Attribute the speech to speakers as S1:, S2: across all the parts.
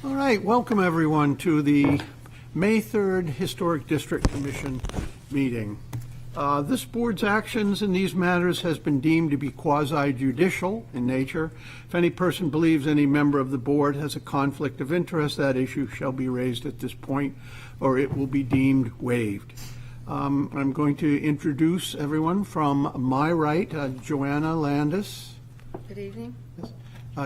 S1: All right, welcome everyone to the May 3rd Historic District Commission meeting. This board's actions in these matters has been deemed to be quasi-judicial in nature. If any person believes any member of the board has a conflict of interest, that issue shall be raised at this point, or it will be deemed waived. I'm going to introduce everyone from my right, Joanna Landis.
S2: Good evening.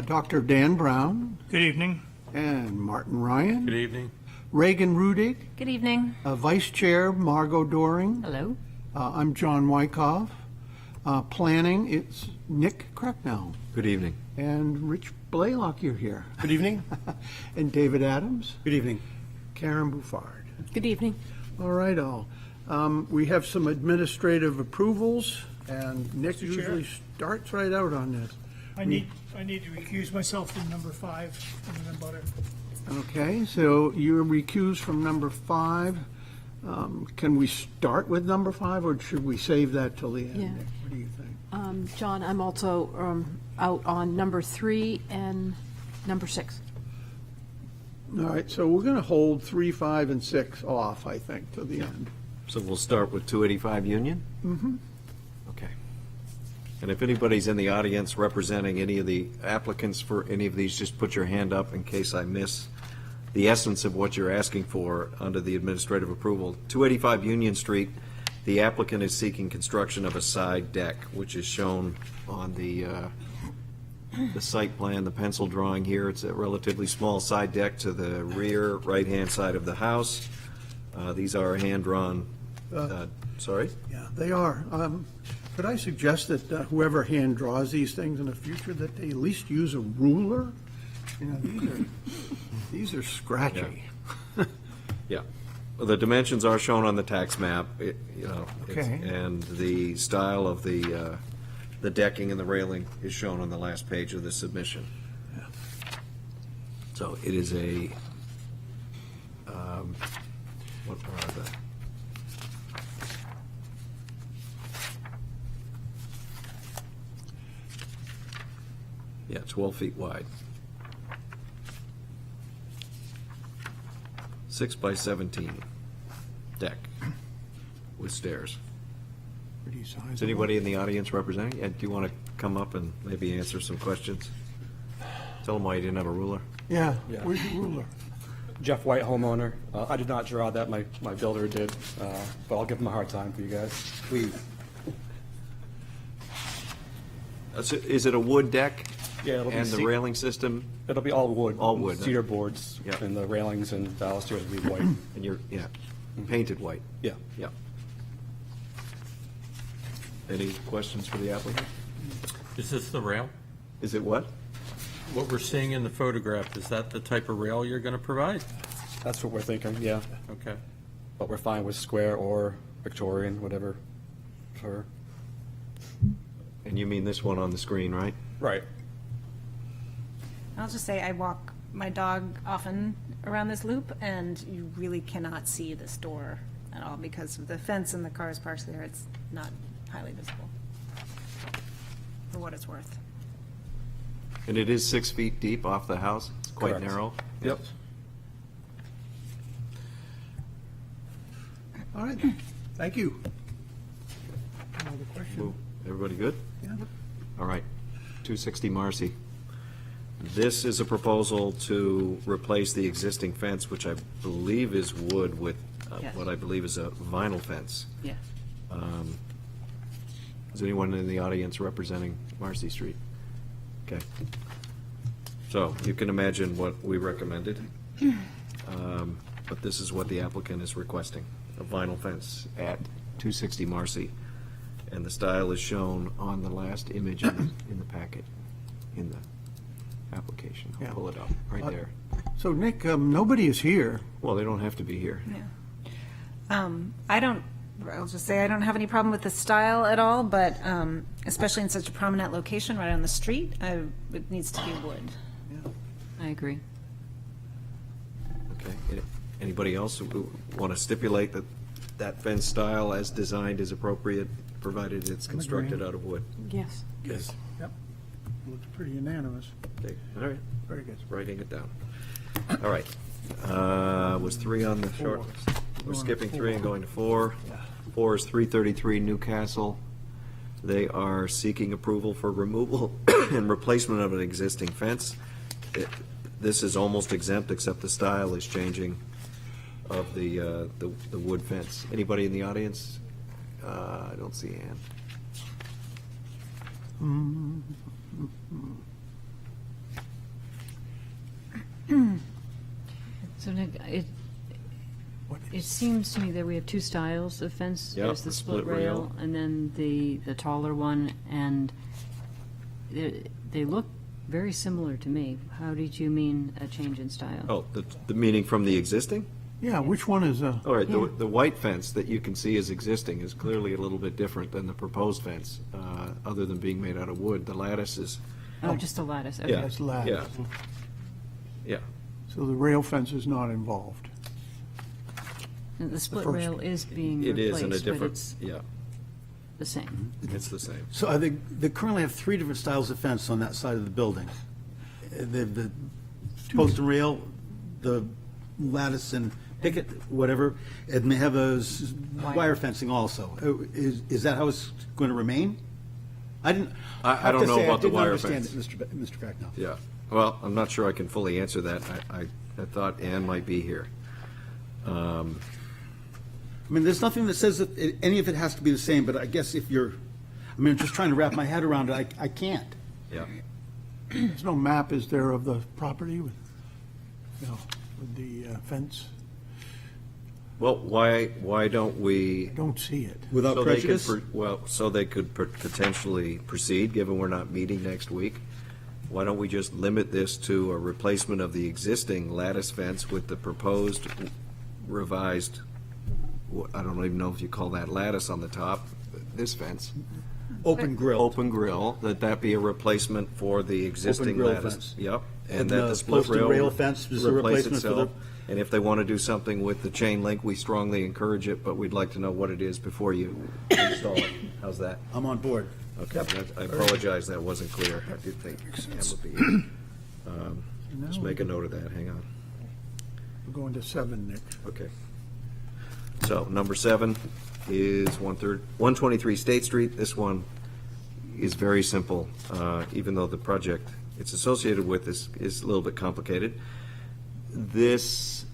S1: Dr. Dan Brown.
S3: Good evening.
S1: And Martin Ryan.
S4: Good evening.
S1: Reagan Rudig.
S2: Good evening.
S1: Vice Chair Margot Doring.
S2: Hello.
S1: I'm John Wyckoff. Planning, it's Nick Cracknell.
S4: Good evening.
S1: And Rich Blaylock, you're here.
S5: Good evening.
S1: And David Adams.
S5: Good evening.
S1: Karen Bouffard.
S2: Good evening.
S1: All right, all. We have some administrative approvals, and Nick
S3: Mr. Chair?
S1: usually starts right out on this.
S3: I need to recuse myself from number 5 from the butter.
S1: Okay, so you're recused from number 5. Can we start with number 5, or should we save that till the end?
S6: Yeah.
S1: Nick? What do you think?
S6: John, I'm also out on number 3 and number 6.
S1: All right, so we're going to hold 3, 5, and 6 off, I think, till the end.
S4: So we'll start with 285 Union?
S1: Mm-hmm.
S4: Okay. And if anybody's in the audience representing any of the applicants for any of these, just put your hand up in case I miss the essence of what you're asking for under the administrative approval. 285 Union Street, the applicant is seeking construction of a side deck, which is shown on the site plan, the pencil drawing here. It's a relatively small side deck to the rear right-hand side of the house. These are hand-drawn, sorry?
S1: Yeah, they are. Could I suggest that whoever hand draws these things in the future, that they at least use a ruler? You know, these are scratchy.
S4: Yeah. Well, the dimensions are shown on the tax map,
S1: Okay.
S4: and the style of the decking and the railing is shown on the last page of the submission.
S1: Yeah.
S4: So it is a, what are the? Yeah, 12 feet wide. 6 by 17 deck with stairs.
S1: Pretty sizable.
S4: Is anybody in the audience representing? Do you want to come up and maybe answer some questions? Tell them why you didn't have a ruler.
S1: Yeah,
S5: Yeah.
S1: where's the ruler?
S5: Jeff White, homeowner. I did not draw that, my builder did, but I'll give him a hard time for you guys. Please.
S4: Is it a wood deck?
S5: Yeah, it'll be
S4: And the railing system,
S5: It'll be all wood.
S4: All wood, huh?
S5: Cedar boards,
S4: Yeah.
S5: and the railings and balusters will be white.
S4: and you're, painted white.
S5: Yeah.
S4: Yeah. Any questions for the applicant?
S7: Is this the rail?
S4: Is it what?
S7: What we're seeing in the photograph, is that the type of rail you're going to provide?
S5: That's what we're thinking, yeah.
S7: Okay.
S5: But we're fine with square or Victorian, whatever. Sure.
S4: And you mean this one on the screen, right?
S5: Right.
S2: I'll just say I walk my dog often around this loop, and you really cannot see this door at all because of the fence and the cars parked there. It's not highly visible, for what it's worth.
S4: And it is 6 feet deep off the house? It's quite
S5: Correct.
S4: narrow?
S5: Yep.
S1: All right, thank you. Another question?
S4: Move. Everybody good?
S1: Yeah.
S4: All right. 260 Marcy. This is a proposal to replace the existing fence, which I believe is wood, with
S2: Yes.
S4: what I believe is a vinyl fence.
S2: Yeah.
S4: Is anyone in the audience representing Marcy Street? Okay. So you can imagine what we recommended. But this is what the applicant is requesting, a vinyl fence at 260 Marcy. And the style is shown on the last image in the packet, in the application.
S1: Yeah.
S4: I'll pull it up, right there.
S1: So Nick, nobody is here.
S4: Well, they don't have to be here.
S2: I'll just say I don't have any problem with the style at all, but especially in such a prominent location right on the street, it needs to be wood.
S6: I agree.
S4: Okay. Anybody else want to stipulate that that fence style as designed is appropriate, provided it's constructed out of wood?
S6: Yes.
S4: Yes.
S1: Yep. Looks pretty unanimous.
S4: Okay, all right,
S1: Very good.
S4: writing it down. All right. Was 3 on the short list? We're skipping 3 and going to 4. 4 is 333 Newcastle. They are seeking approval for removal and replacement of an existing fence. This is almost exempt, except the style is changing of the wood fence. Anybody in the audience? I don't see a hand.
S8: So Nick, it seems to me that we have two styles of fence.
S4: Yep,
S8: There's the split rail and then the taller one, and they look very similar to me. How did you mean a change in style?
S4: Oh, the meaning from the existing?
S1: Yeah, which one is,
S4: All right, the white fence that you can see is existing is clearly a little bit different than the proposed fence, other than being made out of wood. The lattice is,
S8: Oh, just a lattice, okay.
S4: yeah,
S1: That's lattice.
S4: yeah.
S1: so the rail fence is not involved?
S8: And the split
S1: first.
S8: rail is being
S4: It is in a
S8: replaced, but
S4: different,
S8: it's
S4: yeah,
S8: the same.
S4: it's the same.
S9: So I think they currently have 3 different styles of fence on that side of the building. The post and rail, the lattice and picket, whatever, and they have a wire fencing also. Is that how it's going to remain? I didn't.
S4: I
S9: have
S4: don't
S9: to
S4: know
S9: say,
S4: about the wire
S9: I didn't understand
S4: fence.
S9: it, Mr. Cracknell.
S4: Yeah, well, I'm not sure I can fully answer that. I thought Ann might be here.
S9: I mean, there's nothing that says that any of it has to be the same, but I guess if you're, I mean, I'm just trying to wrap my head around it, I can't.
S4: Yeah.
S1: There's no map, is there, of the property with, with the fence?
S4: Well, why don't we?
S1: I don't see it.
S9: Without
S4: So they could
S9: prejudice?
S4: Well, so they could potentially proceed, given we're not meeting next week. Why don't we just limit this to a replacement of the existing lattice fence with the proposed revised, I don't even know if you call that lattice on the top, this fence,
S9: Open grill.
S4: open grill, that be a replacement for the existing
S9: grill
S4: lattice.
S9: fence.
S4: Yep.
S9: And
S4: that
S9: the
S4: the split
S9: post and
S4: rail
S9: rail fence is a
S4: replace
S9: replacement for the-
S4: itself. And if they want to do something with the chain link, we strongly encourage it, but we'd like to know what it is before you install it. How's that?
S9: I'm on board.
S4: Okay, I apologize, that wasn't clear. I did think Ann would be here. Just make a note of that, hang on.
S1: We're going to 7, Nick.
S4: Okay. So, number 7 is 123 State Street. This one is very simple, even though the project it's associated with is a little bit complicated. This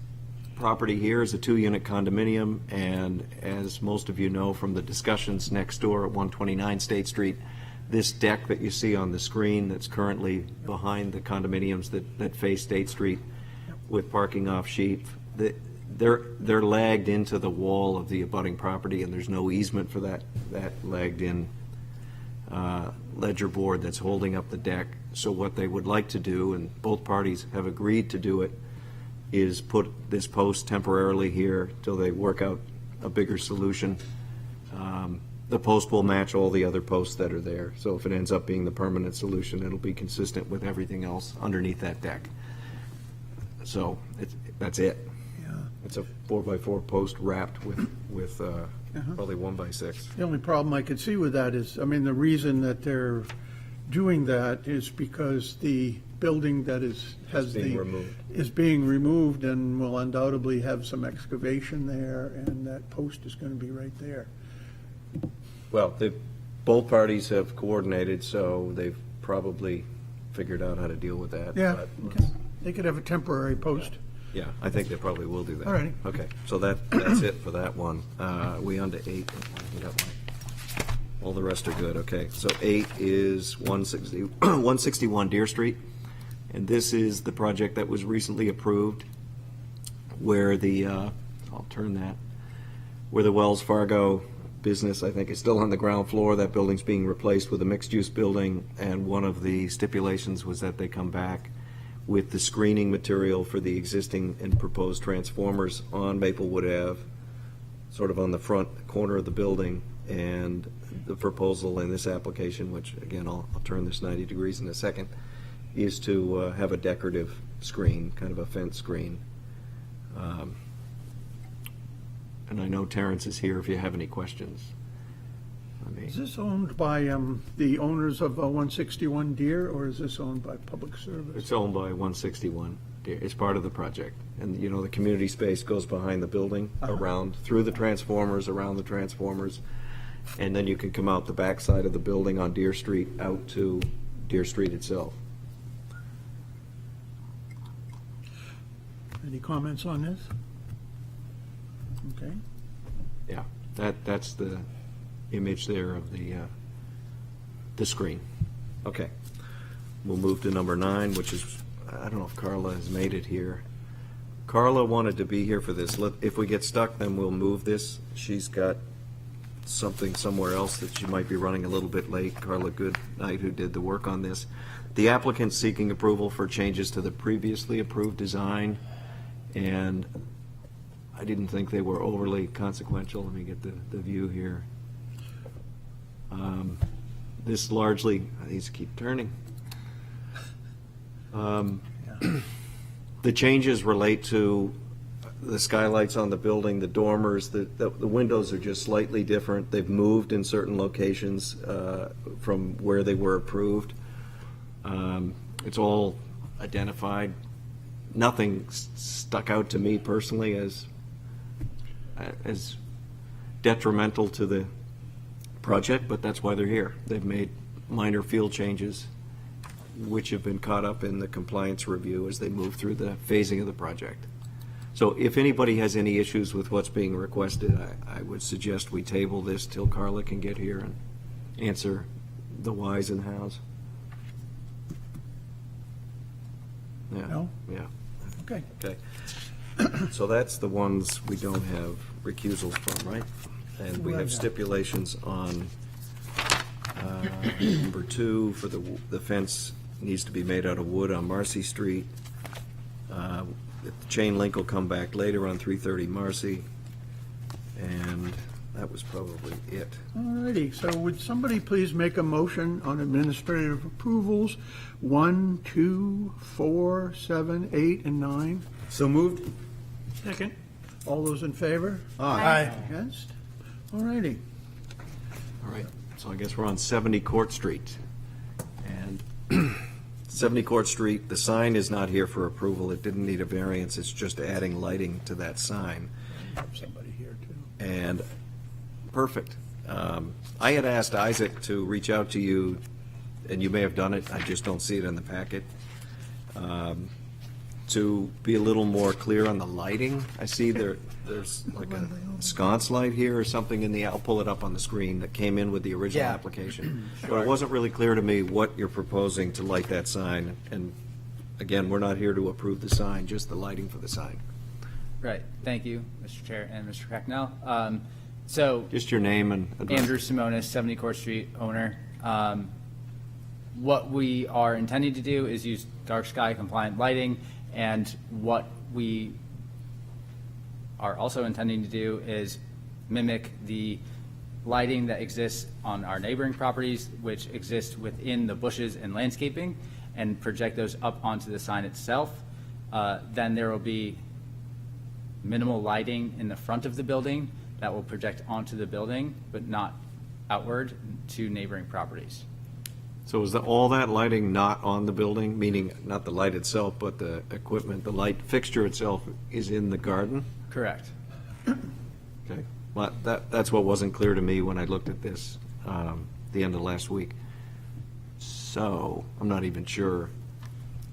S4: property here is a 2-unit condominium, and as most of you know from the discussions next door at 129 State Street, this deck that you see on the screen that's currently behind the condominiums that face State Street with parking off sheet, they're lagged into the wall of the abutting property, and there's no easement for that lagged in ledger board that's holding up the deck. So what they would like to do, and both parties have agreed to do it, is put this post temporarily here till they work out a bigger solution. The post will match all the other posts that are there, so if it ends up being the permanent solution, it'll be consistent with everything else underneath that deck. So that's it.
S1: Yeah.
S4: It's a 4x4 post wrapped with probably 1x6.
S1: The only problem I could see with that is, I mean, the reason that they're doing that is because the building that has
S4: being removed.
S1: is being removed and will undoubtedly have some excavation there, and that post is going to be right there.
S4: Well, both parties have coordinated, so they've probably figured out how to deal with that.
S1: Yeah,
S4: but-
S1: okay. They could have a temporary post.
S4: Yeah, I think they probably will do that.
S1: All righty.
S4: Okay, so that's it for that one. We on to 8. All the rest are good, okay. So 8 is 161 Deer Street, and this is the project that was recently approved where I'll turn that, where the Wells Fargo business, I think, is still on the ground floor. That building's being replaced with a mixed-use building, and one of the stipulations was that they come back with the screening material for the existing and proposed transformers on Maplewood Ave, sort of on the front corner of the building, and the proposal in this application, which, again, I'll turn this 90 degrees in a second, is to have a decorative screen, kind of a fence screen. And I know Terrence is here if you have any questions.
S1: Is this owned by the owners of 161 Deer, or is this owned by Public Service?
S4: It's owned by 161 It's part of the project. And, you know, the community space goes behind the building, around, through the transformers, around the transformers. And then you can come out the backside of the building on Deer Street out to Deer Street itself.
S1: Any comments on this? Okay.
S4: Yeah, that's the image there of the screen. Okay. We'll move to number 9, which is, I don't know if Carla has made it here. Carla wanted to be here for this. If we get stuck, then we'll move this. She's got something somewhere else that she might be running a little bit late. Carla Goodnight, who did the work on this. The applicant seeking approval for changes to the previously approved design, and I didn't think they were overly consequential. Let me get the view here. This largely, these keep turning. The changes relate to the skylights on the building, the dormers, the windows are just slightly different. They've moved in certain locations from where they were approved. It's all identified. Nothing stuck out to me personally as detrimental to the project, but that's why they're here. They've made minor field changes, which have been caught up in the compliance review as they move through the phasing of the project. So if anybody has any issues with what's being requested, I would suggest we table this till Carla can get here and answer the whys and hows. Yeah.
S1: No?
S4: Yeah.
S1: Okay.
S4: Okay. So that's the ones we don't have recusals from, right? And we have stipulations on number 2 for the fence needs to be made out of wood on Marcy Street. The chain link will come back later on 330 Marcy. And that was probably it.
S1: All righty, so would somebody please make a motion on administrative approvals 1, 2, 4, 7, 8, and 9?
S9: So moved?
S3: Second.
S1: All those in favor?
S9: Aye.
S1: Against? All righty.
S4: All right, so I guess we're on 70 Court Street. And 70 Court Street, the sign is not here for approval. It didn't need a variance. It's just adding lighting to that sign.
S1: Somebody here, too.
S4: And, perfect. I had asked Isaac to reach out to you, and you may have done it, I just don't see it in the packet, to be a little more clear on the lighting. I see there's like a sconce light here or something in the, I'll pull it up on the screen, that came in with the original
S10: Yeah.
S4: application. But it wasn't really clear to me what you're proposing to light that sign. And again, we're not here to approve the sign, just the lighting for the sign.
S10: Right, thank you, Mr. Chair and Mr. Cracknell. So,
S4: Just your name and address.
S10: Andrew Simonis, 70 Court Street owner. What we are intending to do is use dark sky compliant lighting, and what we are also intending to do is mimic the lighting that exists on our neighboring properties, which exist within the bushes and landscaping, and project those up onto the sign itself. Then there will be minimal lighting in the front of the building that will project onto the building, but not outward to neighboring properties.
S4: So is all that lighting not on the building, meaning not the light itself, but the equipment, the light fixture itself is in the garden?
S10: Correct.
S4: Okay. Well, that's what wasn't clear to me when I looked at this the end of last week. So I'm not even sure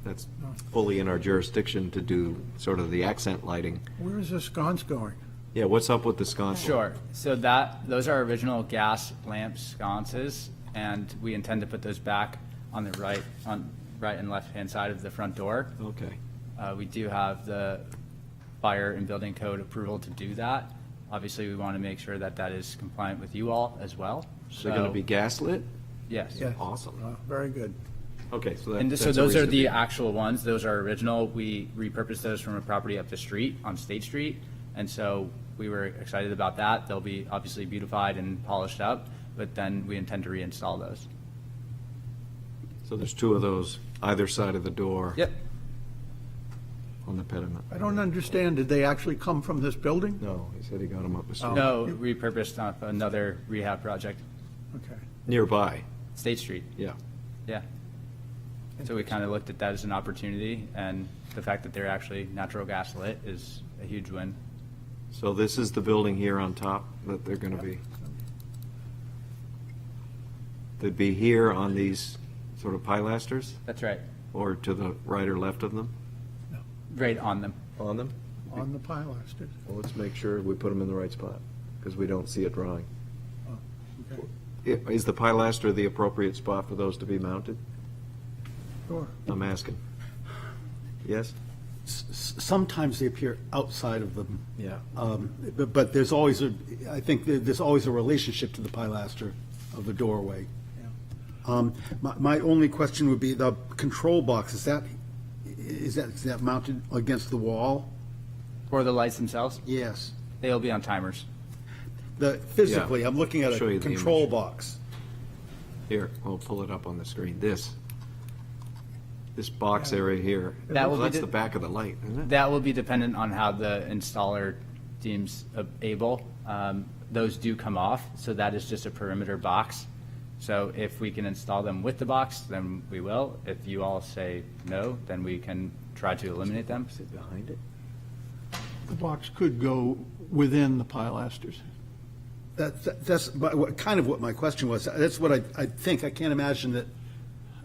S4: that's fully in our jurisdiction to do sort of the accent lighting.
S1: Where is this sconce going?
S4: Yeah, what's up with the sconce?
S10: Sure. So those are original gas lamp sconces, and we intend to put those back on the right and left-hand side of the front door.
S4: Okay.
S10: We do have the fire and building code approval to do that. Obviously, we want to make sure that that is compliant with you all as well.
S4: So they're going to be gas lit?
S10: Yes.
S1: Yes.
S4: Awesome.
S1: Very good.
S4: Okay, so
S10: And
S4: that's
S10: so
S4: a
S10: those are
S4: reason to
S10: the
S4: be-
S10: actual ones. Those are original. We repurposed those from a property up the street on State Street. And so we were excited about that. They'll be obviously beautified and polished up, but then we intend to reinstall those.
S4: So there's 2 of those either side of the door.
S10: Yep.
S4: On the pediment.
S1: I don't understand, did they actually come from this building?
S4: No, he said he got them up the street.
S10: No, repurposed on another rehab project.
S1: Okay.
S4: Nearby,
S10: State Street.
S4: yeah.
S10: Yeah. So we kind of looked at that as an opportunity, and the fact that they're actually natural gas lit is a huge win.
S4: So this is the building here on top that they're going to be? They'd be here on these sort of pilasters,
S10: That's right,
S4: or to the right or left of them?
S10: right on them.
S4: On them?
S1: On the pilasters.
S4: Well, let's make sure we put them in the right spot, because we don't see a drawing.
S1: Okay.
S4: Is the pilaster the appropriate spot for those to be mounted?
S1: Sure.
S4: I'm asking. Yes?
S9: Sometimes they appear outside of them.
S4: Yeah.
S9: But there's always I think there's always a relationship to the pilaster of the doorway. My only question would be the control box, is that mounted against the wall?
S10: For the lights themselves,
S9: Yes.
S10: they'll be on timers.
S9: Physically, I'm looking at
S4: I'll show
S9: a
S4: you the
S9: control
S4: image.
S9: box.
S4: Here, I'll pull it up on the screen. This box area here.
S10: That will
S4: Well,
S10: be
S4: that's
S10: the-
S4: the back of the light, isn't it?
S10: That will be dependent on how the installer deems able. Those do come off, so that is just a perimeter box. So if we can install them with the box, then we will. If you all say no, then we can try to eliminate them.
S4: Is it behind it?
S1: The box could go within the pilasters.
S9: That's kind of what my question was. That's what I think. I can't imagine that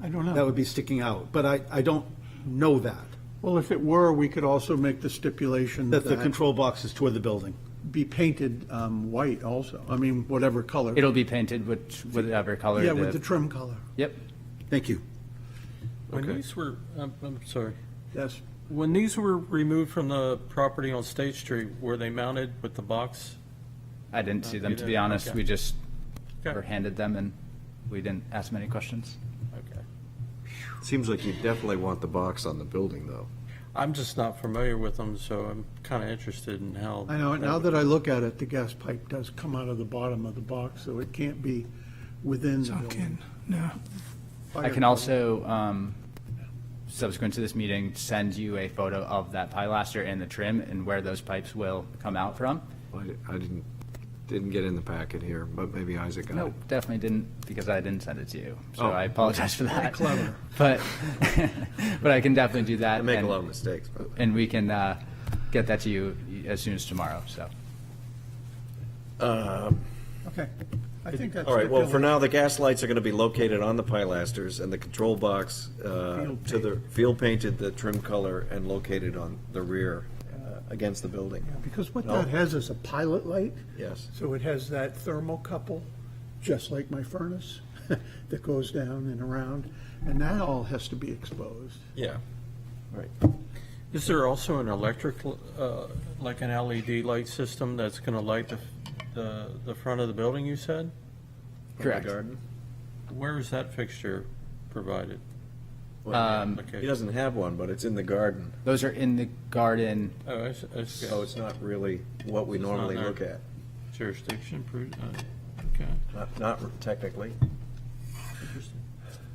S1: I don't know.
S9: that would be sticking out, but I don't know that.
S1: Well, if it were, we could also make the stipulation
S9: That the
S1: that
S9: control box is toward the building.
S1: be painted white also. I mean, whatever color.
S10: It'll be painted with whatever color.
S1: Yeah, with the trim color.
S10: Yep.
S9: Thank you.
S7: When
S4: Okay.
S7: these were, I'm sorry,
S1: Yes.
S7: when these were removed from the property on State Street, were they mounted with the box?
S10: I didn't see them,
S7: You
S10: to be
S7: didn't?
S10: honest.
S7: Okay.
S10: We just
S7: Okay.
S10: were handed them, and we didn't ask many questions.
S7: Okay.
S4: Seems like you definitely want the box on the building, though.
S7: I'm just not familiar with them, so I'm kind of interested in how.
S1: I know, now that I look at it, the gas pipe does come out of the bottom of the box, so it can't be within the building.
S3: No.
S10: I can also, subsequent to this meeting, send you a photo of that pilaster and the trim and where those pipes will come out from.
S4: I didn't get in the packet here, but maybe Isaac got it.
S10: Nope, definitely didn't, because I didn't send it to you. So
S4: Oh,
S10: I apologize for that.
S1: clever.
S10: But, but I can definitely do that.
S4: I make a
S10: and-
S4: lot of mistakes, but.
S10: And we can get that to you as soon as tomorrow, so.
S1: Okay. I think that's.
S4: All right, well, for
S1: stipulated.
S4: now, the gas lights are going to be located on the pilasters, and the control box to the field painted, the trim color, and located on the rear against the building.
S1: Because what
S4: No.
S1: that has is a pilot light.
S4: Yes.
S1: So it has that thermocouple, just like my furnace, that goes down and around, and that all has to be exposed.
S4: Yeah. Right.
S7: Is there also an electric, like an LED light system that's going to light the front of the building, you said?
S10: Correct.
S4: Garden?
S7: Where is that fixture provided?
S4: He doesn't have one, but it's in the garden,
S10: Those are in the garden.
S7: Oh, I see.
S4: so it's not really what we
S7: It's not
S4: normally
S7: there.
S4: look at.
S7: Jurisdiction, okay.
S4: Not technically.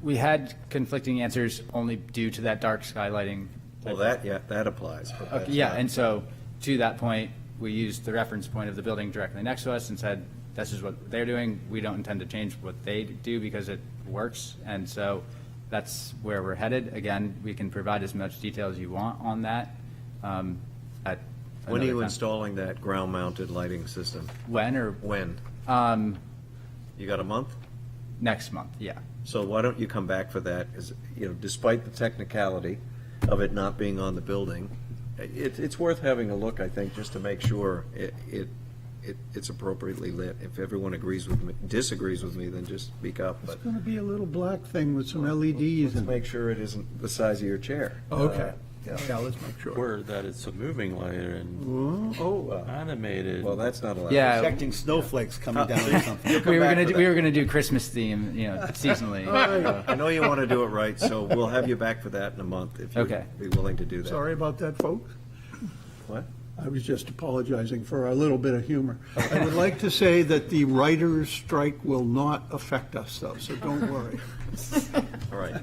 S10: We had conflicting answers only due to that dark sky lighting.
S4: Well, that applies. but
S10: Okay,
S4: that's
S10: yeah,
S4: not-
S10: and so to that point, we used the reference point of the building directly next to us and said, this is what they're doing. We don't intend to change what they do because it works. And so that's where we're headed. Again, we can provide as much detail as you want on that. At
S4: When are you
S10: another time.
S4: installing that ground-mounted lighting system?
S10: When or
S4: When? You got a month?
S10: next month, yeah.
S4: So why don't you come back for that, despite the technicality of it not being on the building, it's worth having a look, I think, just to make sure it's appropriately lit. If everyone disagrees with me, then just speak up, but
S1: It's going to be a little black thing with some LEDs
S4: let's
S1: and.
S4: make sure it isn't the size of your chair.
S1: Okay.
S4: Yeah.
S1: Yeah, let's make sure.
S7: Where that it's a moving light and animated.
S4: Well, that's not allowed.
S10: Yeah.
S9: Projecting snowflakes coming down or something.
S10: We were
S4: back
S10: gonna
S4: for
S10: do, we were gonna do Christmas theme, seasonally.
S4: I know you want to do it right, so we'll have you back for that in a month, if
S10: Okay.
S4: you'd be willing to do that.
S1: Sorry about that, folks.
S4: What?
S1: I was just apologizing for a little bit of humor. I would like to say that the writer's strike will not affect us, though, so don't worry.
S4: All right.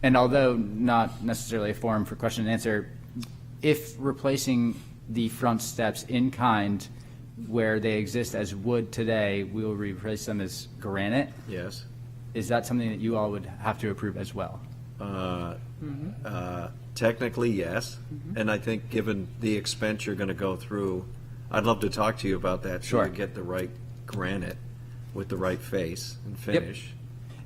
S10: And although not necessarily a forum for question and answer, if replacing the front steps in kind where they exist as wood today, we will replace them as granite.
S4: Yes.
S10: Is that something that you all would have to approve as well?
S4: Technically, yes. And I think, given the expense you're going to go through, I'd love to talk to you about that. So
S10: Sure.
S4: you get the right granite with the right face and finish.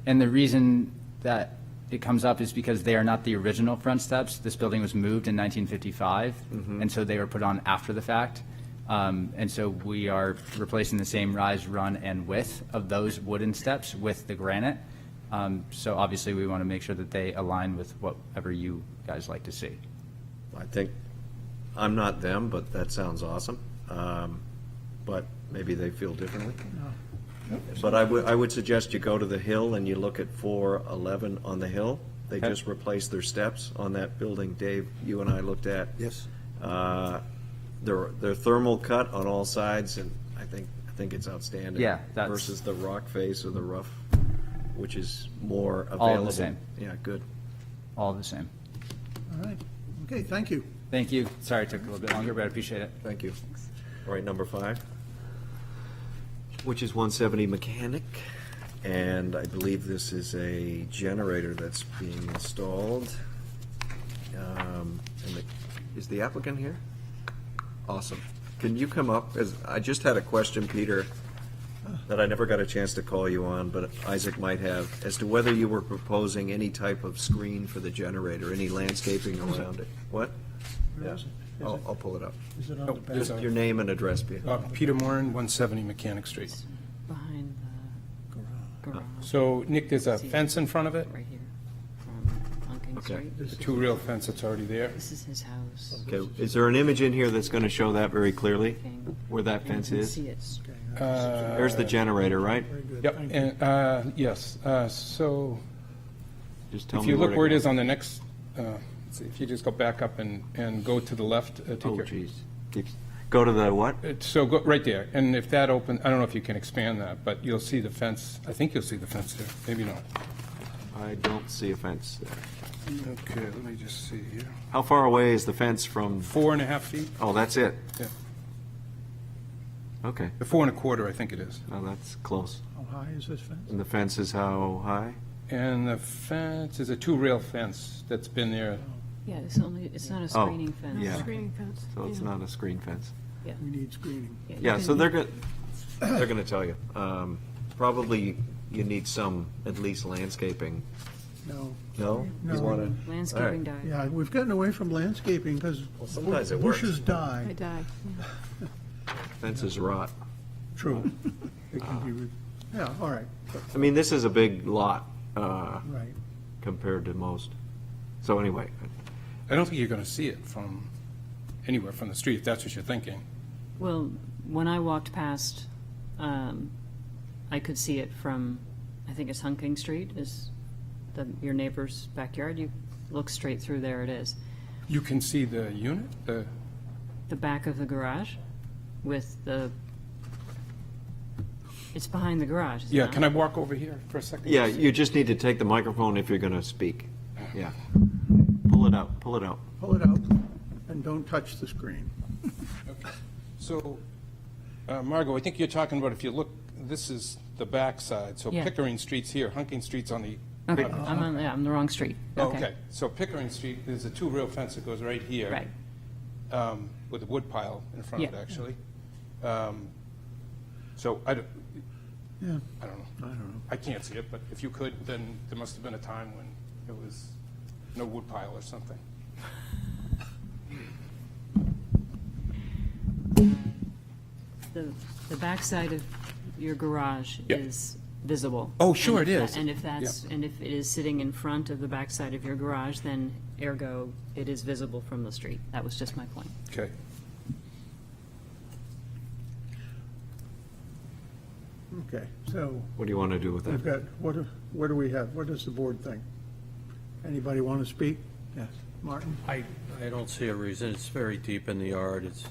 S10: And the reason that it comes up is because they are not the original front steps. This building was moved in 1955, and so they were put on after the fact. And so we are replacing the same rise, run, and width of those wooden steps with the granite. So obviously, we want to make sure that they align with whatever you guys like to see.
S4: I think, I'm not them, but that sounds awesome. But maybe they feel differently. But I would suggest you go to the Hill and you look at 411 on the Hill. They
S10: Okay.
S4: just replaced their steps on that building, Dave, you and I looked at.
S9: Yes.
S4: They're thermal cut on all sides, and I think it's outstanding.
S10: Yeah, that's-
S4: Versus the rock face or the rough, which is more available.
S10: All the same.
S4: Yeah, good.
S10: All the same.
S1: All right. Okay, thank you.
S10: Thank you. Sorry it took a little bit longer, but I appreciate it.
S4: Thank you. All right, number 5, which is 170 Mechanic, and I believe this is a generator that's being installed. Is the applicant here? Awesome. Can you come up? I just had a question, Peter, that I never got a chance to call you on, but Isaac might have, as to whether you were proposing any type of screen for the generator, any landscaping around it. What? Yeah. I'll pull it up.
S3: Is it on the back?
S4: Just your name and address, Peter.
S11: Peter Moran, 170 Mechanic Street.
S8: Behind the garage,
S11: So, Nick, there's a fence in front of it,
S8: right here, from Hunking
S4: Okay.
S8: Street.
S11: a two-rail fence that's already there.
S8: This is his house.
S4: Okay, is there an image in here that's going to show that very clearly, where that
S8: And you
S4: fence
S8: can
S4: is?
S8: see it's
S4: There's the generator, right?
S11: Yep, and, yes, so,
S4: Just tell
S11: if
S4: me
S11: you look
S4: to
S11: where it
S4: go.
S11: is on the next, let's see, if you just go back up and go to the left. take
S4: Oh,
S11: your-
S4: geez. Go to the what?
S11: So, go, right there, and if that open, I don't know if you can expand that, but you'll see the fence, I think you'll see the fence there, maybe not.
S4: I don't see a fence there.
S11: Okay, let me just see here.
S4: How far away is the fence from,
S11: 4.5 feet?
S4: oh, that's it?
S11: Yeah.
S4: Okay,
S11: 4.25, I think it is.
S4: well, that's close.
S1: How high is this fence?
S4: And the fence is how high?
S11: And the fence is a two-rail fence that's been there.
S8: Yeah, it's not a screening fence.
S4: yeah.
S6: Screening fence.
S4: So it's
S6: yeah.
S4: not a screen fence.
S1: We need screening.
S8: you
S4: Yeah,
S8: can-
S4: so they're going to tell you. Probably you need some, at least landscaping.
S1: No.
S4: No?
S1: No.
S4: You want to?
S8: Landscaping diet.
S1: Yeah, we've gotten away from landscaping because
S4: sometimes it works.
S1: bushes die.
S6: I die.
S4: Fences rot.
S1: True. It can be, yeah, all right,
S4: I mean, this is a big lot
S1: right.
S4: compared to most. So anyway,
S11: I don't think you're going to see it from anywhere from the street, if that's what you're thinking.
S8: Well, when I walked past, I could see it from, I think it's Hunking Street, is your neighbor's backyard. You look straight through there, it is.
S11: You can see the unit,
S8: The back of the garage with it's behind the garage, is it
S11: yeah,
S8: not?
S11: can I walk over here for a second?
S4: yeah, you just need to take the microphone if you're going to speak. Yeah. Pull it out, pull it out.
S1: Pull it out and don't touch the screen.
S11: So, Margot, I think you're talking about, if you look, this is the back side, so
S8: Yeah.
S11: Pickering Street's here, Hunking Street's on the...
S8: Okay, I'm the wrong street.
S11: Oh, okay, so Pickering Street, there's a two-rail fence that goes right here.
S8: Right.
S11: With a wood pile in front of it,
S8: Yeah.
S11: actually. So, I don't
S1: Yeah,
S11: know.
S1: I don't know.
S11: I can't see it, but if you could, then there must have been a time when there was no wood pile or something.
S8: The back side of your garage
S11: Yeah.
S8: is visible.
S11: Oh, sure
S8: And
S11: it
S8: if
S11: is.
S8: that- And if that's,
S11: Yeah.
S8: and if it is sitting in front of the back side of your garage, then ergo, it is visible from the street. That was just my point.
S11: Okay.
S1: Okay, so
S4: What do you want to do with
S1: we've
S4: that?
S1: got, what do we have? What does the board think? Anybody want to speak? Yes, Martin?
S7: I don't see a reason. It's very deep in the yard. It's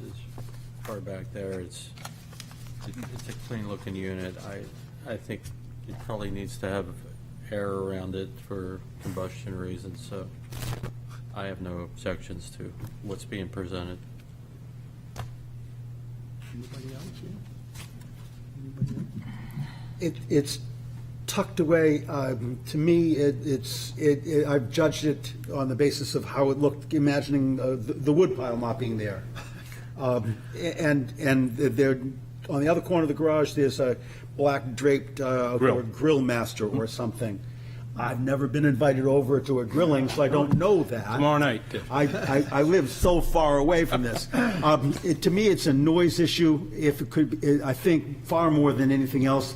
S7: far back there. It's a clean-looking unit. I think it probably needs to have air around it for combustion reasons, so I have no objections to what's being presented.
S1: Anybody else? Yeah? Anybody else?
S9: It's tucked away. To me, I've judged it on the basis of how it looked, imagining the wood pile not being there. And there, on the other corner of the garage, there's a black draped grill master or something. I've never been invited over to a grilling, so I don't know that.
S11: Tomorrow night.
S9: I live so far away from this. To me, it's a noise issue. If it could, I think far more than anything else,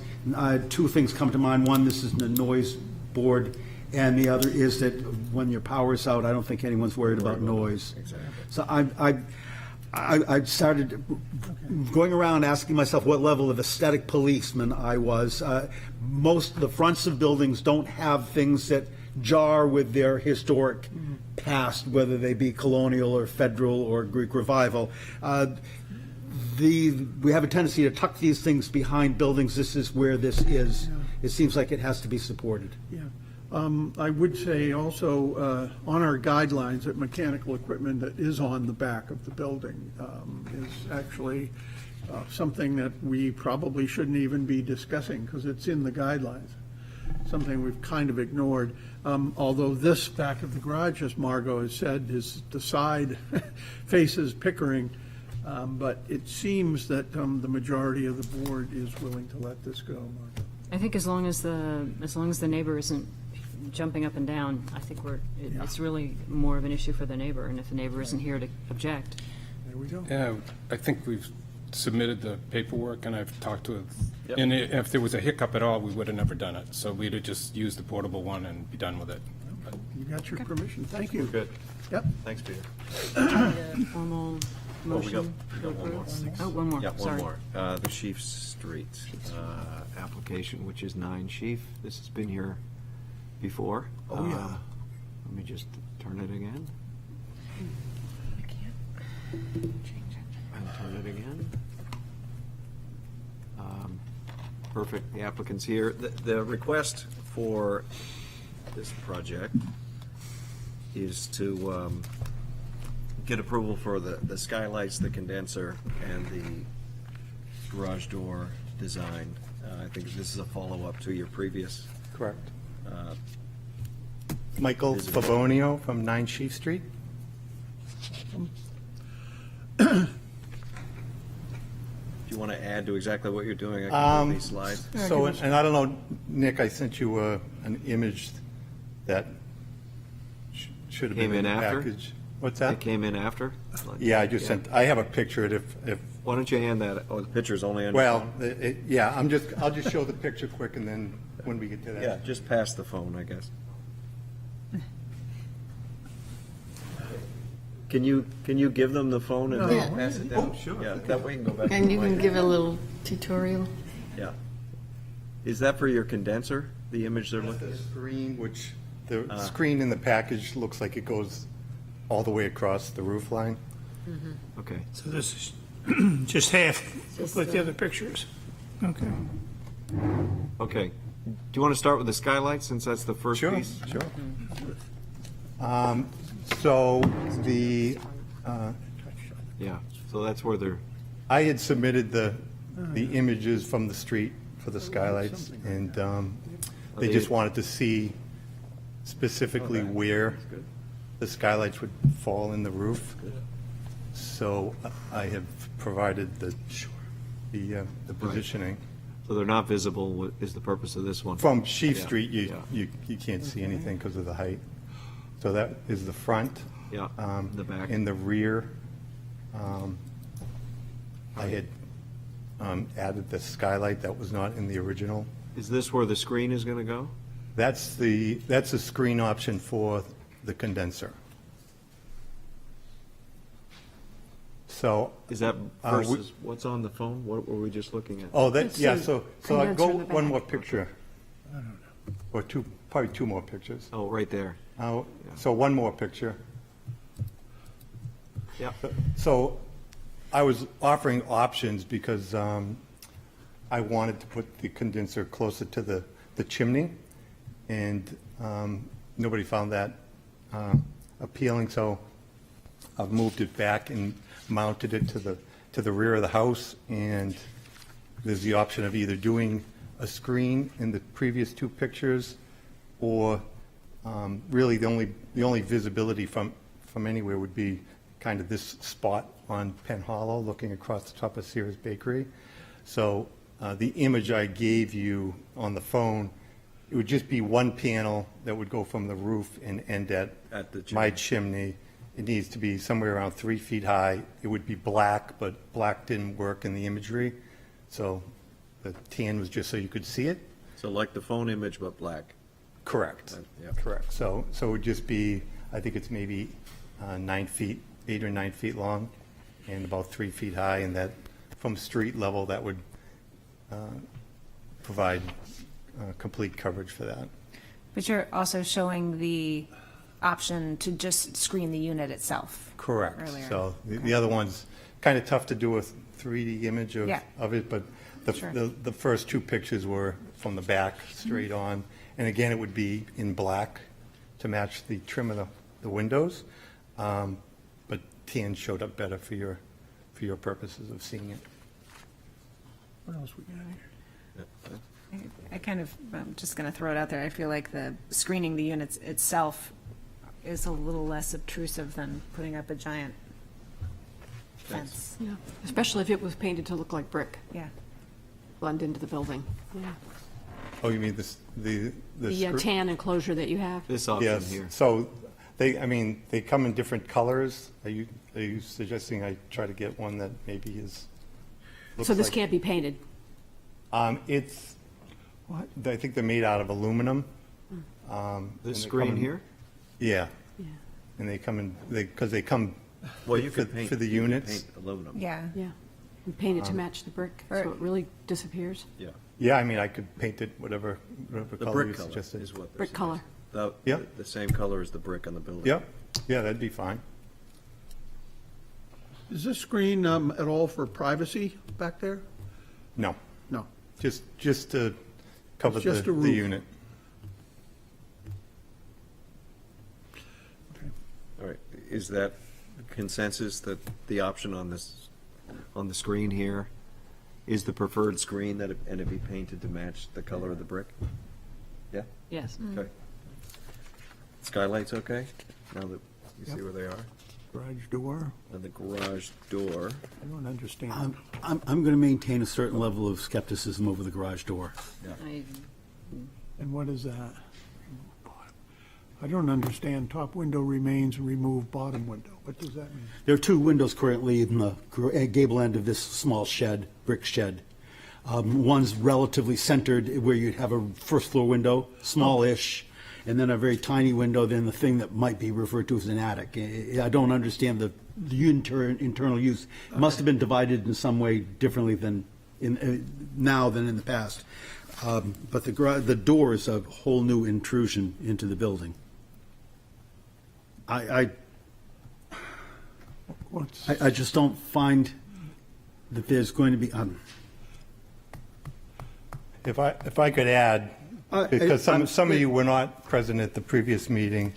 S9: two things come to mind. One, this is the noise board, and the other is that when your power's out, I don't think anyone's worried about noise.
S4: Exactly.
S9: So I started going around asking myself what level of aesthetic policeman I was. Most of the fronts of buildings don't have things that jar with their historic past, whether they be colonial or federal or Greek revival. We have a tendency to tuck these things behind buildings. This is where this is. It seems like it has to be supported.
S1: Yeah. I would say also, on our guidelines, that mechanical equipment that is on the back of the building is actually something that we probably shouldn't even be discussing, because it's in the guidelines, something we've kind of ignored. Although this back of the garage, as Margot has said, is the side faces Pickering, but it seems that the majority of the board is willing to let this go, Margot.
S8: I think as long as the neighbor isn't jumping up and down, I think it's really more of an issue for the neighbor, and if the neighbor isn't here to object.
S1: There we go.
S11: Yeah, I think we've submitted the paperwork, and I've talked to, and if there was a hiccup at all, we would have never done it. So we'd have just used the portable one and be done with it. But
S1: You got your permission. Thank you.
S4: Good.
S1: Yep.
S4: Thanks, Peter.
S8: Formal
S4: Oh, we got
S8: motion to
S4: one more.
S8: approve? Oh, one more,
S4: Yeah, one
S8: sorry.
S4: more. The Sheaf Street application, which is 9 Sheaf. This has been here before.
S1: Oh, yeah.
S4: Let me just turn it again. And turn it again. Perfect, the applicant's here. The request for this project is to get approval for the skylights, the condenser, and the garage door design. I think this is a follow-up to your previous.
S12: Correct. Michael Favonio from 9 Sheaf Street.
S4: Do you want to add to exactly what you're doing? I can move these slides.
S12: So, and I don't know, Nick, I sent you an image that should have been
S4: Came in
S12: the
S4: after?
S12: package. What's
S4: It
S12: that?
S4: came in after?
S12: Yeah, I just sent, I have a picture of it if,
S4: Why don't you hand that, oh, the picture's only on your
S12: well,
S4: phone?
S12: yeah, I'll just show the picture quick and then when we get to that.
S4: Yeah, just pass the phone, I guess. Can you give them the phone and then pass it down?
S12: Oh, sure.
S4: Yeah, that way you can go back. to
S13: And
S4: the
S13: you can
S4: mic.
S13: give a little tutorial.
S4: Yeah. Is that for your condenser, the image they're
S12: The
S4: looking at?
S12: screen, which, the screen in the package looks like it goes all the way across the roof line.
S4: Okay.
S3: So this is just half, like the other pictures. Okay.
S4: Okay. Do you want to start with the skylight, since that's the first
S12: Sure,
S4: piece?
S12: sure. So
S4: Yeah, so that's where they're,
S12: I had submitted the images from the street for the skylights, and they just wanted to see specifically where the skylights would fall in the roof. So I have provided the positioning.
S4: so they're not visible, is the purpose of this one?
S12: From Sheaf
S4: Yeah,
S12: Street,
S4: yeah.
S12: you can't see anything because of the height. So that is the front.
S4: Yeah, the back.
S12: In the rear, I had added the skylight that was not in the original.
S4: Is this where the screen is going to go?
S12: That's the screen option for the condenser. So,
S4: Is that
S12: we-
S4: versus what's on the phone? What were we just looking at?
S12: oh, that,
S6: It's
S12: yeah,
S6: the
S12: so I
S6: condenser
S12: go
S6: in the
S12: one
S6: back.
S12: more picture. Or two, probably two more pictures.
S4: Oh, right there.
S12: So one more picture.
S4: Yeah.
S12: So I was offering options because I wanted to put the condenser closer to the chimney, and nobody found that appealing, so I've moved it back and mounted it to the rear of the house, and there's the option of either doing a screen in the previous two pictures, or really the only visibility from anywhere would be kind of this spot on Penn Hollow, looking across the top of Sears Bakery. So the image I gave you on the phone, it would just be one panel that would go from the roof and end at
S4: the
S12: my chimney. It needs to be somewhere around 3 feet high. It would be black, but black didn't work in the imagery. So the tan was just so you could see it.
S4: So like the phone image, but black.
S12: Correct.
S4: Yeah.
S12: Correct. So it would just be, I think it's maybe 9 feet, 8 or 9 feet long, and about 3 feet high, and that from street level, that would provide complete coverage for that.
S2: But you're also showing the option to just screen the unit itself.
S12: Correct.
S2: Earlier.
S12: So the other one's kind of tough to do a 3D image
S2: Yeah.
S12: of it, but
S2: Sure.
S12: the first two pictures were from the back, straight on. And again, it would be in black to match the trim of the windows. But tan showed up better for your purposes of seeing it.
S1: What else we got here?
S2: I'm just going to throw it out there. I feel like the screening the units itself is a little less obtrusive than putting up a giant fence.
S6: Yeah, especially if it was painted to look like brick,
S2: Yeah.
S6: blend into the building. Yeah.
S12: Oh, you mean the
S6: The tan enclosure that you have.
S4: This option
S12: Yes,
S4: here.
S12: so they come in different colors. Are you suggesting I try to get one that maybe looks
S6: So this
S12: like-
S6: can't be painted.
S12: It's, I think they're made out of aluminum.
S4: This
S12: and they
S4: screen
S12: come in-
S4: here?
S12: Yeah,
S6: Yeah.
S12: and they come in, because they come
S4: Well, you
S12: for
S4: could paint.
S12: for the
S4: you could
S12: units.
S4: paint aluminum.
S2: Yeah.
S6: Yeah. And paint it to match the brick, so it really disappears.
S4: Yeah.
S12: Yeah, I mean, I could paint it whatever
S4: The
S12: color
S4: brick
S12: you
S4: color
S12: suggested.
S4: is what. they're
S6: Brick color.
S4: suggesting.
S12: Yep.
S4: The same color as the brick on the building.
S12: Yep, yeah, that'd be fine.
S1: Is this screen at all for privacy back there?
S12: No,
S1: No.
S12: just to cover
S1: It's just
S12: the
S1: a roof.
S12: unit.
S4: All right, is that consensus that the option on the screen here is the preferred screen and it be painted to match the color of the brick? Yeah?
S8: Yes.
S4: Okay. Skylights okay, now that you see where they are?
S1: Garage door?
S4: And the garage door,
S1: I don't understand.
S9: I'm going to maintain a certain level of skepticism over the garage door.
S1: And what is that? I don't understand. Top window remains, remove bottom window. What does that mean?
S9: There are two windows currently in the gable end of this small shed, brick shed. One's relatively centered where you'd have a first floor window, smallish, and then a very tiny window, then the thing that might be referred to as an attic. I don't understand the internal use. It must have been divided in some way differently than now than in the past. But the door is a whole new intrusion into the building. I just don't find that there's going to be,
S12: If I could add, because some of you were not present at the previous meeting,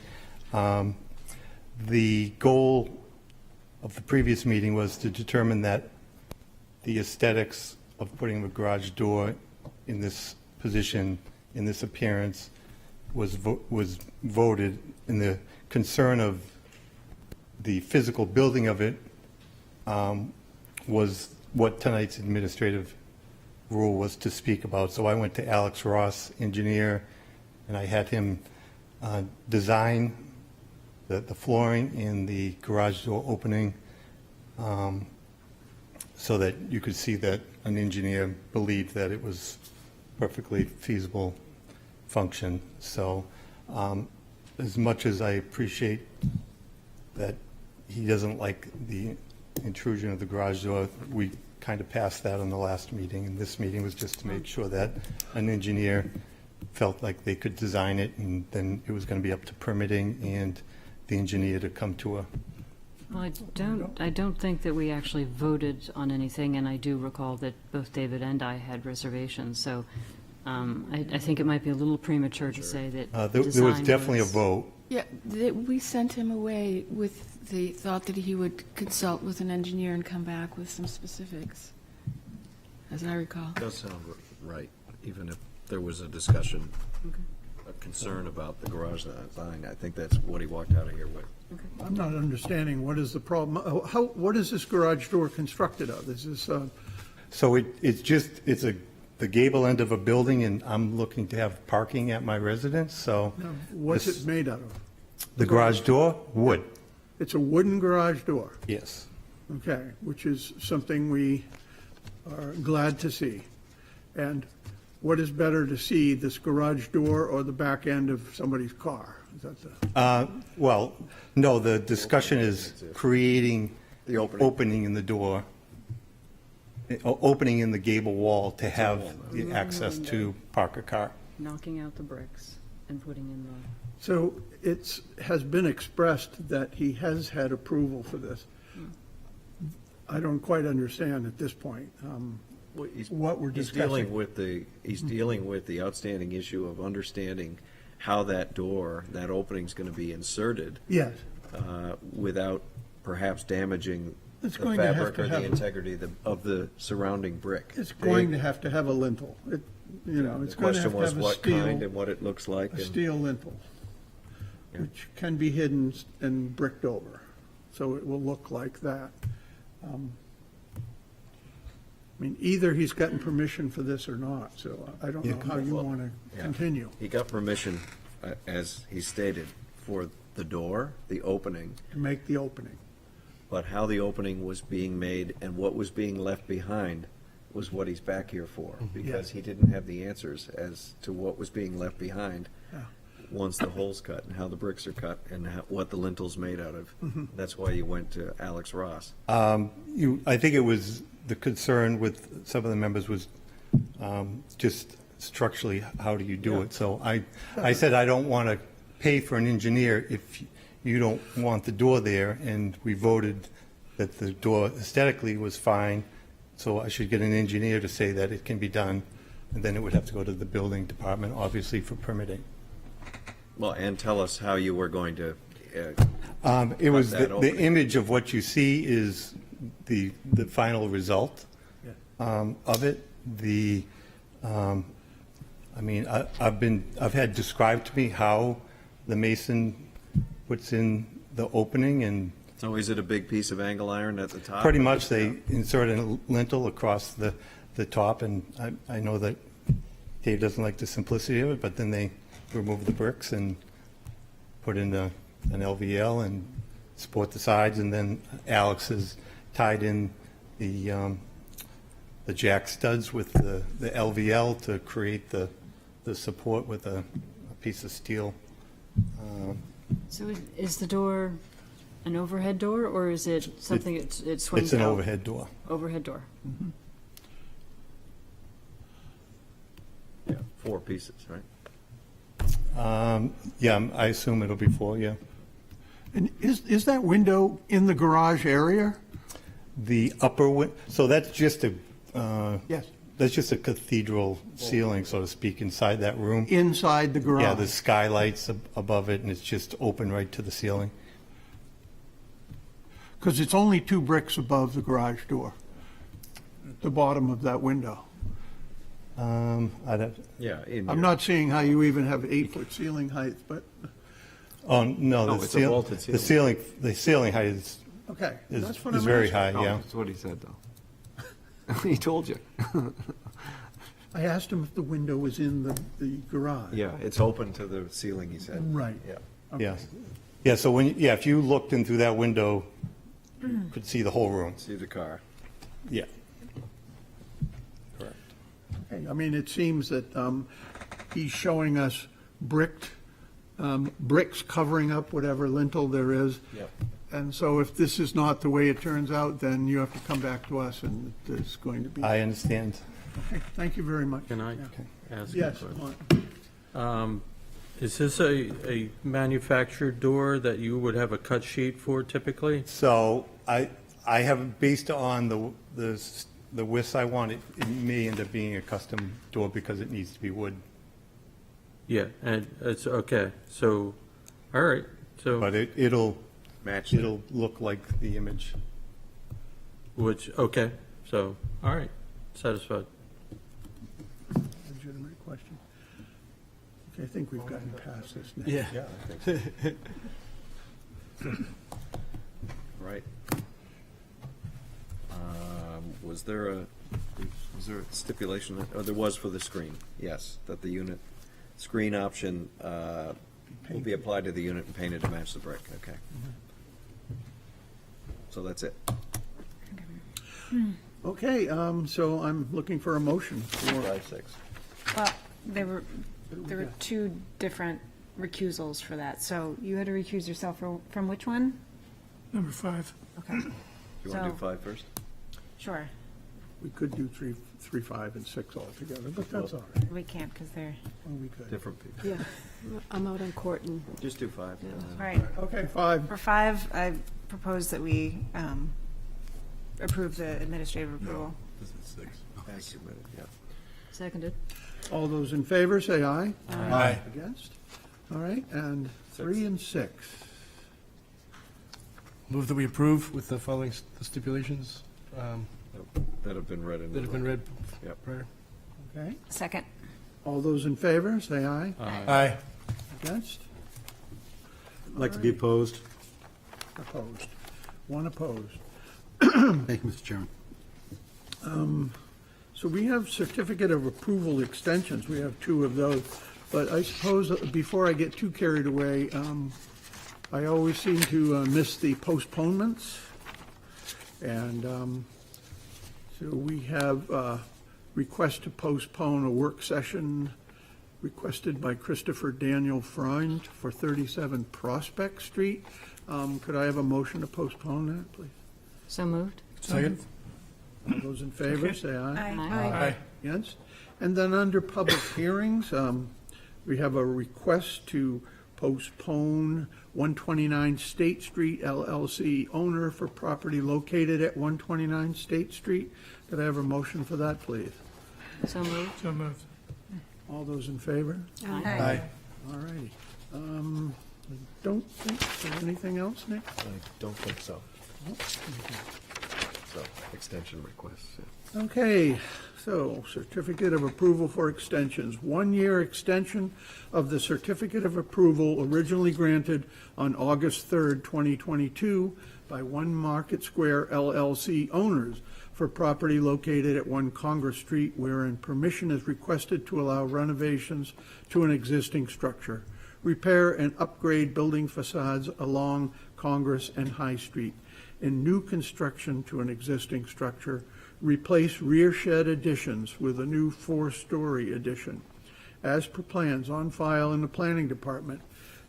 S12: the goal of the previous meeting was to determine that the aesthetics of putting the garage door in this position, in this appearance, was voted, and the concern of the physical building of it was what tonight's administrative rule was to speak about. So I went to Alex Ross, engineer, and I had him design the flooring in the garage door opening so that you could see that an engineer believed that it was perfectly feasible function. So as much as I appreciate that he doesn't like the intrusion of the garage door, we kind of passed that on the last meeting, and this meeting was just to make sure that an engineer felt like they could design it, and then it was going to be up to permitting and the engineer to come to a.
S8: Well, I don't think that we actually voted on anything, and I do recall that both David and I had reservations, so I think it might be a little premature to say that
S12: There was
S8: design
S12: definitely a
S8: was-
S12: vote.
S13: Yeah, we sent him away with the thought that he would consult with an engineer and come back with some specifics, as I recall.
S4: does sound right. even if there was a discussion, a concern about the garage design. I think that's what he walked out of here with.
S1: I'm not understanding, what is the problem? What is this garage door constructed of? Is this,
S12: So it's the gable end of a building, and I'm looking to have parking at my residence, so.
S1: what's
S12: this-
S1: it made out of?
S12: The garage door, wood,
S1: It's a wooden garage door,
S12: yes.
S1: okay, which is something we are glad to see. And what is better to see, this garage door or the back end of somebody's car? Is that the?
S12: Well, no, the discussion is creating
S4: The opening.
S12: opening in the door, opening in the gable wall to have the access to park a car.
S8: Knocking out the bricks and putting in the,
S1: So has been expressed that he has had approval for this. I don't quite understand at this point what we're discussing.
S4: He's dealing with the outstanding issue of understanding how that door, that opening's going to be inserted
S1: Yes,
S4: without perhaps damaging the
S1: It's going to have
S4: fabric
S1: to
S4: or the
S1: have-
S4: integrity of the surrounding brick.
S1: it's going to have a lintel. It's
S4: The
S1: going to
S4: question
S1: have to
S4: was
S1: have a
S4: what kind
S1: steel,
S4: and what it looks like.
S1: a
S4: and-
S1: steel lintel, which can be hidden and bricked over, so it will look like that. I mean, either he's gotten permission for this or not, so I don't know how you
S4: Well,
S1: want to
S4: yeah.
S1: continue.
S4: He got permission, as he stated, for the door, the opening,
S1: To make the opening.
S4: but how the opening was being made and what was being left behind was what he's back here for, because he didn't have the answers as to what was being left behind
S1: Yeah.
S4: once the hole's cut and how the bricks are cut and what the lintel's made out of. That's why you went to Alex Ross.
S12: I think it was, the concern with some of the members was just structurally, how do you do it? So I said, I don't want to pay for an engineer if you don't want the door there, and we voted that the door aesthetically was fine, so I should get an engineer to say that it can be done, and then it would have to go to the building department, obviously, for permitting.
S4: Well, and tell us how you were going to,
S12: It was,
S4: that
S12: the
S4: opening.
S12: image of what you see is the final result of it. I mean, I've had described to me how the mason puts in the opening, and
S4: so is it a big piece of angle iron at the top?
S12: pretty much they insert a lintel across the top, and I know that Dave doesn't like the simplicity of it, but then they remove the bricks and put in an LVL and support the sides, and then Alex has tied in the jack studs with the LVL to create the support with a piece of steel.
S8: so is the door an overhead door, or is it something it swings out?
S12: It's an overhead door.
S8: Overhead door.
S4: Yeah, 4 pieces, right?
S12: Yeah, I assume it'll be 4, yeah.
S1: And is that window in the garage area?
S12: The upper, so that's just a,
S1: Yes.
S12: that's just a cathedral ceiling, so to speak, inside that room.
S1: Inside the garage?
S12: Yeah, the skylights above it, and it's just open right to the ceiling.
S1: Because it's only 2 bricks above the garage door, the bottom of that window.
S12: I'd have,
S4: Yeah.
S1: I'm not seeing how you even have 8-foot ceiling height, but,
S12: oh, no,
S4: No,
S12: the
S4: it's a vaulted ceiling.
S12: the ceiling height is
S1: okay.
S12: is
S1: That's what I'm
S12: very
S1: asking.
S12: high, yeah.
S4: That's what he said, though. He told you.
S1: I asked him if the window was in the garage.
S4: Yeah, it's open to the ceiling, he said.
S1: Right.
S4: Yeah.
S12: Yeah. Yeah, so if you looked in through that window, you could see the whole room.
S4: See the car.
S12: Yeah. Correct.
S1: Okay, I mean, it seems that he's showing us bricks covering up whatever lintel there is.
S4: Yep.
S1: And so if this is not the way it turns out, then you have to come back to us, and there's going to be.
S12: I understand.
S1: Okay, thank you very much.
S7: Can I
S1: Yeah.
S7: ask?
S1: Yes,
S7: a question?
S1: Martin.
S7: Is this a manufactured door that you would have a cut sheet for typically?
S12: So I have, based on the widths I want, it may end up being a custom door because it needs to be wood.
S7: Yeah, and it's, okay, so, all right, so,
S12: But it'll
S4: Match it.
S12: it'll look like the image.
S7: which, okay, so, all right, satisfied.
S1: legitimate question. Okay, I think we've gotten past this now.
S9: Yeah.
S12: Yeah, I think so.
S4: Right. Was there a stipulation, oh, there was for the screen, yes, that the unit, screen option will be applied to the unit and painted to match the brick, okay. So that's it.
S1: Okay, so I'm looking for a motion for
S12: 5-6.
S2: Well, there were two different recusals for that, so you had to recuse yourself from which one?
S3: Number 5.
S2: Okay,
S4: You want to do
S2: So-
S4: 5 first?
S2: sure.
S1: We could do 3, 5, and 6 altogether, but that's all right.
S2: We can't, because they're,
S1: Well, we could.
S4: Different people.
S6: Yeah, I'm out on court and
S4: Just do 5.
S2: all right.
S1: Okay, 5.
S2: For 5, I propose that we approve the administrative approval.
S4: As submitted, yeah.
S8: Seconded.
S1: All those in favor, say aye.
S11: Aye.
S1: Against? All right, and 3 and 6.
S14: Move that we approve with the following stipulations
S4: That have been read in.
S14: that have been read
S4: Yep.
S14: prior.
S1: Okay,
S2: Second.
S1: all those in favor, say aye.
S14: Aye.
S1: Against?
S9: I'd like to be opposed.
S1: Opposed. One opposed.
S9: Thank you, Mr. Chairman.
S1: So we have certificate of approval extensions. We have 2 of those. But I suppose before I get too carried away, I always seem to miss the postponements. And so we have request to postpone a work session requested by Christopher Daniel Freund for 37 Prospect Street. Could I have a motion to postpone that, please?
S8: So moved.
S14: Second?
S1: All those in favor, say aye.
S14: Aye.
S1: Yes. And then under public hearings, we have a request to postpone 129 State Street LLC owner for property located at 129 State Street. Could I have a motion for that, please?
S8: So moved.
S3: So moved.
S1: All those in favor?
S14: Aye.
S1: All righty. I don't think, is there anything else, Nick?
S4: I don't think so. So, extension requests, yeah.
S1: Okay, so certificate of approval for extensions. 1-year extension of the certificate of approval originally granted on August 3rd, 2022 by One Market Square LLC owners for property located at 1 Congress Street wherein permission is requested to allow renovations to an existing structure, repair and upgrade building facades along Congress and High Street, in new construction to an existing structure, replace rear shed additions with a new 4-story addition. As per plans on file in the planning department,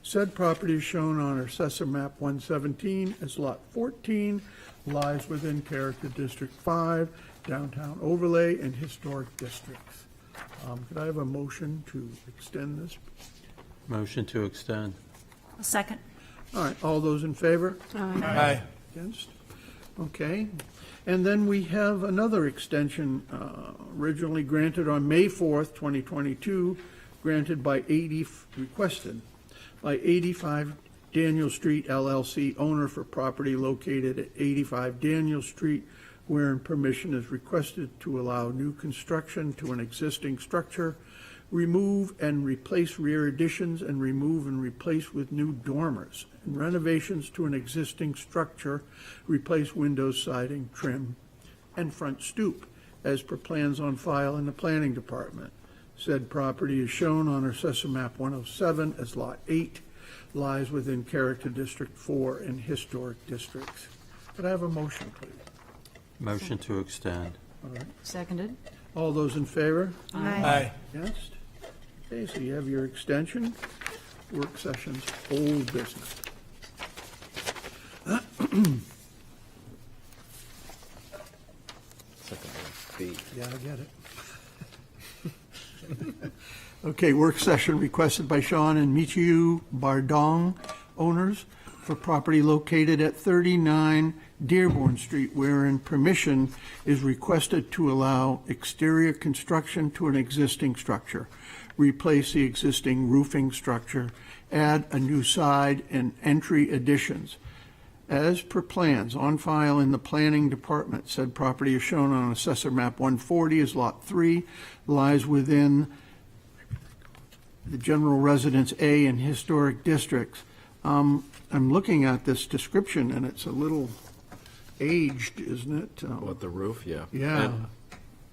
S1: said property is shown on Assessor Map 117 as Lot 14, lies within Character District 5, Downtown Overlay, and Historic Districts. Could I have a motion to extend this?
S7: Motion to extend.
S2: A second.
S1: All right, all those in favor?
S14: Aye.
S1: Against? Okay. And then we have another extension originally granted on May 4th, 2022, granted by requested by 85 Daniel Street LLC, owner for property located at 85 Daniel Street, wherein permission is requested to allow new construction to an existing structure, remove and replace rear additions, and remove and replace with new dormers, and renovations to an existing structure, replace windows, siding, trim, and front stoop, as per plans on file in the planning department. Said property is shown on Assessor Map 107 as Lot 8, lies within Character District 4 and Historic Districts. Could I have a motion, please?
S7: Motion to extend.
S1: All right.
S8: Seconded.
S1: All those in favor?
S14: Aye.
S1: Against? Okay, so you have your extension, work sessions, old business.
S4: Second one, B.
S1: Yeah, I get it. Okay, work session requested by Sean and Michiu Bardong, owners, for property located at 39 Dearborn Street, wherein permission is requested to allow exterior construction to an existing structure, replace the existing roofing structure, add a new side and entry additions, as per plans on file in the planning department. Said property is shown on Assessor Map 140 as Lot 3, lies within the general residence A and historic districts. I'm looking at this description, and it's a little aged, isn't it?
S4: What, the roof? Yeah.
S1: Yeah.
S4: And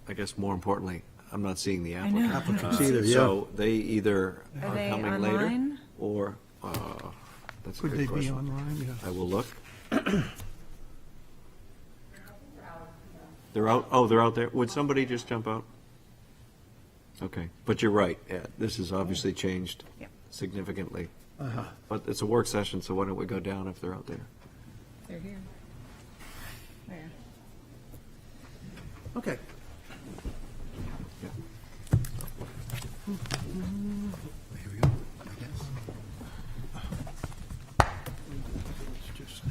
S4: I guess more importantly, I'm not seeing the
S2: know.
S4: applicant.
S9: Applicants either, yeah.
S4: So they either
S2: Are
S4: are
S2: they
S4: coming later,
S2: online?
S4: or, that's a
S1: Could
S4: good
S1: they be
S4: question.
S1: online? Yeah.
S4: I will look. They're out, oh, they're out there. Would somebody just jump out? Okay, but you're right, yeah, this has obviously changed
S2: Yep.
S4: significantly.
S1: Uh-huh.
S4: But it's a work session, so why don't we go down if they're out there?
S2: They're here. Where?
S1: Okay.
S9: Here we go, I guess.
S1: It's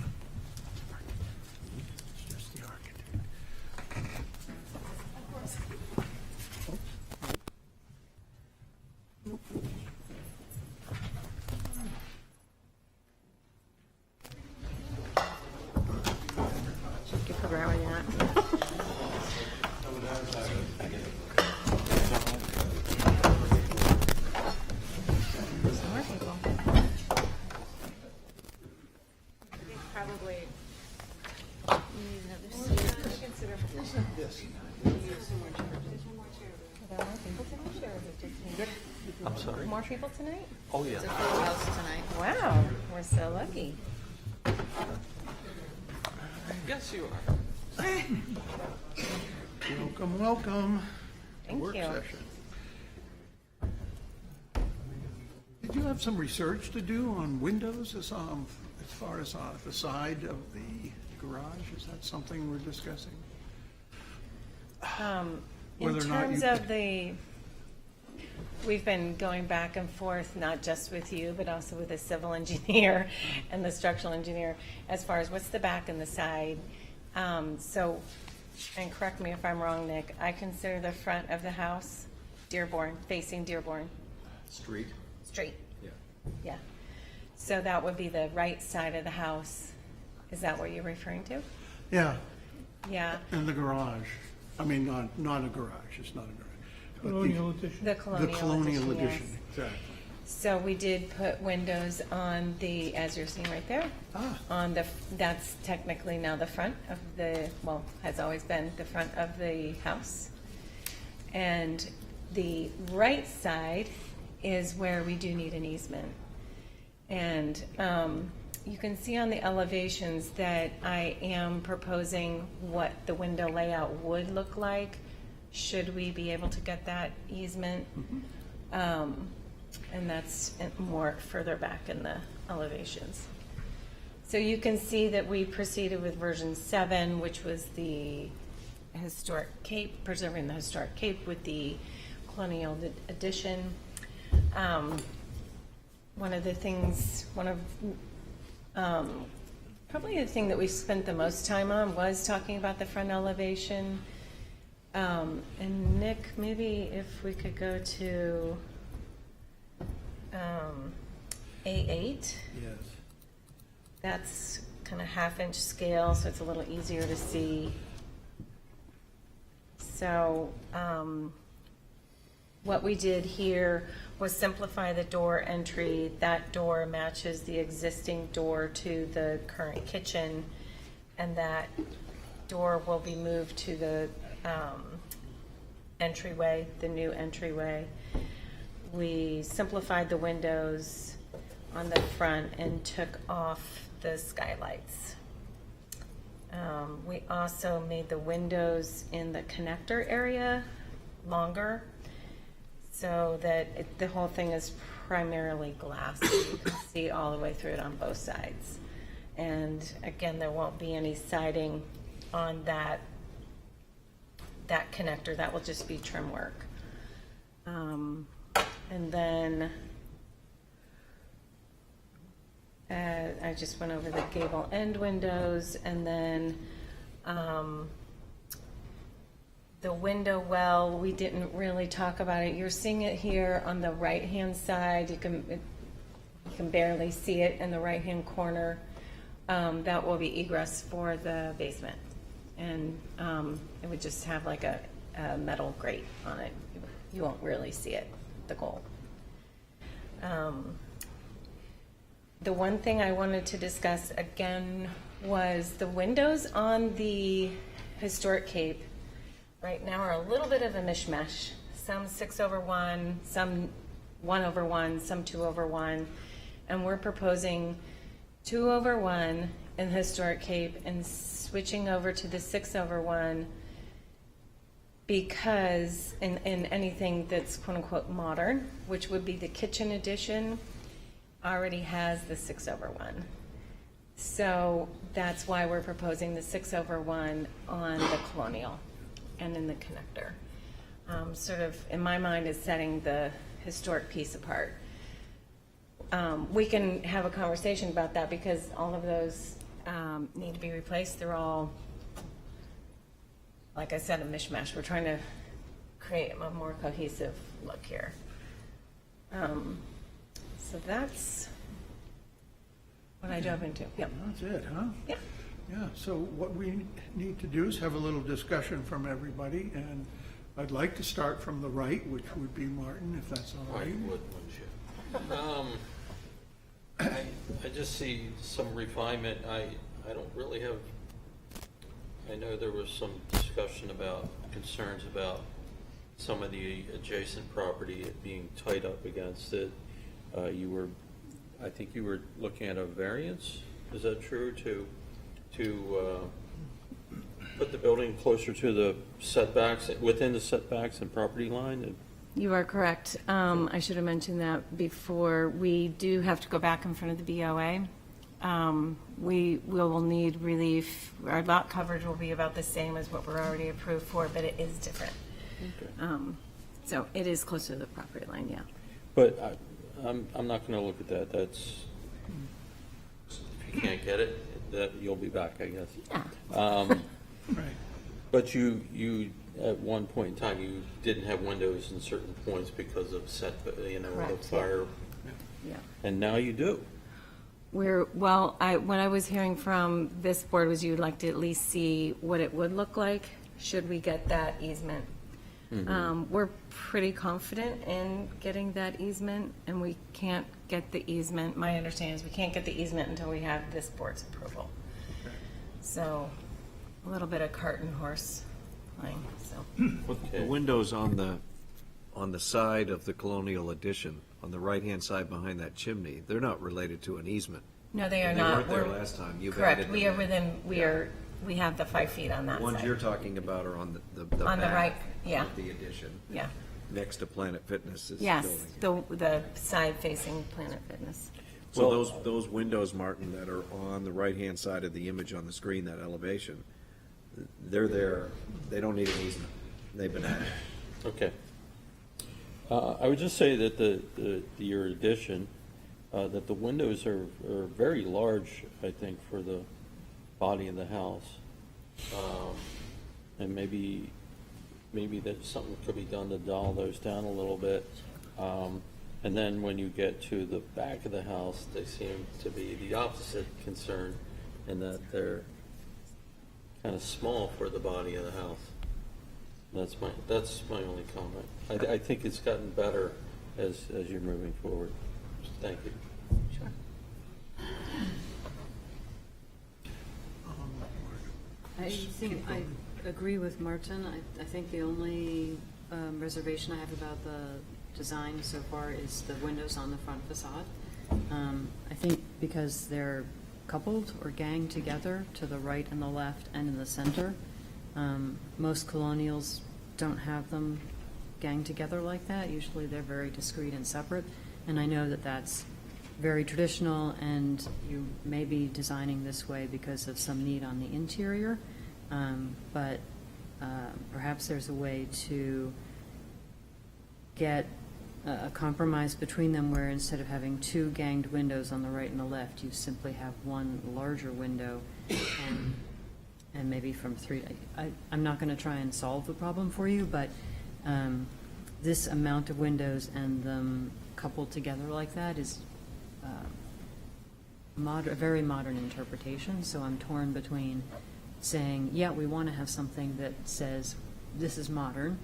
S1: just the architect.
S2: Thank you for grabbing that. Some more people. Probably need another seat. Consider. Are there more people tonight, or is it just me?
S7: I'm sorry?
S2: More people tonight?
S7: Oh, yeah.
S2: Wow, we're so lucky.
S7: Yes, you are.
S1: Welcome, welcome.
S2: Thank
S1: Work
S2: you.
S1: session. Did you have some research to do on windows as far as the side of the garage? Is that something we're discussing?
S2: In
S1: Whether or not
S2: terms
S1: you
S2: of
S1: could-
S2: the, we've been going back and forth, not just with you, but also with the civil engineer and the structural engineer, as far as what's the back and the side. So, and correct me if I'm wrong, Nick, I consider the front of the house Dearborn, facing Dearborn,
S4: Street?
S2: straight.
S4: Yeah.
S2: Yeah. So that would be the right side of the house. Is that what you're referring to?
S1: Yeah,
S2: Yeah.
S1: and the garage. I mean, not a garage, it's not a garage. But the-
S3: Colonial edition.
S2: The
S1: The colonial
S2: yes.
S1: edition, exactly.
S2: So we did put windows on the, as you're seeing right there, on the, that's technically now the front of the, well, has always been the front of the house. And the right side is where we do need an easement. And you can see on the elevations that I am proposing what the window layout would look like, should we be able to get that easement. And that's more further back in the elevations. So you can see that we proceeded with version 7, which was the historic cape, preserving the historic cape with the colonial addition. One of the things, probably the thing that we spent the most time on was talking about the front elevation. And Nick, maybe if we could go to A8.
S14: Yes.
S2: That's kind of half-inch scale, so it's a little easier to see. So what we did here was simplify the door entry. That door matches the existing door to the current kitchen, and that door will be moved to the entryway, the new entryway. We simplified the windows on the front and took off the skylights. We also made the windows in the connector area longer so that the whole thing is primarily glass. So you can see all the way through it on both sides. And again, there won't be any siding on that connector. That will just be trim work. And then I just went over the gable end windows, and then the window well, we didn't really talk about it. You're seeing it here on the right-hand side. You can barely see it in the right-hand corner. that will be egress for the basement. And it would just have like a metal grate on it. You won't really see it, the goal. The one thing I wanted to discuss again was the windows on the historic Cape right now are a little bit of a mishmash. Some 6/1, some 1/1, some 2/1, and we're proposing 2/1 in the historic Cape and switching over to the 6/1 because in anything that's quote unquote modern, which would be the kitchen addition, already has the 6/1. So that's why we're proposing the 6/1 on the Colonial and in the connector. Sort of, in my mind, is setting the historic piece apart. We can have a conversation about that because all of those need to be replaced. They're all, like I said, a mishmash. We're trying to create a more cohesive look here. So that's what I dove into. Yep.
S1: That's it, huh?
S2: Yeah.
S1: Yeah, so what we need to do is have a little discussion from everybody, and I'd like to start from the right, which would be Martin, if that's all
S7: I
S1: right.
S7: would, wouldn't you? I just see some refinement. I don't really have, I know there was some discussion about concerns about some of the adjacent property it being tight up against it. I think you were looking at a variance, is that true, to put the building closer to the setbacks, within the setbacks and property line?
S2: You are correct. I should have mentioned that before. We do have to go back in front of the BOA. We will need relief. Our lot coverage will be about the same as what we're already approved for, but it is different. So it is closer to the property line, yeah.
S7: But I'm not going to look at that. That's, if you can't get it, that you'll be back, I guess.
S2: Yeah.
S1: Right.
S7: But you at one point in time, you didn't have windows in certain points because of the
S2: Correct,
S7: fire,
S2: Yeah.
S7: and now you do.
S2: What I was hearing from this board was you'd like to at least see what it would look like should we get that easement. We're pretty confident in getting that easement, and we can't get the easement. My understanding is we can't get the easement until we have this board's approval. So a little bit of cart and horse playing, so.
S4: The windows on the side of the Colonial Addition, on the right-hand side behind that chimney, they're not related to an easement.
S2: No, they are
S4: They
S2: not.
S4: weren't there
S2: We're-
S4: last time. You've
S2: Correct.
S4: added
S2: We
S4: them
S2: are
S4: in.
S2: within, we have the 5 feet on that
S4: The ones
S2: side.
S4: you're talking about are on the
S2: On the
S4: back
S2: right, yeah.
S4: of the addition.
S2: Yeah.
S4: Next to Planet Fitness's
S2: Yes,
S4: building.
S2: the side facing Planet Fitness.
S4: So those windows, Martin, that are on the right-hand side of the image on the screen, that elevation, they're there. They don't need an easement. They've been added.
S7: Okay. I would just say that your addition, that the windows are very large, I think, for the body of the house. And maybe that something could be done to dial those down a little bit. And then when you get to the back of the house, they seem to be the opposite concern in that they're kind of small for the body of the house. That's my only comment. I think it's gotten better as you're moving forward. Thank you.
S2: Sure.
S8: I think I agree with Martin. I think the only reservation I have about the design so far is the windows on the front facade. I think because they're coupled or ganged together to the right and the left and in the center, most colonials don't have them ganged together like that. Usually they're very discreet and separate. And I know that that's very traditional, and you may be designing this way because of some need on the interior, but perhaps there's a way to get a compromise between them where instead of having two ganged windows on the right and the left, you simply have one larger window and maybe from three. I'm not going to try and solve the problem for you, but this amount of windows and them coupled together like that is a very modern interpretation, so I'm torn between saying, yeah, we want to have something that says this is modern,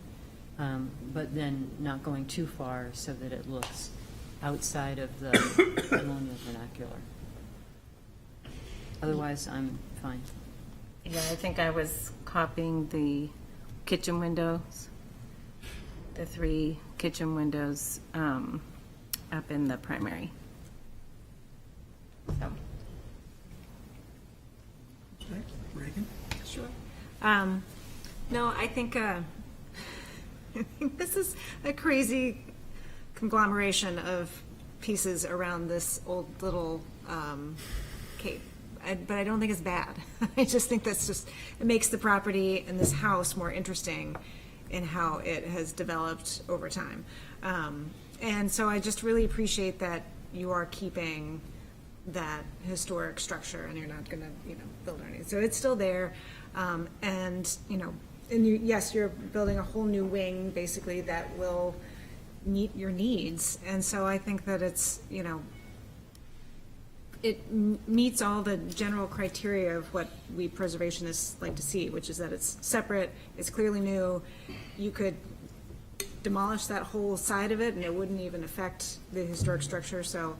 S8: but then not going too far so that it looks outside of the colonial vernacular. Otherwise, I'm fine.
S2: Yeah, I think I was copying the kitchen windows, the 3 kitchen windows up in the primary. So.
S14: Reagan?
S2: Sure. No, I think this is a crazy conglomeration of pieces around this old little cape. But I don't think it's bad. I just think it makes the property and this house more interesting in how it has developed over time. And so I just really appreciate that you are keeping that historic structure and you're not going to, build anything. So it's still there. Yes, you're building a whole new wing basically that will meet your needs. And so I think that it's, it meets all the general criteria of what we preservationists like to see, which is that it's separate, it's clearly new. You could demolish that whole side of it and it wouldn't even affect the historic structure. So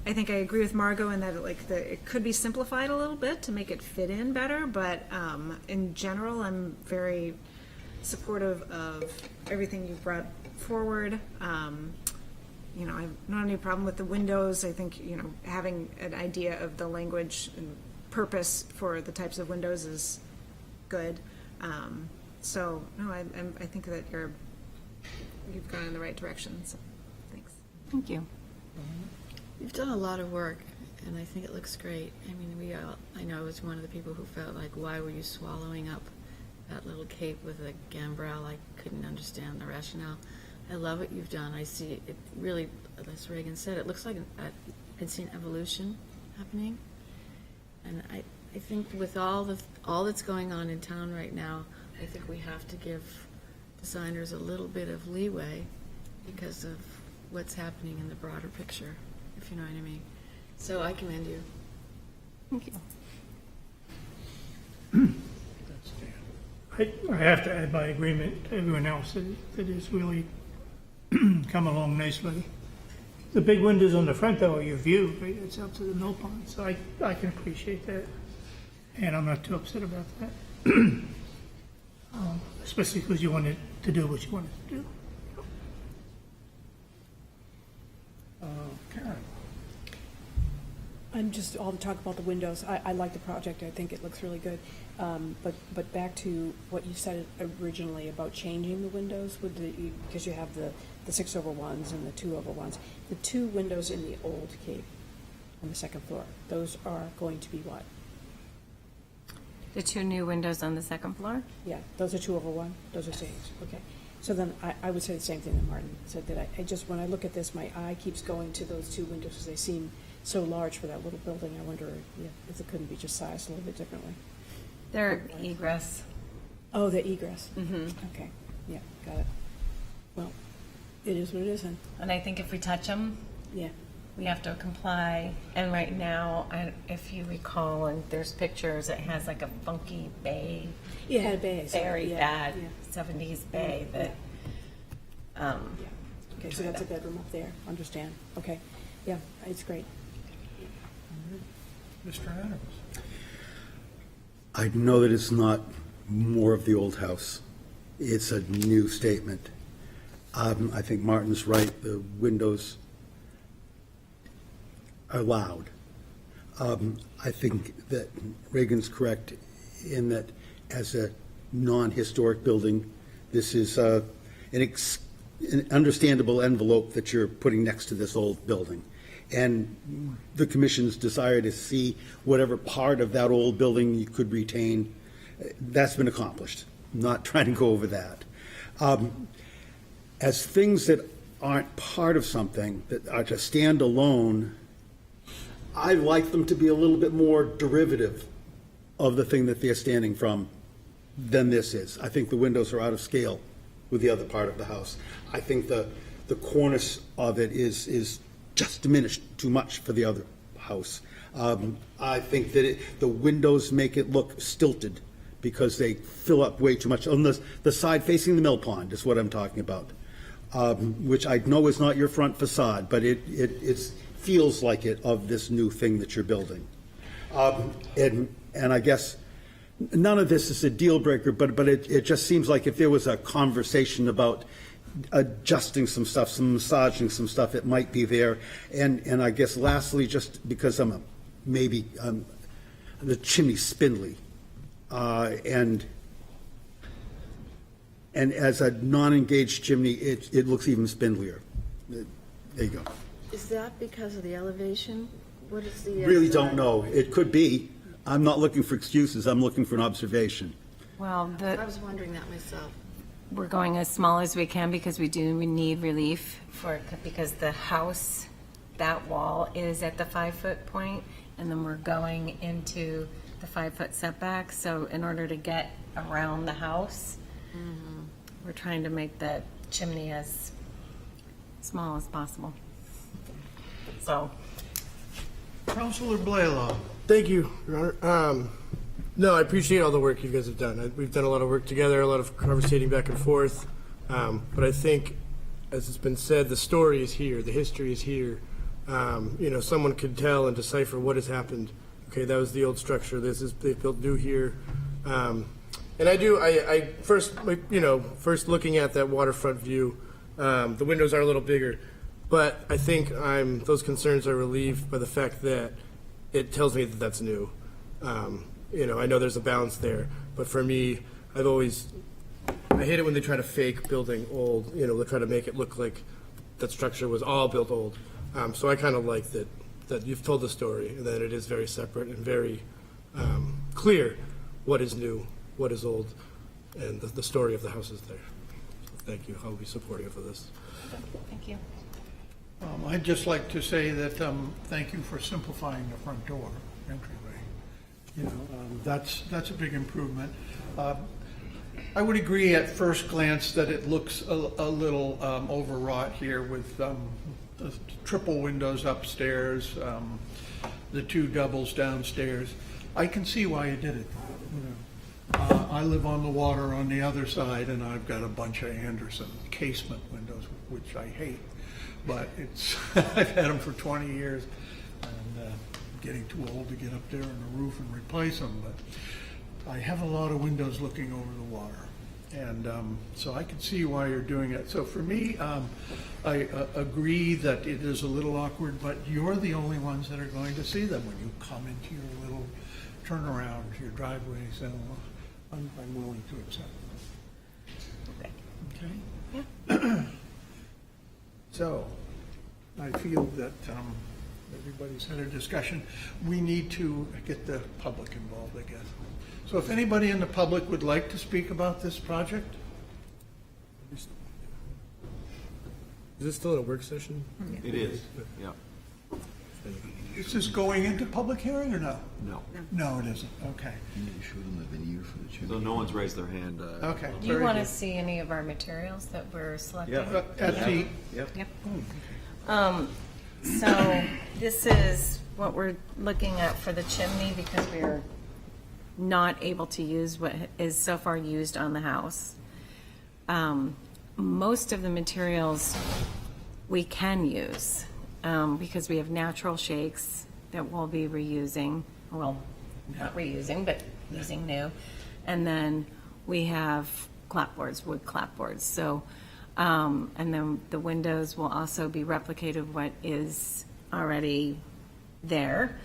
S2: I think I agree with Margot in that it could be simplified a little bit to make it fit in better, but in general, I'm very supportive of everything you've brought forward. I don't have any problem with the windows. I think, having an idea of the language and purpose for the types of windows is good. So, no, I think that you've gone in the right direction, so thanks.
S8: Thank you.
S13: You've done a lot of work, and I think it looks great. I mean, I know I was one of the people who felt like, why were you swallowing up that little cape with a gambrel? I couldn't understand the rationale. I love what you've done. I see it really, as Reagan said, it looks like I've seen evolution happening. And I think with all that's going on in town right now, I think we have to give designers a little bit of leeway because of what's happening in the broader picture, if you know what I mean. So I commend you.
S2: Thank you.
S3: I have to add my agreement to everyone else that has really come along nicely. The big windows on the front, though, are your view, right? It's up to the mill pond, so I can appreciate that. And I'm not too upset about that. Especially because you wanted to do what you wanted to do. Karen?
S6: I'm just, all the talk about the windows, I like the project, I think it looks really good. But back to what you said originally about changing the windows, because you have the 6/1s and the 2/1s. The 2 windows in the old cape on the second floor, those are going to be what?
S2: The 2 new windows on the second floor?
S6: Yeah, those are 2/1, those are same, okay. So then I would say the same thing that Martin said, that I just, when I look at this, my eye keeps going to those 2 windows because they seem so large for that little building. I wonder if it couldn't be just sized a little bit differently.
S2: They're egress.
S6: Oh, the egress.
S2: Mm-hmm.
S6: Okay, yeah, got it. Well, it is what it is then.
S15: And I think if we touch them,
S6: Yeah.
S15: we have to comply. And right now, if you recall, and there's pictures, it has like a funky bay.
S6: Yeah, it had a bay. so,
S15: Very
S6: yeah,
S15: bad
S6: yeah.
S15: 70s bay that.
S6: Okay, so that's a bedroom up there, understand. Okay, yeah, it's great.
S3: Mr. Adams?
S9: I know that it's not more of the old house. It's a new statement. I think Martin's right. The windows are loud. I think that Reagan's correct in that as a non-historic building, this is an understandable envelope that you're putting next to this old building. And the commission's desire to see whatever part of that old building you could retain, that's been accomplished. I'm not trying to go over that. As things that aren't part of something, that are to stand alone, I like them to be a little bit more derivative of the thing that they're standing from than this is. I think the windows are out of scale with the other part of the house. I think the cornice of it is just diminished too much for the other house. I think that the windows make it look stilted because they fill up way too much. On the side facing the mill pond is what I'm talking about, which I know is not your front facade, but it feels like it of this new thing that you're building. And I guess none of this is a deal breaker, but it just seems like if there was a conversation about adjusting some stuff, some massaging some stuff, it might be there. And I guess lastly, just because the chimney's spindly, and as a non-engaged chimney, it looks even spindlier. There you go.
S13: Is that because of the elevation? What is the?
S9: Really don't know. It could be. I'm not looking for excuses. I'm looking for an observation.
S15: Well,
S13: I was wondering that myself.
S15: we're going as small as we can because we need relief because the house, that wall is at the 5-foot point, and then we're going into the 5-foot setback. So in order to get around the house, we're trying to make the chimney as small as possible. So.
S1: Councilor Blaylock.
S16: Thank you, Your Honor. No, I appreciate all the work you guys have done. We've done a lot of work together, a lot of conversating back and forth. But I think, as it's been said, the story is here, the history is here. Someone could tell and decipher what has happened. Okay, that was the old structure. They built new here. And I first looking at that waterfront view, the windows are a little bigger. But I think those concerns are relieved by the fact that it tells me that that's new. I know there's a balance there, but for me, I hate it when they try to fake building old. They try to make it look like that structure was all built old. So I kind of like that you've told the story and that it is very separate and very clear what is new, what is old, and the story of the house is there. So thank you. I'll be supportive of this.
S15: Thank you.
S1: I'd just like to say that thank you for simplifying the front door entryway. That's a big improvement. I would agree at first glance that it looks a little overwrought here with the triple windows upstairs, the two doubles downstairs. I can see why you did it. I live on the water on the other side, and I've got a bunch of Anderson casement windows, which I hate. But I've had them for 20 years, and getting too old to get up there on the roof and replace them. But I have a lot of windows looking over the water, and so I can see why you're doing it. So for me, I agree that it is a little awkward, but you're the only ones that are going to see them when you come into your little turnaround, your driveway. So I'm willing to accept them. Okay.
S15: Yeah.
S1: So, I feel that everybody's had a discussion. We need to get the public involved, I guess. So if anybody in the public would like to speak about this project?
S16: Is this still a work session?
S4: It is, yeah.
S1: Is this going into public hearing or no?
S4: No.
S1: No, it isn't. Okay.
S4: So no one's raised their hand.
S1: Okay.
S15: Do you want to see any of our materials that we're selecting?
S4: Yeah.
S1: At the,
S15: Yep. So this is what we're looking at for the chimney because we're not able to use what is so far used on the house. Most of the materials we can use because we have natural shakes that we'll be reusing. Well, not reusing, but using new. And then we have clapboards, wood clapboards. So, and then the windows will also be replicated what is already there.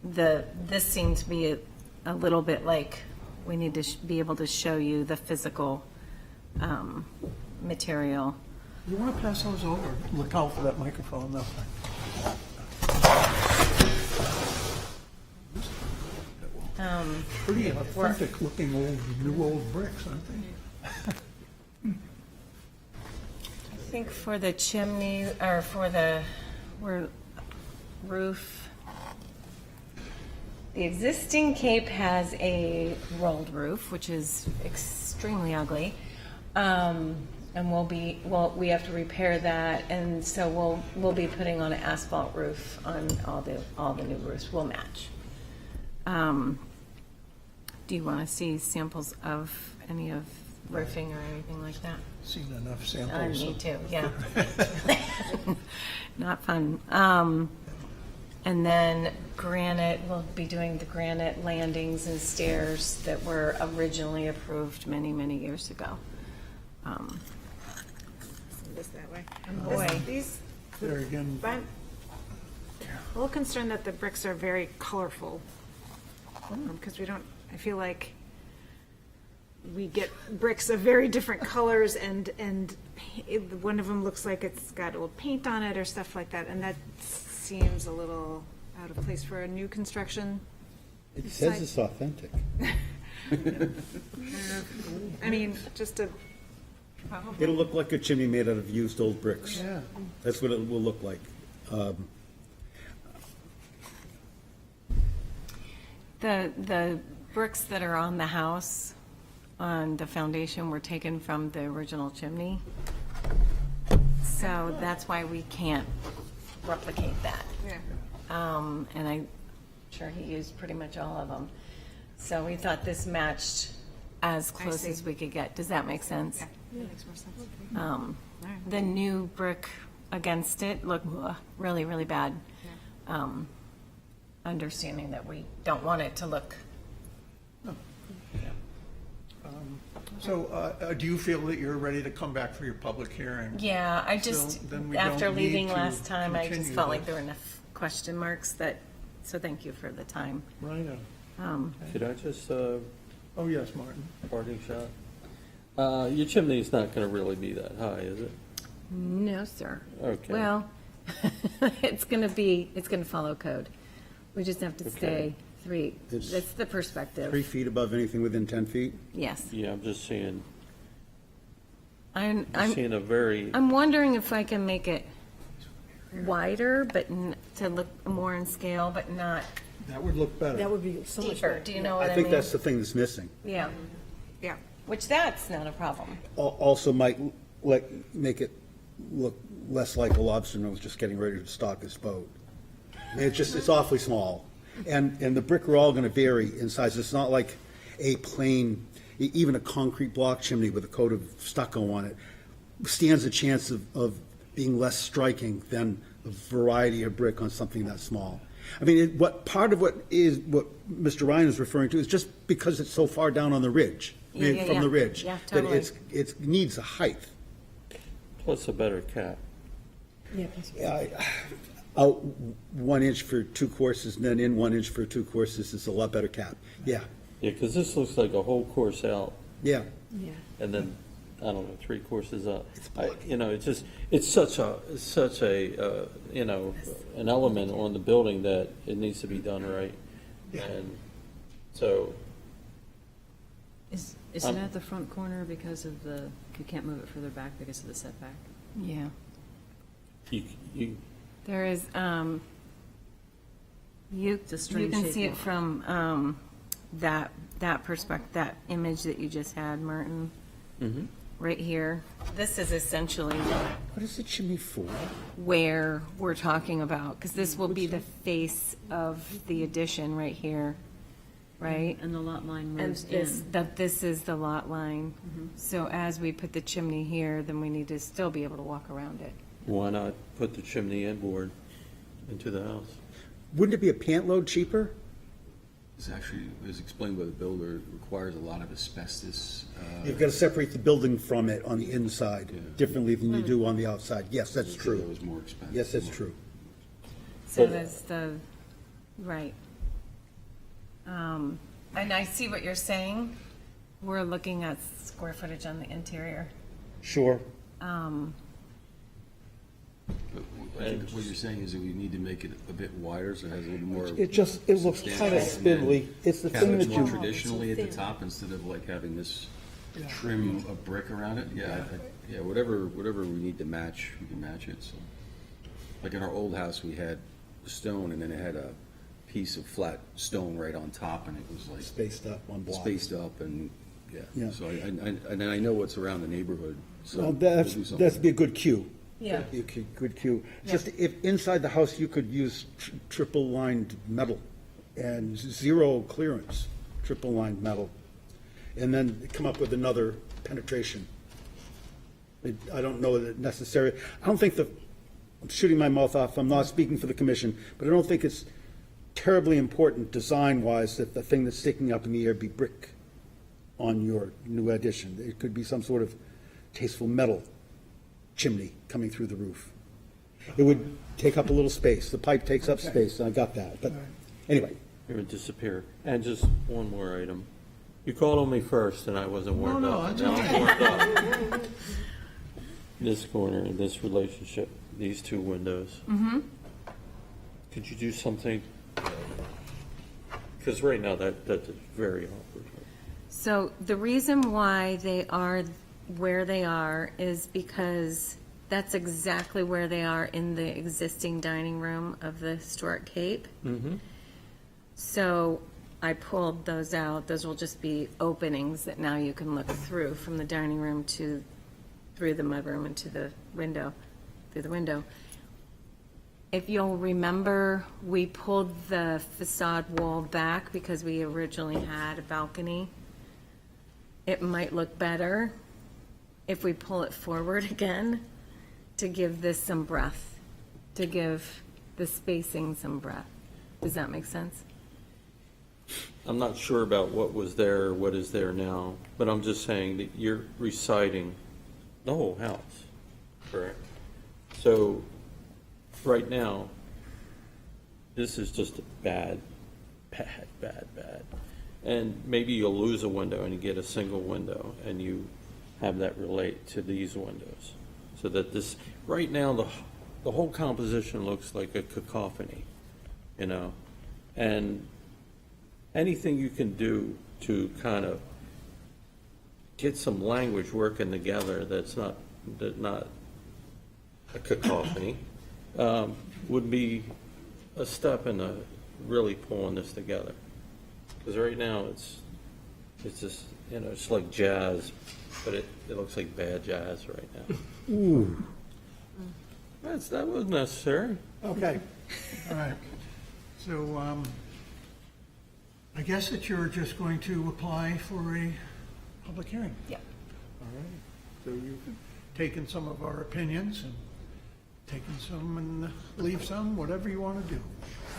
S15: This seemed to be a little bit like we need to be able to show you the physical material.
S1: you want to pass those over? Look out for that microphone, though. Pretty authentic looking new old bricks, aren't they?
S15: I think for the chimney, or for the roof, the existing Cape has a rolled roof, which is extremely ugly. And we have to repair that, and so we'll be putting on an asphalt roof on all the new roofs. We'll match. Do you want to see samples of any of roofing or anything like that?
S14: Seen enough
S15: I
S14: samples.
S15: need to, yeah. Not fun. And then granite, we'll be doing the granite landings and stairs that were originally approved many, many years ago.
S2: This that way.
S15: Boy.
S2: These,
S1: There again,
S2: I'm a little concerned that the bricks are very colorful. Because I feel like we get bricks of very different colors and one of them looks like it's got old paint on it or stuff like that, and that seems a little out of place for a new construction.
S9: It says it's authentic.
S2: I mean, just a,
S9: It'll look like a chimney made out of used old bricks.
S1: yeah.
S9: That's what it will look like.
S15: The bricks that are on the house, on the foundation, were taken from the original chimney. So that's why we can't replicate that.
S2: yeah.
S15: And I'm sure he used pretty much all of them. So we thought this matched as close
S2: see.
S15: as we could get. Does that make sense?
S2: Yeah, that makes more sense.
S15: The new brick against it looked really, really bad. Understanding that we don't want it to look.
S1: So do you feel that you're ready to come back for your public hearing?
S15: Yeah, I
S1: So
S15: just,
S1: then we
S15: after
S1: don't need
S15: leaving
S1: to
S15: last time, I just
S1: continue
S15: felt like
S1: this.
S15: there were enough question marks so thank you for the time.
S1: Right.
S7: Could I just,
S1: Oh, yes, Martin.
S7: parting shot? Your chimney's not gonna really be that high, is it?
S15: No, sir.
S7: Okay.
S15: Well, it's gonna follow code. We just have to stay three,
S9: It's
S15: that's the perspective.
S9: 3 feet above anything within 10 feet?
S15: Yes.
S7: Yeah, I'm just seeing,
S15: I'm
S7: seeing a very,
S15: I'm wondering if I can make it wider, but to look more in scale, but not
S1: That would look better.
S6: That would be so much
S15: deeper.
S6: better.
S15: Do you know what I mean?
S9: I think that's the thing that's missing.
S15: Yeah,
S2: Yeah.
S15: which that's not a problem.
S9: Also might make it look less like a lobsterman was just getting ready to stock his boat. It's awfully small. And the brick are all going to vary in size. It's not like a plain, even a concrete block chimney with a coat of stucco on it stands a chance of being less striking than a variety of brick on something that small. I mean, part of what Mr. Ryan is referring to is just because it's so far down on the ridge, from the ridge.
S15: Yeah, totally.
S9: That it needs a height.
S7: plus a better cap.
S6: Yeah, plus-
S9: Out 1 inch for 2 courses, and then in 1 inch for 2 courses is a lot better cap. Yeah,
S7: Yeah, because this looks like a whole course out,
S9: yeah.
S6: yeah.
S7: and then, I don't know, 3 courses up. It's such a, an element on the building that it needs to be done right.
S1: Yeah.
S7: And so,
S8: Is it at the front corner because of you can't move it further back because of the setback?
S15: Yeah.
S7: you,
S15: There is, you
S8: a strange
S15: can
S8: shape
S15: see it
S8: wall.
S15: from that perspective, that image that you just had, Martin, right here. This is essentially
S9: What is the chimney for?
S15: where we're talking about, because this will be the face of the addition right here, right?
S8: And the lot line
S15: And
S8: moves
S15: this,
S8: in.
S15: this is the lot line. So as we put the chimney here, then we need to still be able to walk around it.
S7: why not put the chimney inboard into the house?
S9: Wouldn't it be a pant load cheaper?
S17: This actually, as explained by the builder, requires a lot of asbestos.
S9: You've got to separate the building from it on the inside
S17: Yeah.
S9: differently than you do on the outside. Yes, that's
S17: It
S9: true.
S17: was more expensive.
S9: Yes, that's true.
S15: So that's right. And I see what you're saying. We're looking at square footage on the interior.
S9: Sure.
S17: But I think what you're saying is that we need to make it a bit wider, so it has a little more.
S9: It looks kind of spindly. It's the
S17: Have
S9: thing
S17: it
S9: that
S17: more
S9: you,
S17: traditionally at the top instead of like having this trim of brick around it. Yeah, whatever we need to match, we can match it, so. Like in our old house, we had stone and then it had a piece of flat stone right on top and it was like
S9: spaced up one block.
S17: spaced up and
S9: Yeah.
S17: Yeah, so and I know what's around the neighborhood, so.
S9: Well,
S17: we'll do something.
S9: that'd be a good cue.
S2: Yeah.
S9: That'd be a good cue. Just if inside the house you could use triple lined metal and zero clearance, triple lined metal, and then come up with another penetration. I don't know that necessary. I don't think I'm shooting my mouth off. I'm not speaking for the commission, but I don't think it's terribly important design-wise that the thing that's sticking up in the air be brick on your new addition. It could be some sort of tasteful metal chimney coming through the roof. It would take up a little space. The pipe takes up space, and I got that. But anyway.
S7: It would disappear. And just one more item. You called on me first, and I wasn't warmed up.
S1: that's
S7: Now
S1: all
S7: I'm warmed up. This corner, this relationship, these two windows.
S15: Mm-hmm.
S7: Could you do something? Because right now that's very awkward.
S15: So the reason why they are where they are is because that's exactly where they are in the existing dining room of the historic Cape.
S7: Mm-hmm.
S15: So I pulled those out. Those will just be openings that now you can look through from the dining room to through the mudroom and to the window, through the window. If you'll remember, we pulled the facade wall back because we originally had a balcony. It might look better if we pull it forward again to give this some breadth, to give the spacing some breadth. Does that make sense?
S7: I'm not sure about what was there or what is there now, but I'm just saying that you're reciting the whole house, correct? So, right now, this is just a bad. And maybe you'll lose a window and you get a single window and you have that relate to these windows. So that this, right now, the whole composition looks like a cacophony, you know? And anything you can do to kind of get some language working together that's not a cacophony, would be a step in really pulling this together. Because right now it's just, you know, it's like jazz, but it looks like bad jazz right now.
S9: Ooh.
S7: That was necessary.
S1: Okay, all right. So, I guess that you're just going to apply for a public hearing?
S15: Yeah.
S1: All right. So you've taken some of our opinions and taken some and leave some, whatever you want to do.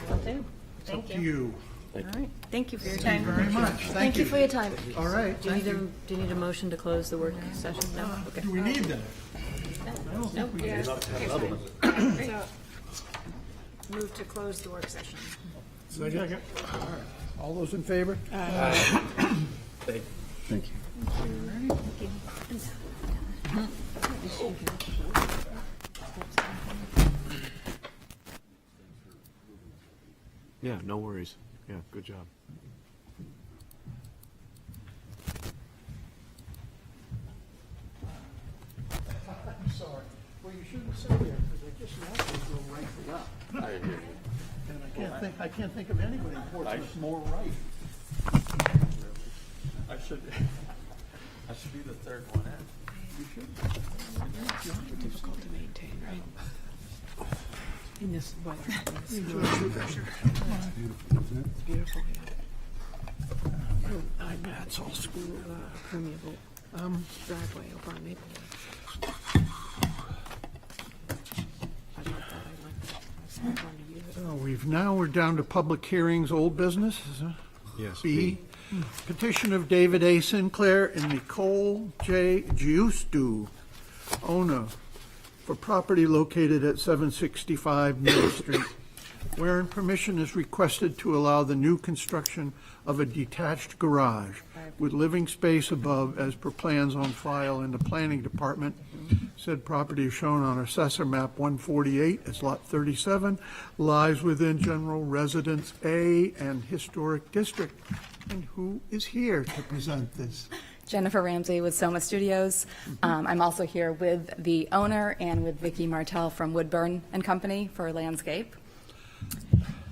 S15: Will do.
S1: It's up
S15: Thank
S1: to you.
S15: All right. Thank you for your
S1: Thank
S15: time.
S1: you very much.
S6: Thank you for your time.
S1: All right,
S8: Do you
S1: thank
S8: need
S1: you.
S8: do you need a motion to close the work session? No? Okay.
S1: Do we need that? I don't think we do.
S2: So, move to close the work session.
S1: Second. All right. All those in favor?
S9: Thank you.
S4: Yeah, no worries. Yeah, good job.
S1: I'm sorry. Well, you shouldn't say that, because I just naturally go right to left.
S7: I hear you.
S1: And I can't think of anybody in Portsmouth more right.
S7: I should be the third one in.
S1: You should.
S6: Difficult to maintain, right? In this weather. It's beautiful, yeah. That's all school, permeable, driveway over on Maplewood. I like that, I like to use it.
S1: So we're down to public hearings, old business.
S4: Yes.
S1: B, petition of David A. Sinclair and Nicole J. Giustu, owner, for property located at 765 Mill Street, wherein permission is requested to allow the new construction of a detached garage with living space above as per plans on file in the planning department. Said property is shown on Assessor Map 148 as Lot 37, lies within General Residence A and Historic District. And who is here to present this?
S18: Jennifer Ramsey with Soma Studios. I'm also here with the owner and with Vicki Martell from Woodburn and Company for landscape.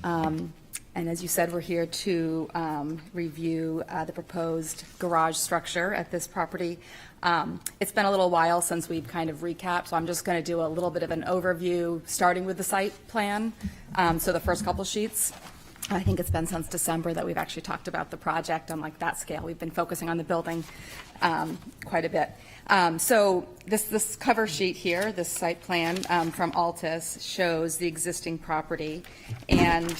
S18: And And as you said, we're here to review the proposed garage structure at this property. It's been a little while since we've kind of recapped, so I'm just going to do a little bit of an overview, starting with the site plan. So the first couple sheets. I think it's been since December that we've actually talked about the project on like that scale. We've been focusing on the building quite a bit. So this cover sheet here, this site plan from Altus shows the existing property, and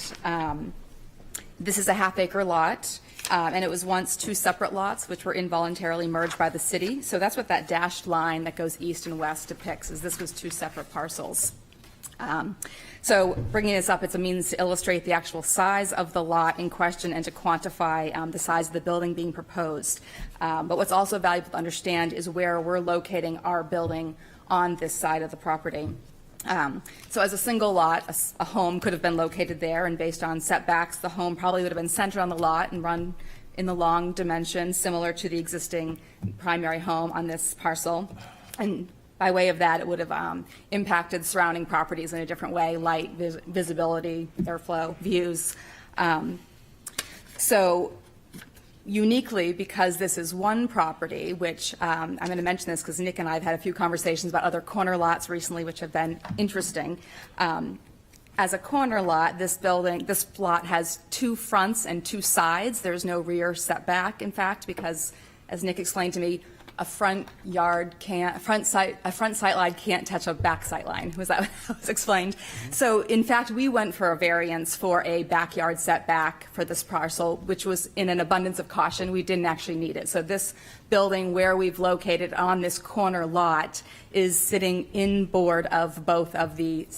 S18: this is a half-acre lot, and it was once two separate lots which were involuntarily merged by the city. So that's what that dashed line that goes east and west depicts, is this was two separate parcels. So bringing this up, it's a means to illustrate the actual size of the lot in question and to quantify the size of the building being proposed. But what's also valuable to understand is where we're locating our building on this side of the property. So as a single lot, a home could have been located there, and based on setbacks, the home probably would have been centered on the lot and run in the long dimension, similar to the existing primary home on this parcel. And by way of that, it would have impacted surrounding properties in a different way, light, visibility, airflow, views. So uniquely, because this is one property, which I'm going to mention this because Nick and I have had a few conversations about other corner lots recently, which have been interesting. As a corner lot, this lot has two fronts and two sides. There's no rear setback, in fact, because, as Nick explained to me, a front sight line can't touch a back sight line. Was that what was explained? So in fact, we went for a variance for a backyard setback for this parcel, which was in an abundance of caution. We didn't actually need it. So this building where we've located on this corner lot is sitting inboard of both of the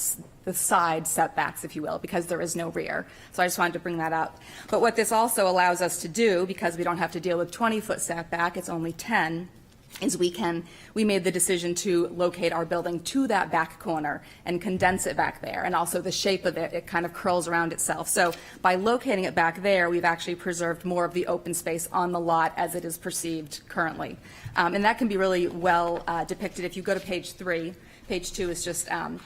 S18: side setbacks, if you will, because there is no rear. So I just wanted to bring that up. But what this also allows us to do, because we don't have to deal with 20-foot setback, it's only 10, is we made the decision to locate our building to that back corner and condense it back there. And also the shape of it kind of curls around itself. So by locating it back there, we've actually preserved more of the open space on the lot as it is perceived currently. And that can be really well depicted if you go to page 3. Page 2 is just kind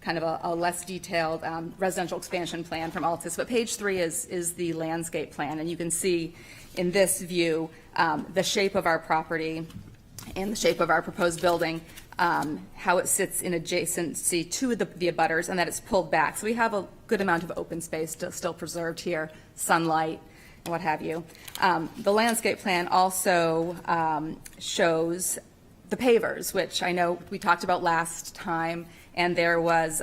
S18: of a less detailed residential expansion plan from Altus. But page 3 is the landscape plan. And you can see in this view the shape of our property and the shape of our proposed building, how it sits in adjacency to the abutters, and that it's pulled back. So we have a good amount of open space still preserved here, sunlight, and what have you. The landscape plan also shows the pavers, which I know we talked about last time, and there was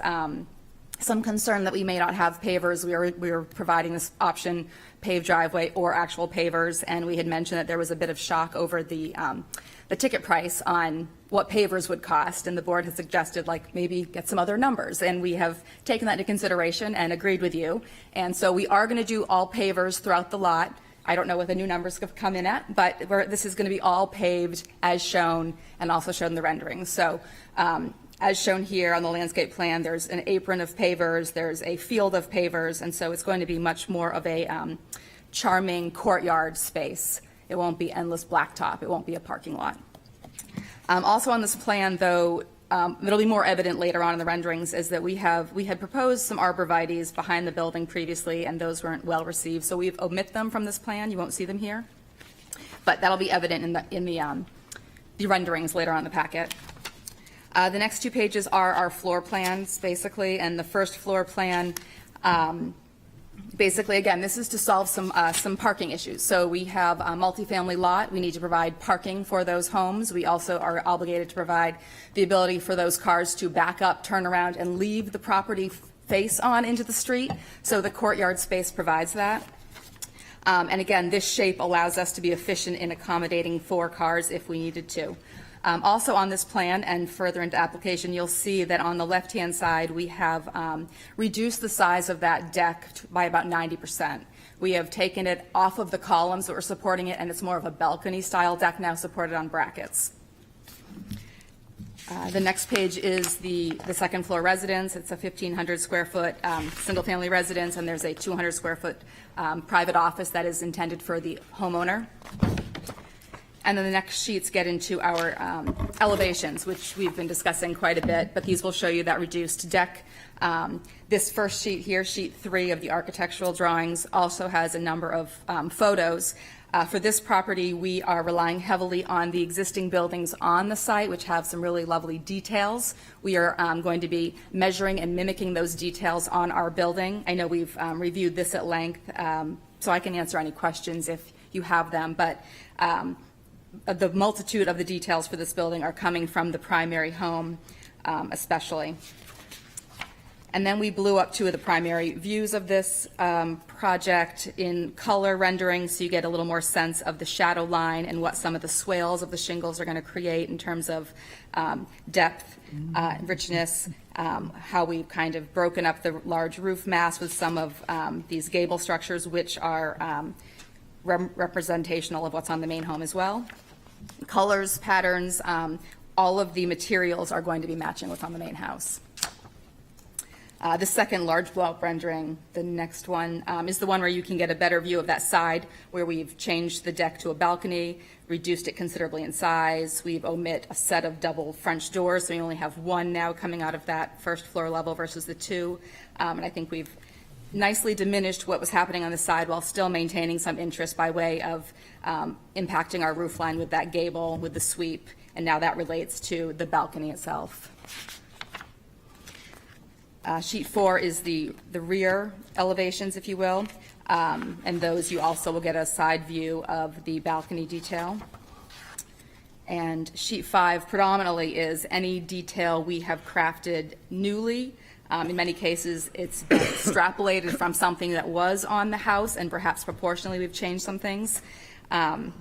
S18: some concern that we may not have pavers. We were providing this option, paved driveway or actual pavers, and we had mentioned that there was a bit of shock over the ticket price on what pavers would cost, and the board has suggested like maybe get some other numbers, and we have taken that into consideration and agreed with you. And so we are going to do all pavers throughout the lot. I don't know what the new numbers have come in at, but this is going to be all paved as shown and also shown in the renderings. So as shown here on the landscape plan, there's an apron of pavers, there's a field of pavers, and so it's going to be much more of a charming courtyard space. It won't be endless blacktop. It won't be a parking lot. Also on this plan, though, it'll be more evident later on in the renderings, is that we had proposed some arborvitaes behind the building previously, and those weren't well received. So we've omit them from this plan. You won't see them here, but that'll be evident in the renderings later on in the packet. The next 2 pages are our floor plans, basically, and the first floor plan. Basically, again, this is to solve some parking issues. So we have a multifamily lot. We need to provide parking for those homes. We also are obligated to provide the ability for those cars to back up, turn around, and leave the property face on into the street. So the courtyard space provides that. And again, this shape allows us to be efficient in accommodating 4 cars if we needed to. Also on this plan and further into application, you'll see that on the left-hand side, we have reduced the size of that deck by about 90%. We have taken it off of the columns that were supporting it, and it's more of a balcony-style deck now supported on brackets. The next page is the second floor residence. It's a 1,500 square foot single-family residence, and there's a 200 square foot private office that is intended for the homeowner. And then the next sheets get into our elevations, which we've been discussing quite a bit, but these will show you that reduced deck. This first sheet here, sheet 3 of the architectural drawings, also has a number of photos. For this property, we are relying heavily on the existing buildings on the site, which have some really lovely details. We are going to be measuring and mimicking those details on our building. I know we've reviewed this at length, so I can answer any questions if you have them, but the multitude of the details for this building are coming from the primary home, especially. And then we blew up 2 of the primary views of this project in color rendering, so you get a little more sense of the shadow line and what some of the swales of the shingles are going to create in terms of depth, richness, how we've kind of broken up the large roof mass with some of these gable structures, which are representational of what's on the main home as well. Colors, patterns, all of the materials are going to be matching what's on the main house. The second large blow-up rendering, the next one, is the one where you can get a better view of that side, where we've changed the deck to a balcony, reduced it considerably in size. We've omit a set of double French doors, so we only have 1 now coming out of that first floor level versus the 2. And I think we've nicely diminished what was happening on the side while still maintaining some interest by way of impacting our roof line with that gable, with the sweep, and now that relates to the balcony itself. Sheet 4 is the rear elevations, if you will, and those you also will get a side view of the balcony detail. And sheet 5 predominantly is any detail we have crafted newly. In many cases, it's been extrapolated from something that was on the house, and perhaps proportionally we've changed some things. And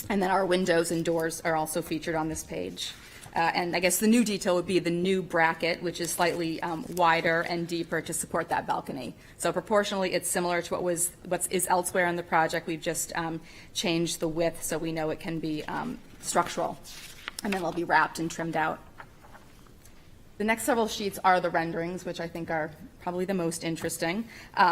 S18: then our windows and doors are also featured on this page. And I guess the new detail would be the new bracket, which is slightly wider and deeper to support that balcony. So proportionally, it's similar to what is elsewhere in the project. We've just changed the width so we know it can be structural, and then it'll be wrapped and trimmed out. The next several sheets are the renderings, which I think are probably the most interesting.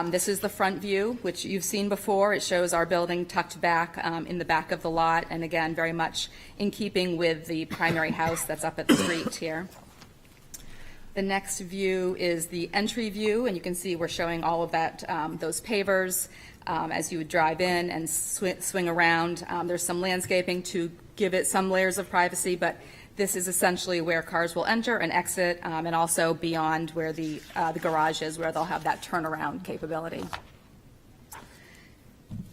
S18: This is the front view, which you've seen before. It shows our building tucked back in the back of the lot, and again, very much in keeping with the primary house that's up at the street here. The next view is the entry view, and you can see we're showing all of that, those pavers as you would drive in and swing around. There's some landscaping to give it some layers of privacy, but this is essentially where cars will enter and exit, and also beyond where the garage is, where they'll have that turnaround capability.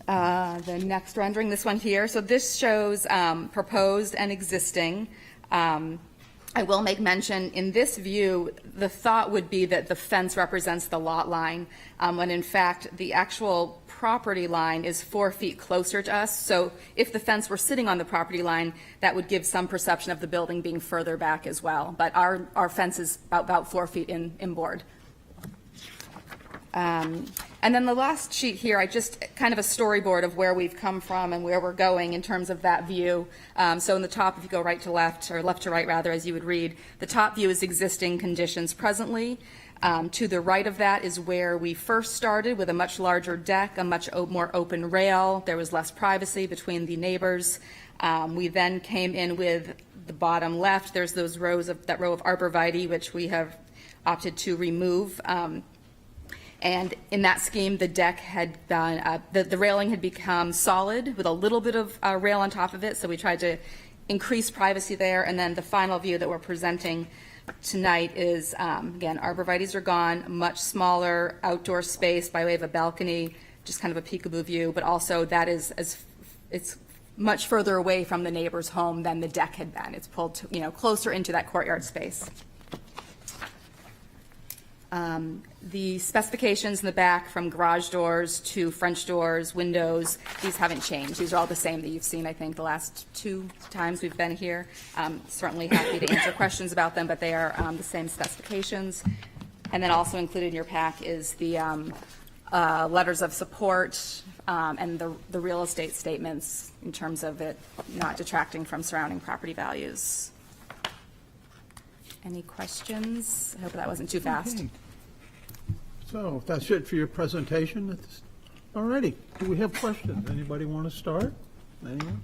S18: The next rendering, this one here. So this shows proposed and existing. I will make mention, in this view, the thought would be that the fence represents the lot line, when in fact the actual property line is 4 feet closer to us. So if the fence were sitting on the property line, that would give some perception of the building being further back as well. But our fence is about 4 feet inboard. And then the last sheet here, I just kind of a storyboard of where we've come from and where we're going in terms of that view. So in the top, if you go right to left, or left to right rather, as you would read, the top view is existing conditions presently. To the right of that is where we first started, with a much larger deck, a much more open rail. There was less privacy between the neighbors. We then came in with the bottom left. There's those rows of that row of arborvitae, which we have opted to remove. And in that scheme, the deck had done, the railing had become solid with a little bit of rail on top of it, so we tried to increase privacy there. And then the final view that we're presenting tonight is, again, arborvitaes are gone, much smaller outdoor space by way of a balcony, just kind of a peekaboo view, but also that is, it's much further away from the neighbor's home than the deck had been. It's pulled to, closer into that courtyard space. The specifications in the back, from garage doors to French doors, windows, these haven't changed. These are all the same that you've seen, I think, the last 2 times we've been here. Certainly happy to answer questions about them, but they are the same specifications. And then also included in your pack is the letters of support and the real estate statements in terms of it not detracting from surrounding property values. Any questions? I hope that wasn't too fast.
S1: Okay. So if that's it for your presentation, all righty. Do we have questions? Anybody want to start? Anyone?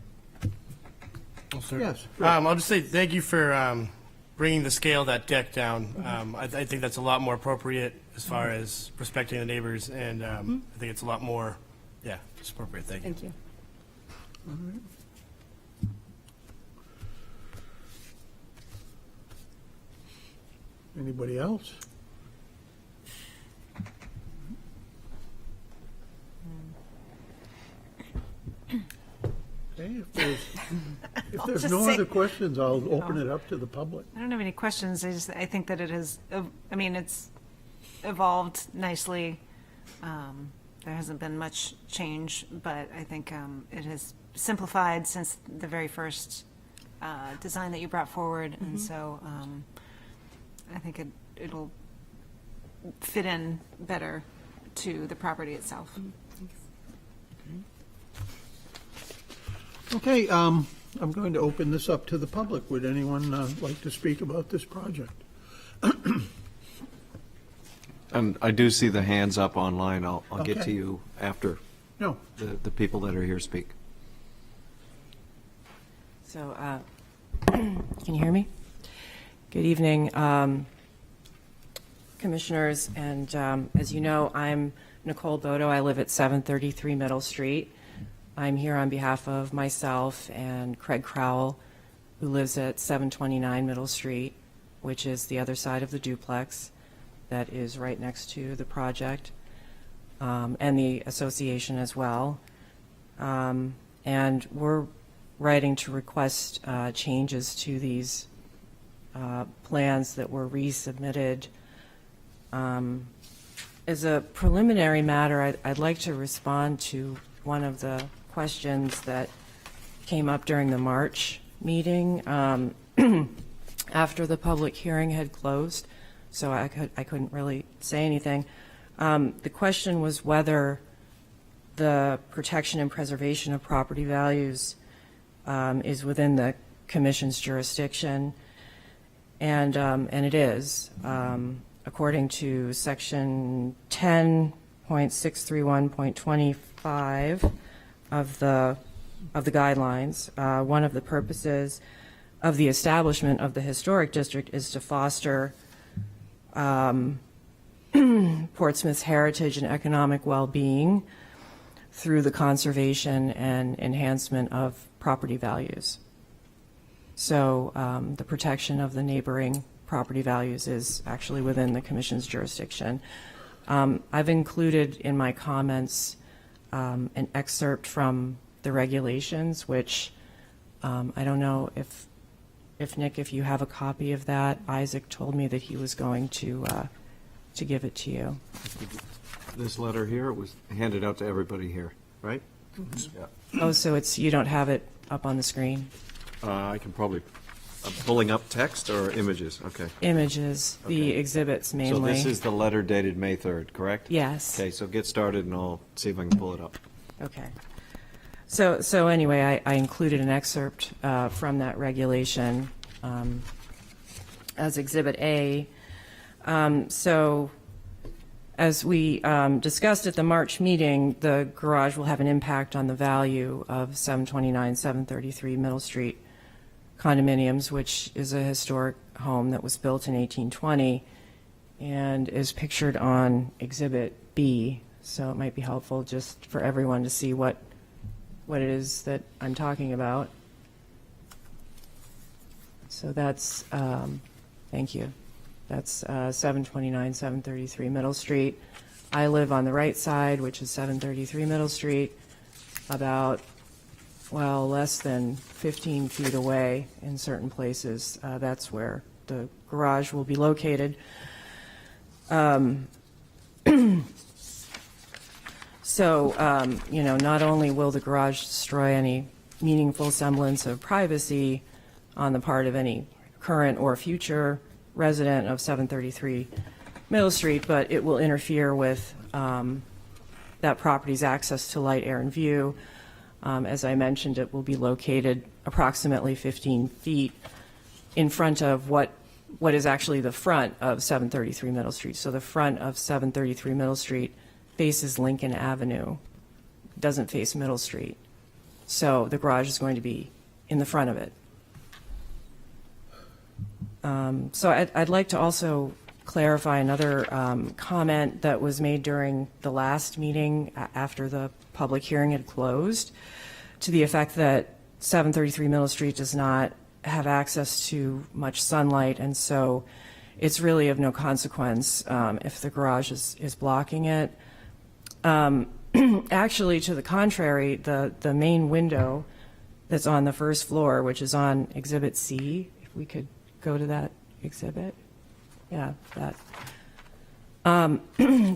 S1: Yes.
S16: I'll just say thank you for bringing the scale of that deck down. I think that's a lot more appropriate as far as respecting the neighbors, and I think it's a lot more, it's appropriate. Thank you.
S6: Thank you.
S1: All right. Anybody else? Okay, if there's
S2: just
S1: no
S2: say-
S1: other questions, I'll open it up to the public.
S2: I don't have any questions. I think that it has, I mean, it's evolved nicely. There hasn't been much change, but I think it has simplified since the very first design that you brought forward. And so I think it'll fit in better to the property itself.
S1: Okay, I'm going to open this up to the public. Would anyone like to speak about this project?
S4: And I do see the hands up online. I'll get
S1: Okay.
S4: to you after
S1: No.
S4: the people that are here speak.
S19: So, can you hear me? Good evening, Commissioners, and as you know, I'm Nicole Bodo. I live at 733 Middle Street. I'm here on behalf of myself and Craig Crowell, who lives at 729 Middle Street, which is the other side of the duplex that is right next to the project, and the association as well. And we're writing to request changes to these plans that were resubmitted. As a preliminary matter, I'd like to respond to one of the questions that came up during the March meeting after the public hearing had closed, so I couldn't really say anything. The question was whether the protection and preservation of property values is within the Commission's jurisdiction, and it is. According to Section 10.631.25 of the guidelines, one of the purposes of the establishment of the historic district is to foster Portsmouth's heritage and economic well-being through the conservation and enhancement of property values. So the protection of the neighboring property values is actually within the Commission's jurisdiction. I've included in my comments an excerpt from the regulations, which I don't know if Nick, if you have a copy of that. Isaac told me that he was going to give it to you.
S4: This letter here was handed out to everybody here, right? Yeah.
S19: Oh, so you don't have it up on the screen?
S4: I can probably, pulling up text or images? Okay.
S19: Images, the exhibits mainly.
S4: So this is the letter dated May 3rd, correct?
S19: Yes.
S4: Okay, so get started and I'll see if I can pull it up.
S19: Okay. So anyway, I included an excerpt from that regulation as Exhibit A. So as we discussed at the March meeting, the garage will have an impact on the value of 729, 733 Middle Street condominiums, which is a historic home that was built in 1820 and is pictured on Exhibit B. So it might be helpful just for everyone to see what it is that I'm talking about. So that's, thank you. That's 729, 733 Middle Street. I live on the right side, which is 733 Middle Street, about, well, less than 15 feet away in certain places. That's where the garage will be located. So, not only will the garage destroy any meaningful semblance of privacy on the part of any current or future resident of 733 Middle Street, but it will interfere with that property's access to light, air, and view. As I mentioned, it will be located approximately 15 feet in front of what is actually the front of 733 Middle Street. So the front of 733 Middle Street faces Lincoln Avenue, doesn't face Middle Street. So the garage is going to be in the front of it. So I'd like to also clarify another comment that was made during the last meeting after the public hearing had closed, to the effect that 733 Middle Street does not have access to much sunlight, and so it's really of no consequence if the garage is blocking it. Actually, to the contrary, the main window that's on the first floor, which is on Exhibit C, if we could go to that exhibit. Yeah, that.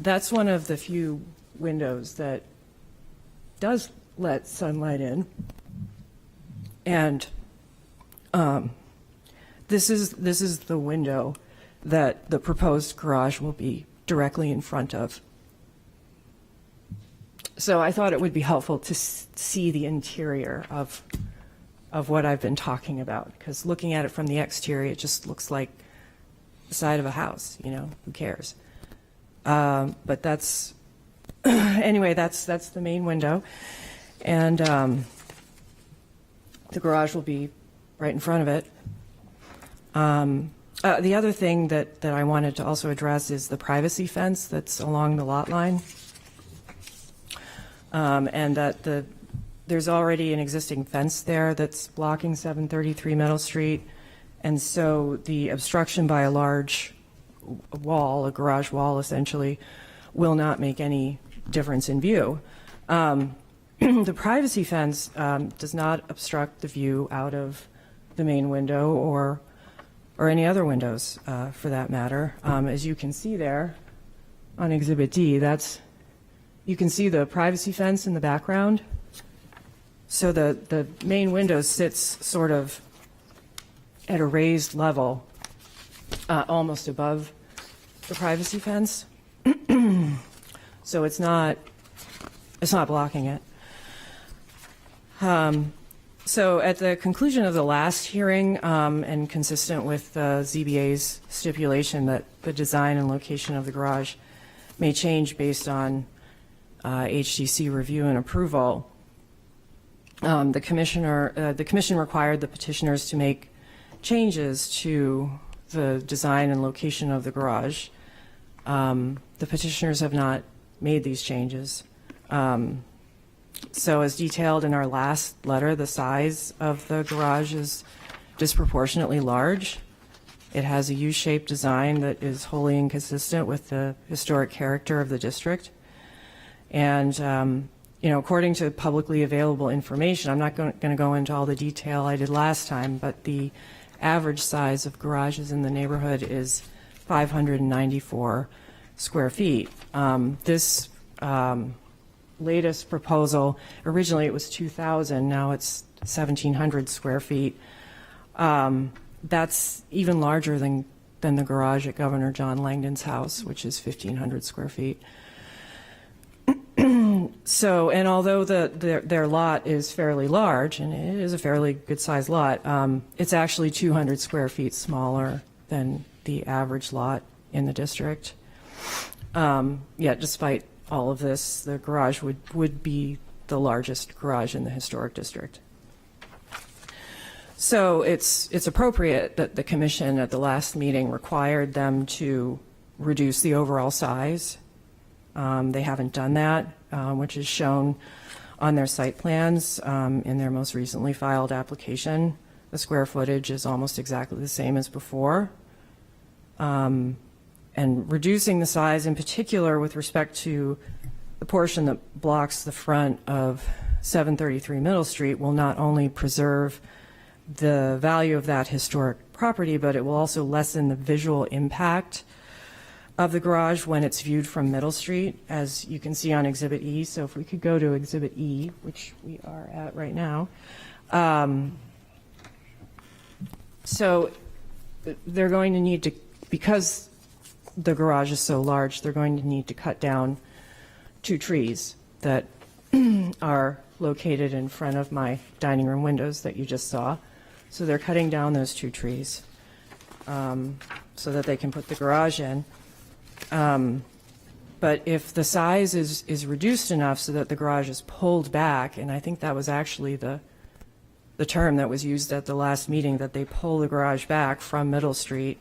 S19: That's one of the few windows that does let sunlight in. And this is the window that the proposed garage will be directly in front of. So I thought it would be helpful to see the interior of what I've been talking about, because looking at it from the exterior, it just looks like the side of a house, you know, who cares? But that's, anyway, that's the main window. And the garage will be right in front of it. The other thing that I wanted to also address is the privacy fence that's along the lot line. And that there's already an existing fence there that's blocking 733 Middle Street. And so the obstruction by a large wall, a garage wall essentially, will not make any difference in view. The privacy fence does not obstruct the view out of the main window or any other windows for that matter. As you can see there on Exhibit D, you can see the privacy fence in the background. So the main window sits sort of at a raised level, almost above the privacy fence. So it's not blocking it. So at the conclusion of the last hearing, and consistent with the ZBA's stipulation that the design and location of the garage may change based on HDC review and approval, the commission required the petitioners to make changes to the design and location of the garage. The petitioners have not made these changes. So as detailed in our last letter, the size of the garage is disproportionately large. It has a U-shaped design that is wholly inconsistent with the historic character of the district. And, according to publicly available information, I'm not going to go into all the detail I did last time, but the average size of garages in the neighborhood is 594 square feet. This latest proposal, originally it was 2,000, now it's 1,700 square feet. That's even larger than the garage at Governor John Langdon's house, which is 1,500 square feet. So, and although their lot is fairly large, and it is a fairly good-sized lot, it's actually 200 square feet smaller than the average lot in the district. Yet, despite all of this, the garage would be the largest garage in the historic district. So it's appropriate that the commission at the last meeting required them to reduce the overall size. They haven't done that, which is shown on their site plans in their most recently filed application. The square footage is almost exactly the same as before. And reducing the size in particular with respect to the portion that blocks the front of 733 Middle Street will not only preserve the value of that historic property, but it will also lessen the visual impact of the garage when it's viewed from Middle Street, as you can see on Exhibit E. So if we could go to Exhibit E, which we are at right now. So they're going to need to, because the garage is so large, they're going to need to cut down 2 trees that are located in front of my dining room windows that you just saw. So they're cutting down those 2 trees so that they can put the garage in. But if the size is reduced enough so that the garage is pulled back, and I think that was actually the the term that was used at the last meeting, that they pull the garage back from Middle Street.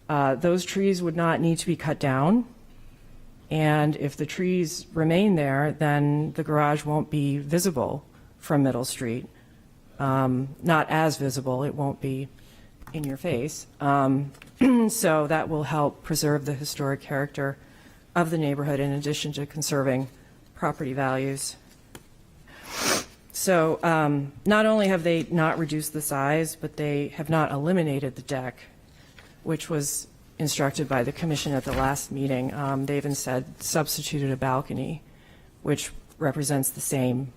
S19: Those trees would not need to be cut down. And if the trees remain there, then the garage won't be visible from Middle Street. Not as visible, it won't be in your face. So that will help preserve the historic character of the neighborhood in addition to conserving property values. So not only have they not reduced the size, but they have not eliminated the deck, which was instructed by the commission at the last meeting. They've instead substituted a balcony, which represents the same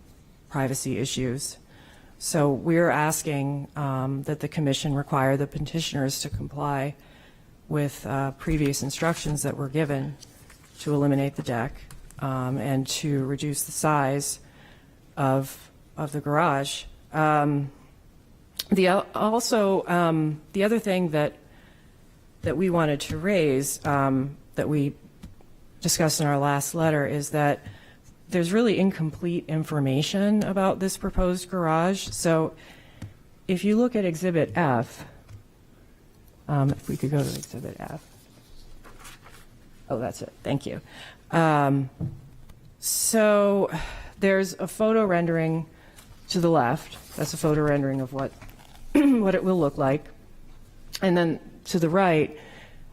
S19: privacy issues. So we're asking that the commission require the petitioners to comply with previous instructions that were given to eliminate the deck and to reduce the size of the garage. The other thing that we wanted to raise, that we discussed in our last letter, is that there's really incomplete information about this proposed garage. So if you look at Exhibit F, if we could go to Exhibit F. Oh, that's it. Thank you. So there's a photo rendering to the left. That's a photo rendering of what what it will look like. And then to the right,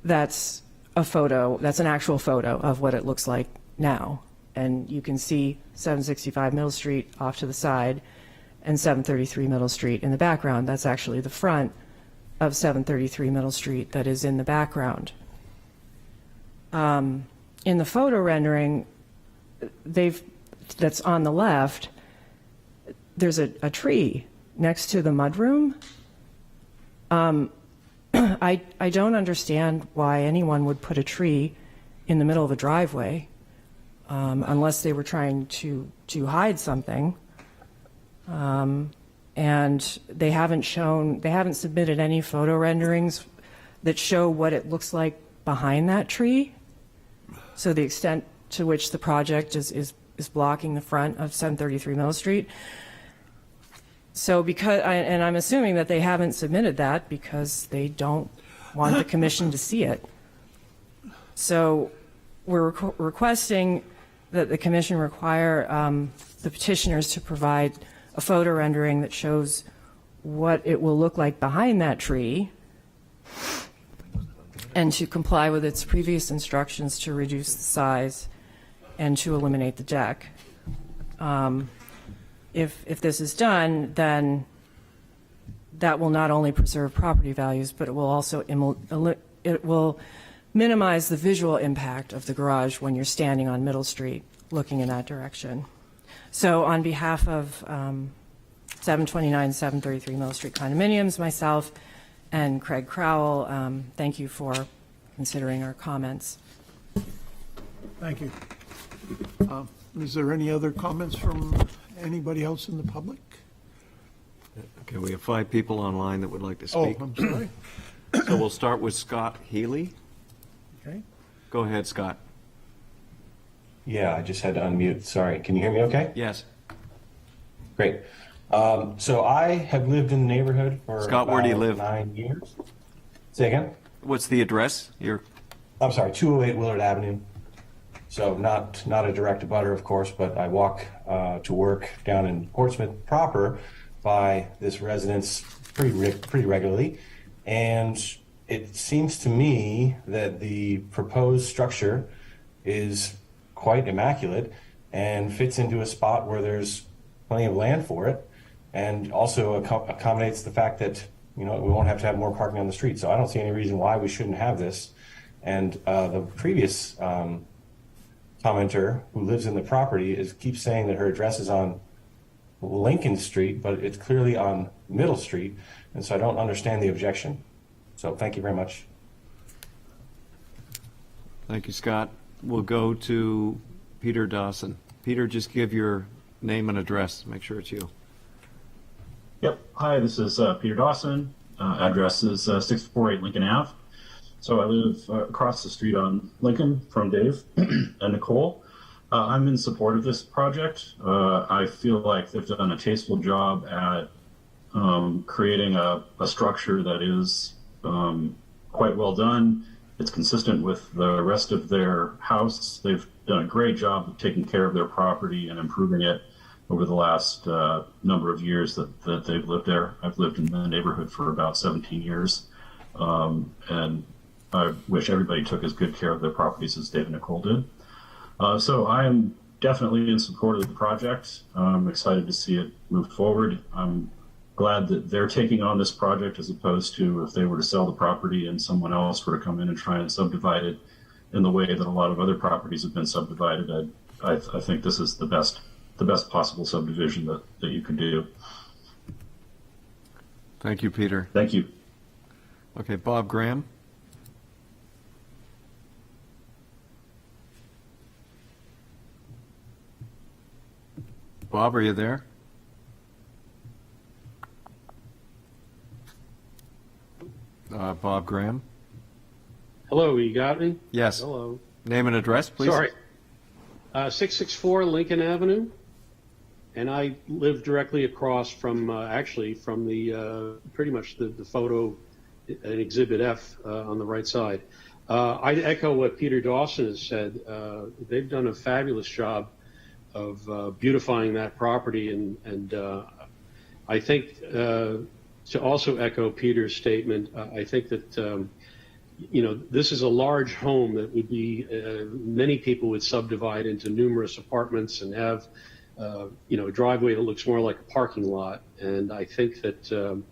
S19: that's a photo, that's an actual photo of what it looks like now. And you can see 765 Middle Street off to the side and 733 Middle Street in the background. That's actually the front of 733 Middle Street that is in the background. In the photo rendering, that's on the left, there's a tree next to the mudroom. I don't understand why anyone would put a tree in the middle of a driveway unless they were trying to hide something. And they haven't submitted any photo renderings that show what it looks like behind that tree. So the extent to which the project is blocking the front of 733 Middle Street. So and I'm assuming that they haven't submitted that because they don't want the commission to see it. So we're requesting that the commission require the petitioners to provide a photo rendering that shows what it will look like behind that tree and to comply with its previous instructions to reduce the size and to eliminate the deck. If this is done, then that will not only preserve property values, but it will also minimize the visual impact of the garage when you're standing on Middle Street looking in that direction. So on behalf of 729, 733 Middle Street condominiums, myself and Craig Crowell, thank you for considering our comments.
S1: Thank you. Is there any other comments from anybody else in the public?
S4: Okay, we have 5 people online that would like to
S1: Oh,
S4: speak.
S1: I'm sorry.
S4: So we'll start with Scott Healy.
S1: Okay.
S4: Go ahead, Scott.
S20: Yeah, I just had to unmute. Sorry. Can you hear me okay?
S4: Yes.
S20: Great. So I have lived in the neighborhood for
S4: Scott, where do you live?
S20: 9 years. Say again?
S4: What's the address?
S20: I'm sorry, 208 Willard Avenue. So not a direct abutter, of course, but I walk to work down in Portsmouth proper by this residence pretty regularly. And it seems to me that the proposed structure is quite immaculate and fits into a spot where there's plenty of land for it, and also accommodates the fact that we won't have to have more parking on the street. So I don't see any reason why we shouldn't have this. And the previous commenter who lives in the property keeps saying that her address is on Lincoln Street, but it's clearly on Middle Street, and so I don't understand the objection. So thank you very much.
S4: Thank you, Scott. We'll go to Peter Dawson. Peter, just give your name and address. Make sure it's you.
S21: Yep. Hi, this is Peter Dawson. Address is 648 Lincoln Ave. So I live across the street on Lincoln from Dave and Nicole. I'm in support of this project. I feel like they've done a tasteful job at creating a structure that is quite well done. It's consistent with the rest of their house. They've done a great job of taking care of their property and improving it over the last number of years that they've lived there. I've lived in the neighborhood for about 17 years. And I wish everybody took as good care of their properties as Dave and Nicole did. So I am definitely in support of the project. I'm excited to see it move forward. I'm glad that they're taking on this project as opposed to if they were to sell the property and someone else were to come in and try and subdivide it in the way that a lot of other properties have been subdivided. I think this is the best possible subdivision that you can do.
S4: Thank you, Peter.
S21: Thank you.
S4: Okay, Bob Graham. Bob, are you there? Bob Graham.
S5: Hello, you got me?
S4: Yes.
S5: Hello.
S4: Name and address, please.
S5: Sorry. 664 Lincoln Avenue. And I live directly across from, actually, from the, pretty much the photo in Exhibit F on the right side. I echo what Peter Dawson has said. They've done a fabulous job of beautifying that property. And I think to also echo Peter's statement, I think that, this is a large home that would be, many people would subdivide into numerous apartments and have, a driveway that looks more like a parking lot. And I think that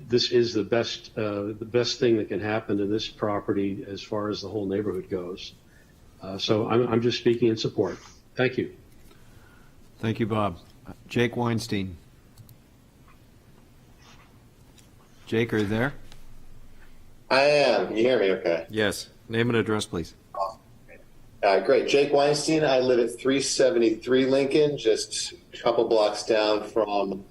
S5: this is the best thing that can happen to this property as far as the whole neighborhood goes. So I'm just speaking in support. Thank you.
S4: Thank you, Bob. Jake Weinstein. Jake, are you there?
S22: I am. Can you hear me okay?
S4: Yes. Name and address, please.
S22: Great. Jake Weinstein. I live at 373 Lincoln, just a couple blocks down from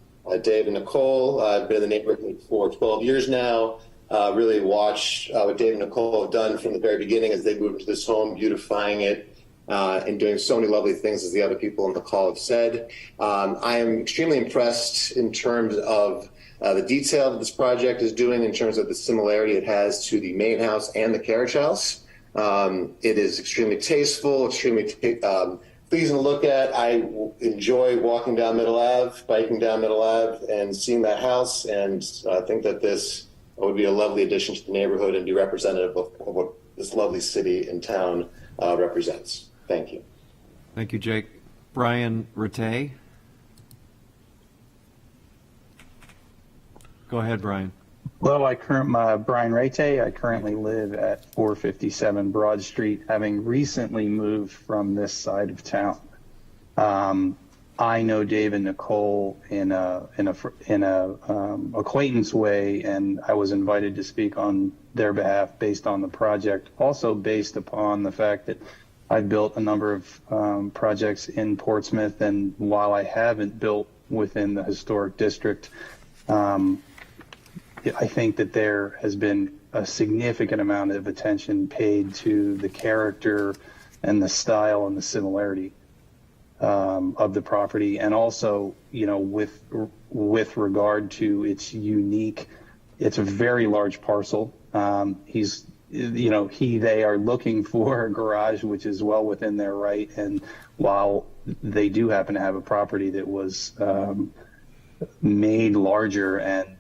S22: Dave and Nicole. I've been in the neighborhood for 12 years now. Really watched what Dave and Nicole have done from the very beginning as they moved into this home, beautifying it, and doing so many lovely things, as the other people on the call have said. I am extremely impressed in terms of the detail that this project is doing, in terms of the similarity it has to the main house and the carriage house. It is extremely tasteful, extremely pleasing to look at. I enjoy walking down Middle Ave, biking down Middle Ave, and seeing that house. And I think that this would be a lovely addition to the neighborhood and be representative of what this lovely city and town represents. Thank you.
S4: Thank you, Jake. Brian Rattay. Go ahead, Brian.
S23: Hello, Brian Rattay. I currently live at 457 Broad Street, having recently moved from this side of town. I know Dave and Nicole in a acquaintance way, and I was invited to speak on their behalf based on the project, also based upon the fact that I've built a number of projects in Portsmouth, and while I haven't built within the historic district, I think that there has been a significant amount of attention paid to the character and the style and the similarity of the property, and also, with regard to its unique, it's a very large parcel. They are looking for a garage, which is well within their right, and while they do happen to have a property that was made larger, and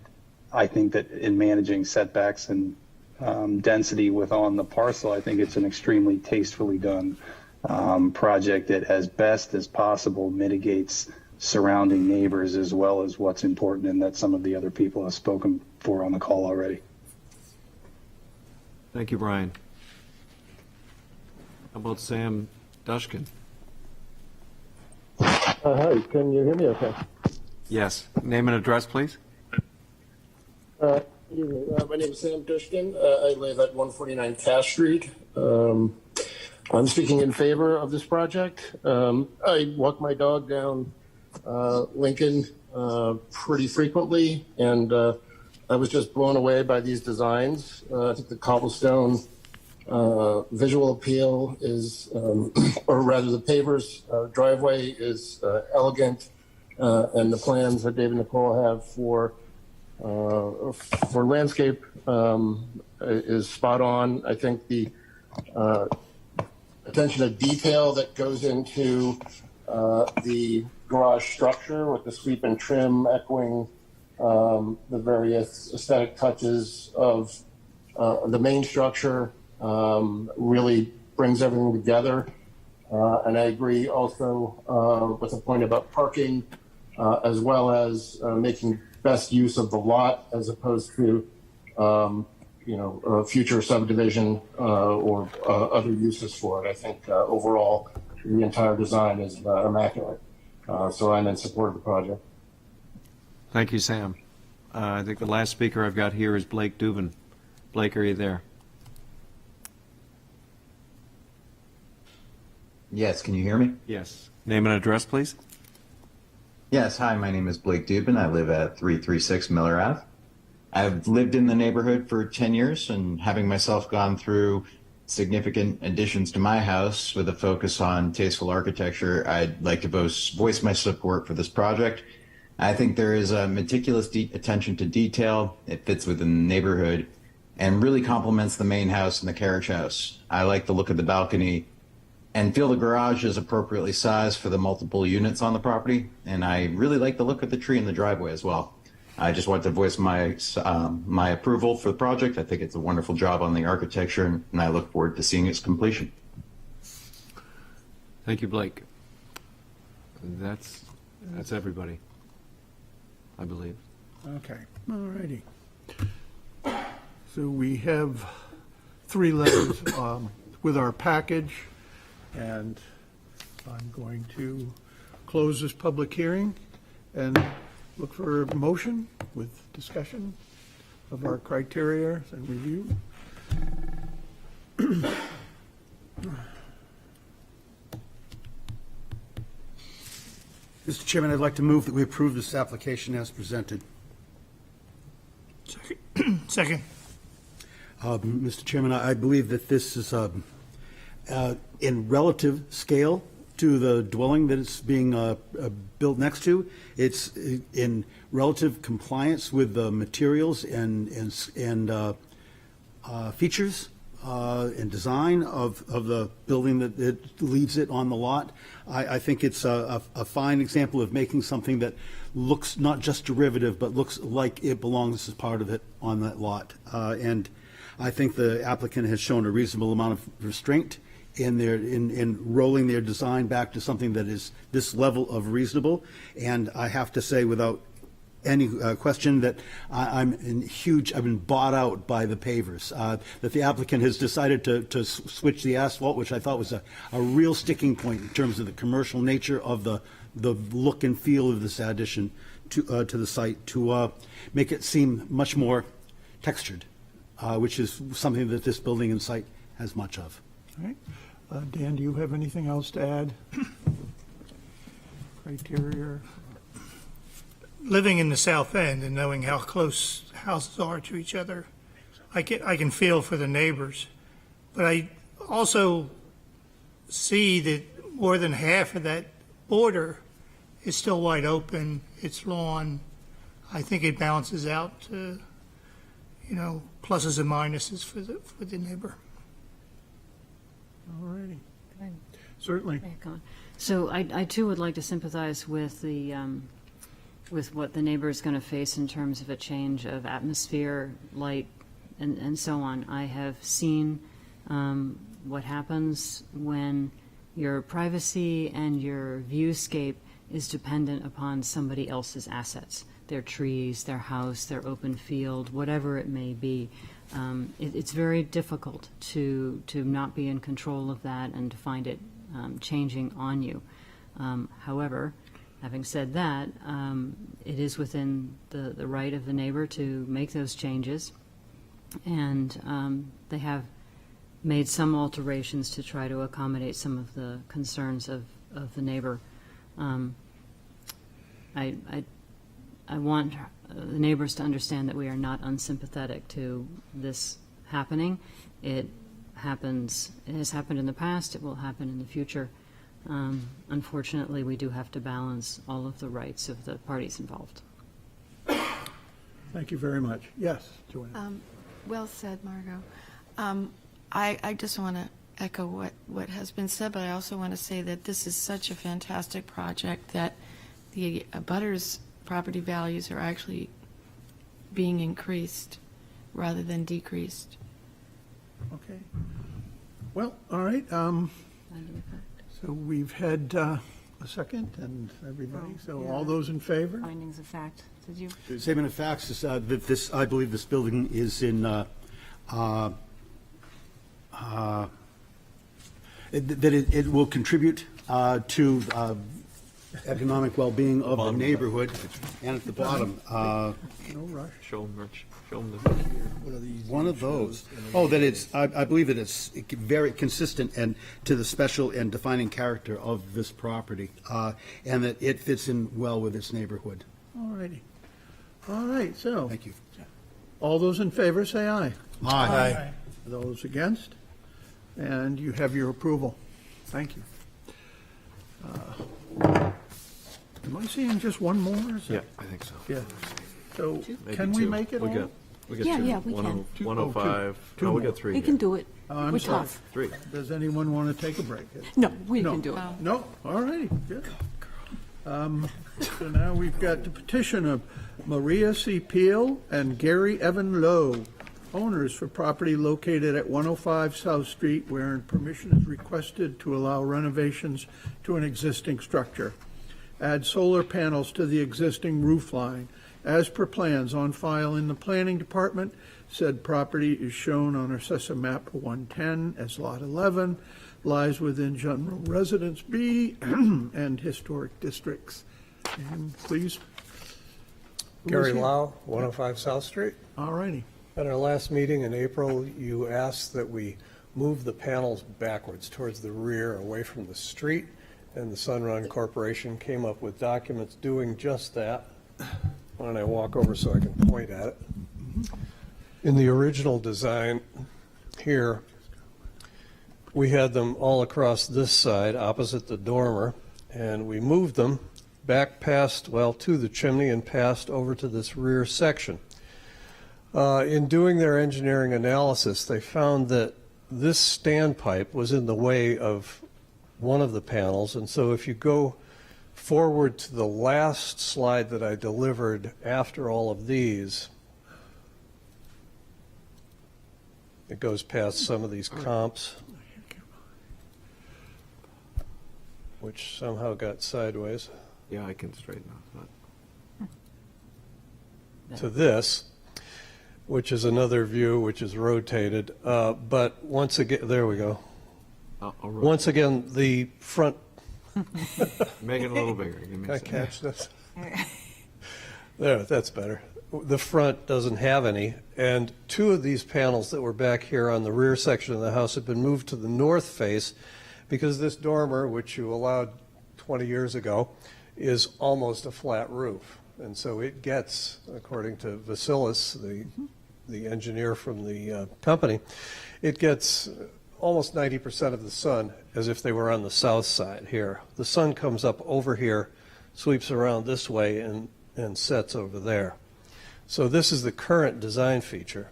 S23: I think that in managing setbacks and density within the parcel, I think it's an extremely tastefully done project that, as best as possible, mitigates surrounding neighbors as well as what's important, and that some of the other people have spoken for on the call already.
S4: Thank you, Brian. How about Sam Dushkin?
S24: Hi, can you hear me okay?
S4: Yes. Name and address, please.
S24: My name is Sam Dushkin. I live at 149 Cass Street. I'm speaking in favor of this project. I walk my dog down Lincoln pretty frequently, and I was just blown away by these designs. I think the cobblestone visual appeal is, or rather the pavers driveway is elegant, and the plans that Dave and Nicole have for for landscape is spot on. I think the attention to detail that goes into the garage structure with the sweep and trim echoing the various aesthetic touches of the main structure really brings everything together. And I agree also with the point about parking, as well as making best use of the lot as opposed to, future subdivision or other uses for it. I think overall the entire design is immaculate. So I'm in support of the project.
S4: Thank you, Sam. I think the last speaker I've got here is Blake Dubin. Blake, are you there?
S3: Yes, can you hear me?
S4: Yes. Name and address, please.
S3: Yes, hi, my name is Blake Dubin. I live at 336 Miller Ave. I've lived in the neighborhood for 10 years, and having myself gone through significant additions to my house with a focus on tasteful architecture, I'd like to voice my support for this project. I think there is a meticulous attention to detail. It fits within the neighborhood and really complements the main house and the carriage house. I like the look of the balcony and feel the garage is appropriately sized for the multiple units on the property. And I really like the look of the tree in the driveway as well. I just want to voice my my approval for the project. I think it's a wonderful job on the architecture, and I look forward to seeing its completion.
S4: Thank you, Blake. That's everybody, I believe.
S1: Okay, all righty. So we have 3 letters with our package, and I'm going to close this public hearing and look for a motion with discussion of our criteria and review.
S9: Mr. Chairman, I'd like to move that we approve this application as presented.
S14: Second.
S9: Mr. Chairman, I believe that this is in relative scale to the dwelling that it's being built next to. It's in relative compliance with the materials and features and design of the building that leads it on the lot. I think it's a fine example of making something that looks not just derivative, but looks like it belongs as part of it on that lot. And I think the applicant has shown a reasonable amount of restraint in rolling their design back to something that is this level of reasonable. And I have to say, without any question, that I've been bought out by the pavers. That the applicant has decided to switch the asphalt, which I thought was a real sticking point in terms of the commercial nature of the look and feel of this addition to the site, to make it seem much more textured, which is something that this building and site has much of.
S1: All right. Dan, do you have anything else to add? Criteria?
S14: Living in the South End and knowing how close houses are to each other, I can feel for the neighbors. But I also see that more than half of that border is still wide open. It's lawn. I think it balances out to, pluses and minuses for the neighbor.
S1: All righty. Certainly.
S8: So I too would like to sympathize with the with what the neighbor is going to face in terms of a change of atmosphere, light, and so on. I have seen what happens when your privacy and your viewscape is dependent upon somebody else's assets, their trees, their house, their open field, whatever it may be. It's very difficult to not be in control of that and to find it changing on you. However, having said that, it is within the right of the neighbor to make those changes, and they have made some alterations to try to accommodate some of the concerns of the neighbor. I want the neighbors to understand that we are not unsympathetic to this happening. It happens. It has happened in the past. It will happen in the future. Unfortunately, we do have to balance all of the rights of the parties involved.
S1: Thank you very much. Yes, Joanne.
S10: Well said, Margot. I just want to echo what has been said, but I also want to say that this is such a fantastic project that the abutters' property values are actually being increased rather than decreased.
S1: Okay. Well, all right. So we've had a second and everybody. So all those in favor?
S8: Findings of fact. Did you?
S9: Statement of facts is that this, I believe this building is in, that it will contribute to economic well-being of the neighborhood. And at the bottom,
S1: No rush.
S4: Show them, Rich. Show them
S9: one of those. Oh, that it's, I believe that it's very consistent and to the special and defining character of this property, and that it fits in well with its neighborhood.
S1: All righty. All right, so.
S9: Thank you.
S1: All those in favor, say aye.
S9: Aye.
S1: Those against? And you have your approval. Thank you. Am I seeing just one more? Is
S4: Yeah,
S1: it-
S4: I think so.
S1: Yeah. So
S4: Maybe
S1: can we
S4: two.
S1: make it
S4: We
S1: all?
S4: got
S10: Yeah,
S4: two.
S10: yeah, we can.
S4: 105.
S1: Two
S4: No, we
S1: more.
S4: got three
S10: We
S4: here.
S10: can do it.
S1: I'm
S10: We're
S1: sorry.
S10: tough.
S4: Three.
S1: Does anyone want to take a break?
S10: No, we
S1: No.
S10: can do it.
S1: No? All righty, good. So now we've got the petition of Maria C. Peel and Gary Evan Lowe, owners for property located at 105 South Street, wherein permission is requested to allow renovations to an existing structure. Add solar panels to the existing roof line. As per plans on file in the planning department, said property is shown on Assessor Map 110 as Lot 11, lies within General Residence B and Historic Districts. And please. who
S11: Gary
S1: is here?
S11: Lau, 105 South Street.
S1: All righty.
S11: At our last meeting in April, you asked that we move the panels backwards towards the rear, away from the street, and the Sunrun Corporation came up with documents doing just that. Why don't I walk over so I can point at it? In the original design here, we had them all across this side, opposite the dormer, and we moved them back past, well, to the chimney and passed over to this rear section. In doing their engineering analysis, they found that this standpipe was in the way of one of the panels, and so if you go forward to the last slide that I delivered after all of these, it goes past some of these comps, which somehow got sideways.
S4: Yeah, I can straighten out that.
S11: To this, which is another view, which is rotated. But once again, there we go.
S4: I'll
S11: Once again, the front.
S4: Make it a little bigger. Give me
S11: Can I
S4: a second.
S11: catch this? There, that's better. The front doesn't have any, and two of these panels that were back here on the rear section of the house have been moved to the north face because this dormer, which you allowed 20 years ago, is almost a flat roof. And so it gets, according to Vasilis, the engineer from the company, it gets almost 90% of the sun as if they were on the south side here. The sun comes up over here, sweeps around this way, and sets over there. So this is the current design feature.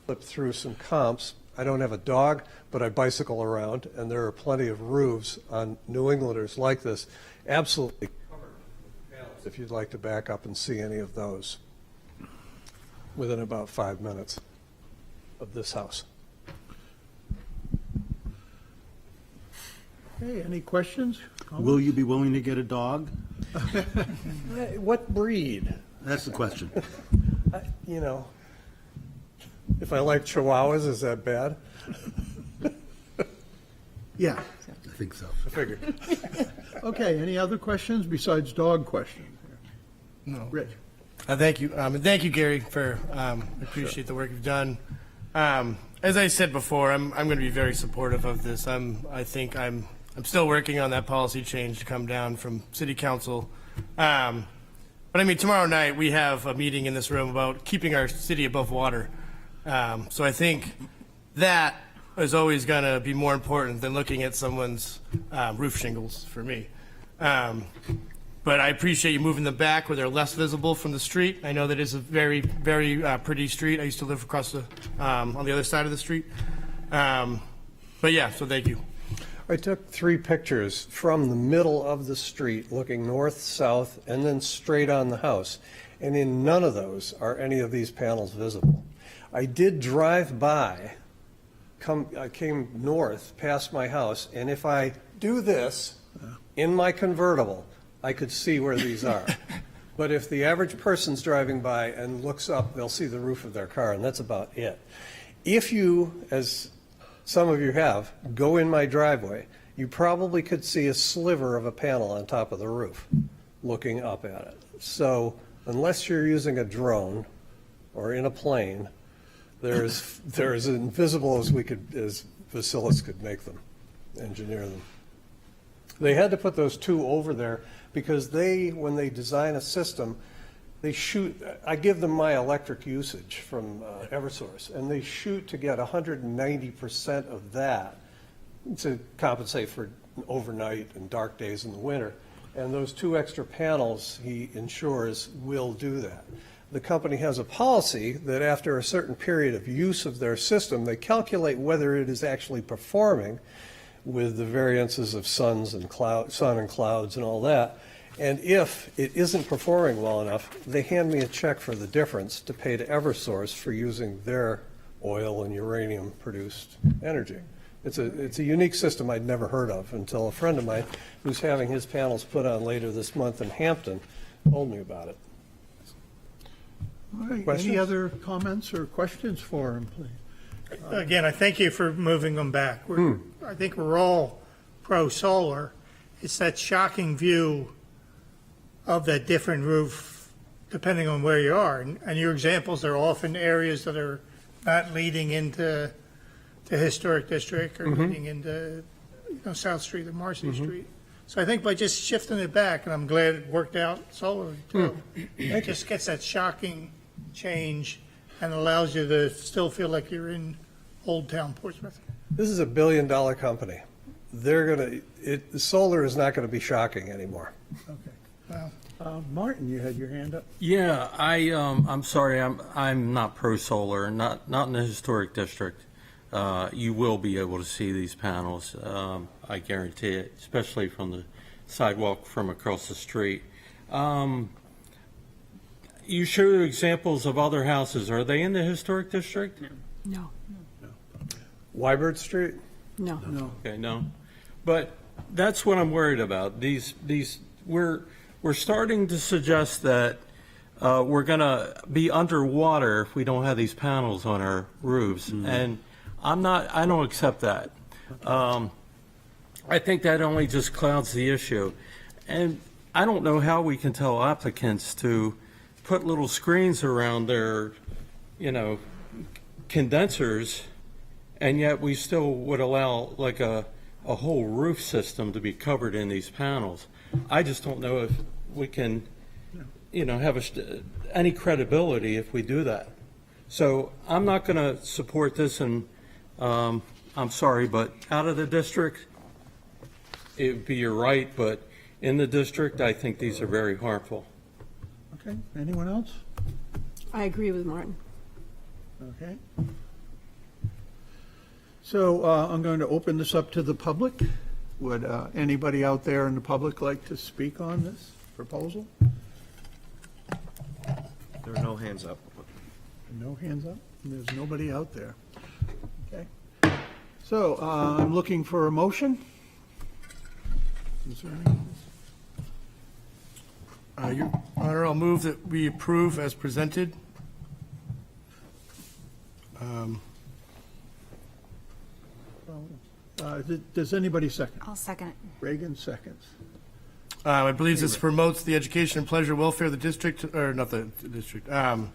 S11: Flip through some comps. I don't have a dog, but I bicycle around, and there are plenty of roofs on New Englanders like this, absolutely covered with panels, if you'd like to back up and see any of those within about 5 minutes of this house.
S1: Okay, any questions?
S9: Will you be willing to get a dog?
S11: What breed?
S9: That's the question.
S11: You know, if I like Chihuahuas, is that bad?
S1: Yeah.
S9: I think so.
S11: I figured.
S1: Okay, any other questions besides dog questions?
S16: No.
S1: Rich?
S16: Thank you. And thank you, Gary, for, I appreciate the work you've done. As I said before, I'm going to be very supportive of this. I think I'm still working on that policy change to come down from city council. But I mean, tomorrow night we have a meeting in this room about keeping our city above water. So I think that is always going to be more important than looking at someone's roof shingles for me. But but I appreciate you moving them back where they're less visible from the street. I know that is a very, very pretty street. I used to live across the, on the other side of the street. But yeah, so thank you.
S11: I took 3 pictures from the middle of the street, looking north, south, and then straight on the house. And in none of those are any of these panels visible. I did drive by, I came north past my house, and if I do this in my convertible, I could see where these are. But if the average person's driving by and looks up, they'll see the roof of their car, and that's about it. If you, as some of you have, go in my driveway, you probably could see a sliver of a panel on top of the roof looking up at it. So unless you're using a drone or in a plane, they're as invisible as Vasilis could make them, engineer them. They had to put those 2 over there because when they design a system, they shoot, I give them my electric usage from Eversource, and they shoot to get 190% of that to compensate for overnight and dark days in the winter. And those 2 extra panels, he ensures, will do that. The company has a policy that after a certain period of use of their system, they calculate whether it is actually performing with the variances of sun and clouds and all that. And if it isn't performing well enough, they hand me a check for the difference to pay to Eversource for using their oil and uranium produced energy. It's a unique system I'd never heard of until a friend of mine who's having his panels put on later this month in Hampton told me about it.
S1: All right,
S11: Questions?
S1: any other comments or questions for him, please?
S14: Again, I thank you for moving them back. I think we're all pro-solar. It's that shocking view of that different roof depending on where you are. And your examples are often areas that are not leading into the historic district or leading into South Street or Marcy Street. So I think by just shifting it back, and I'm glad it worked out solar too, it just gets that shocking change and allows you to still feel like you're in Old Town Portsmouth.
S11: This is $1 billion company. The solar is not going to be shocking anymore.
S1: Okay. Well, Martin, you had your hand up.
S7: Yeah, I'm sorry, I'm not pro-solar, not in the historic district. You will be able to see these panels, I guarantee it, especially from the sidewalk from across the street. You showed examples of other houses. Are they in the historic district?
S6: No.
S11: Wybird Street?
S6: No.
S7: Okay, no. But that's what I'm worried about. We're starting to suggest that we're going to be underwater if we don't have these panels on our roofs, and I don't accept that. I think that only just clouds the issue, and I don't know how we can tell applicants to put little screens around their, condensers, and yet we still would allow like a whole roof system to be covered in these panels. I just don't know if we can, have any credibility if we do that. So I'm not going to support this, and I'm sorry, but out of the district, it would be your right, but in the district, I think these are very harmful.
S1: Okay, anyone else?
S6: I agree with Martin.
S1: Okay. So I'm going to open this up to the public. Would anybody out there in the public like to speak on this proposal?
S4: There are no hands up.
S1: No hands up? There's nobody out there. Okay. So I'm looking for a motion. Is there any?
S16: Your Honor, I'll move that we approve as presented.
S1: Does anybody second?
S2: I'll second it.
S1: Reagan seconds.
S16: I believe this promotes the education and pleasure welfare of the district, or not the district. I'll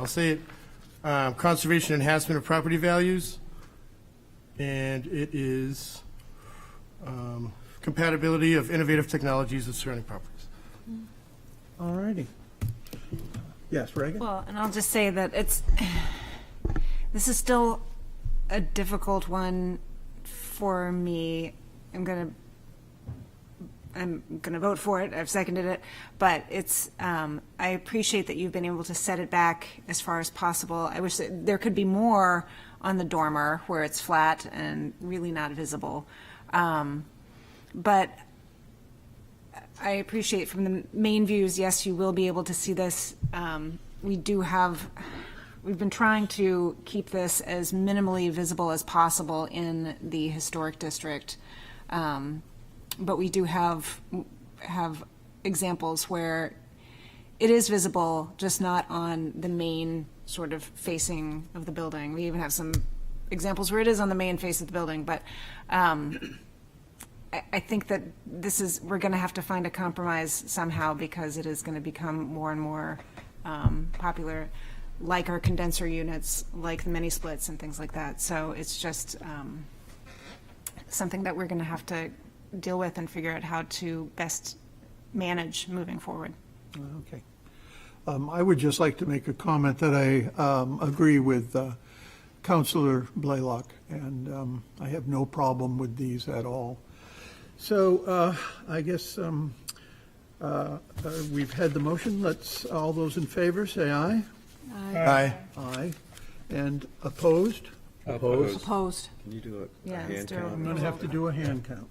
S16: say it. Conservation enhancement of property values, and it is compatibility of innovative technologies with surrounding properties.
S1: All righty. Yes, Reagan?
S2: Well, and I'll just say that this is still a difficult one for me am going to vote for it. I've seconded it, but I appreciate that you've been able to set it back as far as possible. I wish that there could be more on the dormer where it's flat and really not visible. But I appreciate from the main views, yes, you will be able to see this. We've been trying to keep this as minimally visible as possible in the historic district. But we do have examples where it is visible, just not on the main sort of facing of the building. We even have some examples where it is on the main face of the building, but I think that we're going to have to find a compromise somehow, because it is going to become more and more popular, like our condenser units, like the mini splits and things like that. So it's just something that we're going to have to deal with and figure out how to best manage moving forward.
S1: Okay. I would just like to make a comment that I agree with Councillor Blaylock, and I have no problem with these at all. So I guess we've had the motion. All those in favor say aye.
S6: Aye.
S1: Aye. And opposed?
S6: Opposed.
S4: Can you do
S2: Yeah,
S4: a
S2: let's
S4: hand
S2: do a
S4: count?
S1: I'm going to have to do a hand count.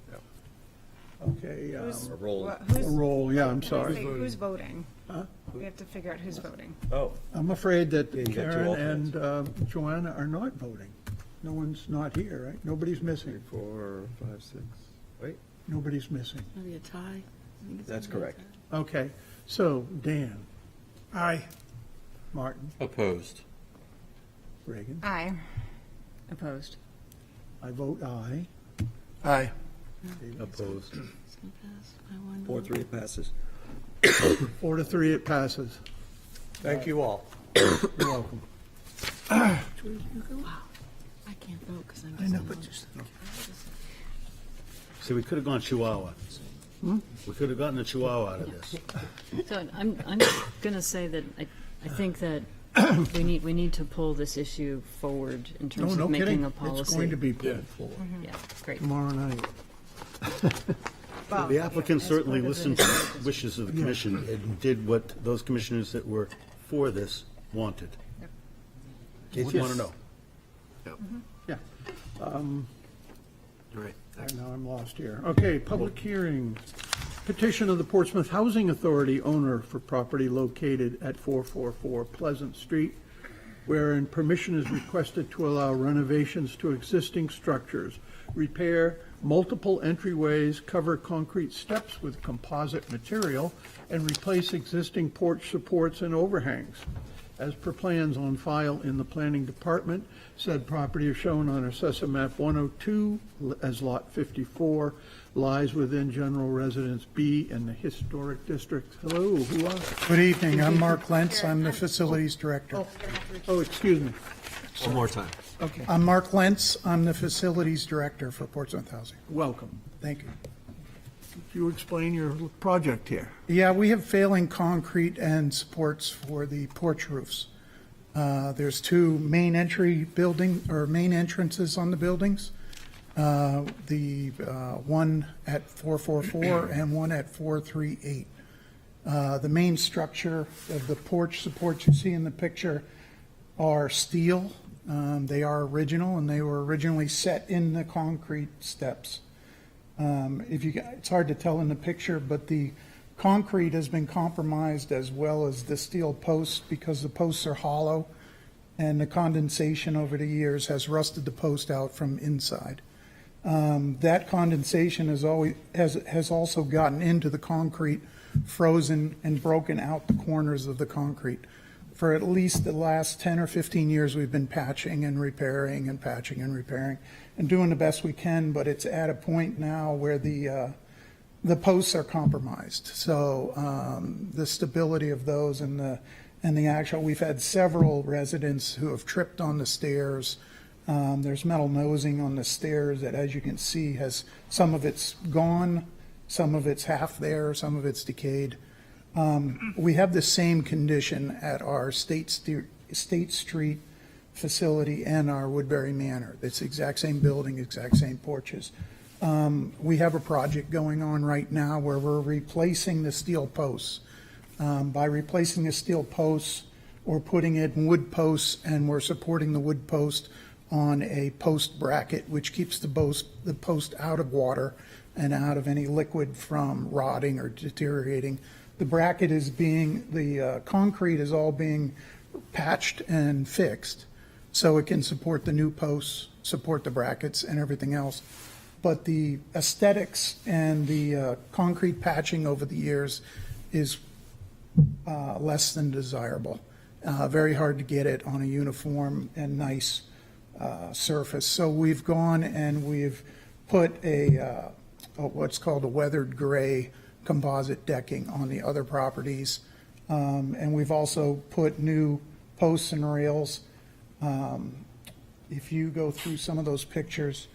S1: Okay.
S4: A roll.
S1: A roll, yeah, I'm sorry.
S2: Who's voting?
S1: Huh?
S2: We have to figure out who's voting.
S4: Oh.
S1: I'm afraid that
S4: you got two
S1: Karen
S4: alternates.
S1: and Joanna are not voting. No one's not here, right? Nobody's missing.
S4: 4, 5, 6. Wait.
S1: Nobody's missing.
S10: Maybe a tie?
S4: That's correct.
S1: Okay, so Dan,
S14: Aye.
S1: Martin,
S7: Opposed.
S1: Reagan.
S2: Aye.
S8: Opposed.
S1: I vote aye.
S14: Aye.
S4: Opposed.
S10: It's gonna pass by one
S4: 4-3, it passes.
S1: 4-3, it passes.
S11: Thank you all.
S1: You're welcome.
S10: Wow. I can't vote because I'm
S1: I
S10: just.
S1: know,
S10: a
S1: but
S10: no.
S1: just-
S9: See, we could have gone Chihuahua. We could have gotten a Chihuahua out of this.
S8: So I'm going to say that I think that we need to pull this issue forward in terms
S1: No
S8: of making
S1: kidding.
S8: a policy.
S1: It's going to be pulled forward
S8: Yeah, great.
S1: tomorrow night.
S9: The applicant certainly listened to the wishes of the commission and did what those commissioners that were for this wanted. In case you want to know.
S1: Yeah.
S4: Right.
S1: Now I'm lost here. Okay, public hearing. Petition of the Portsmouth Housing Authority owner for property located at 444 Pleasant Street, wherein permission is requested to allow renovations to existing structures, repair multiple entryways, cover concrete steps with composite material, and replace existing porch supports and overhangs. As per plans on file in the planning department, said property is shown on Assessor Map 102 as Lot 54, lies within General Residence B in the Historic District. Hello, who are?
S12: Good evening, I'm Mark Lentz, I'm the Facilities Director.
S1: Oh, excuse me.
S4: One more time.
S1: Okay,
S12: I'm Mark Lentz, I'm the Facilities Director for Portsmouth Housing.
S1: welcome.
S12: Thank you.
S1: Could you explain your project here?
S12: Yeah, we have failing concrete and supports for the porch roofs. There's two main main entrances on the buildings. The one at 444 and one at 438. The main structure of the porch supports you see in the picture are steel. They are original, and they were originally set in the concrete steps. It's hard to tell in the picture, but the concrete has been compromised as well as the steel posts because the posts are hollow, and the condensation over the years has rusted the post out from inside. That condensation has also gotten into the concrete, frozen and broken out the corners of the concrete. For at least the last 10 or 15 years, we've been patching and repairing and patching and repairing and doing the best we can, but it's at a point now where the posts are compromised. So the stability of those and the actual, we've had several residents who have tripped on the stairs. There's metal nosing on the stairs that, as you can see, some of it's gone, some of it's half there, some of it's decayed. We have the same condition at our State Street facility and our Woodbury Manor. It's the exact same building, exact same porches. We have a project going on right now where we're replacing the steel posts. By replacing the steel posts, we're putting in wood posts, and we're supporting the wood post on a post bracket, which keeps the post out of water and out of any liquid from rotting or deteriorating. The bracket is the concrete is all being patched and fixed, so it can support the new posts, support the brackets and everything else. But the aesthetics and the concrete patching over the years is less than desirable. Very hard to get it on a uniform and nice surface. So we've gone and we've put what's called a weathered gray composite decking on the other properties. And we've also put new posts and rails. If you go through some of those pictures,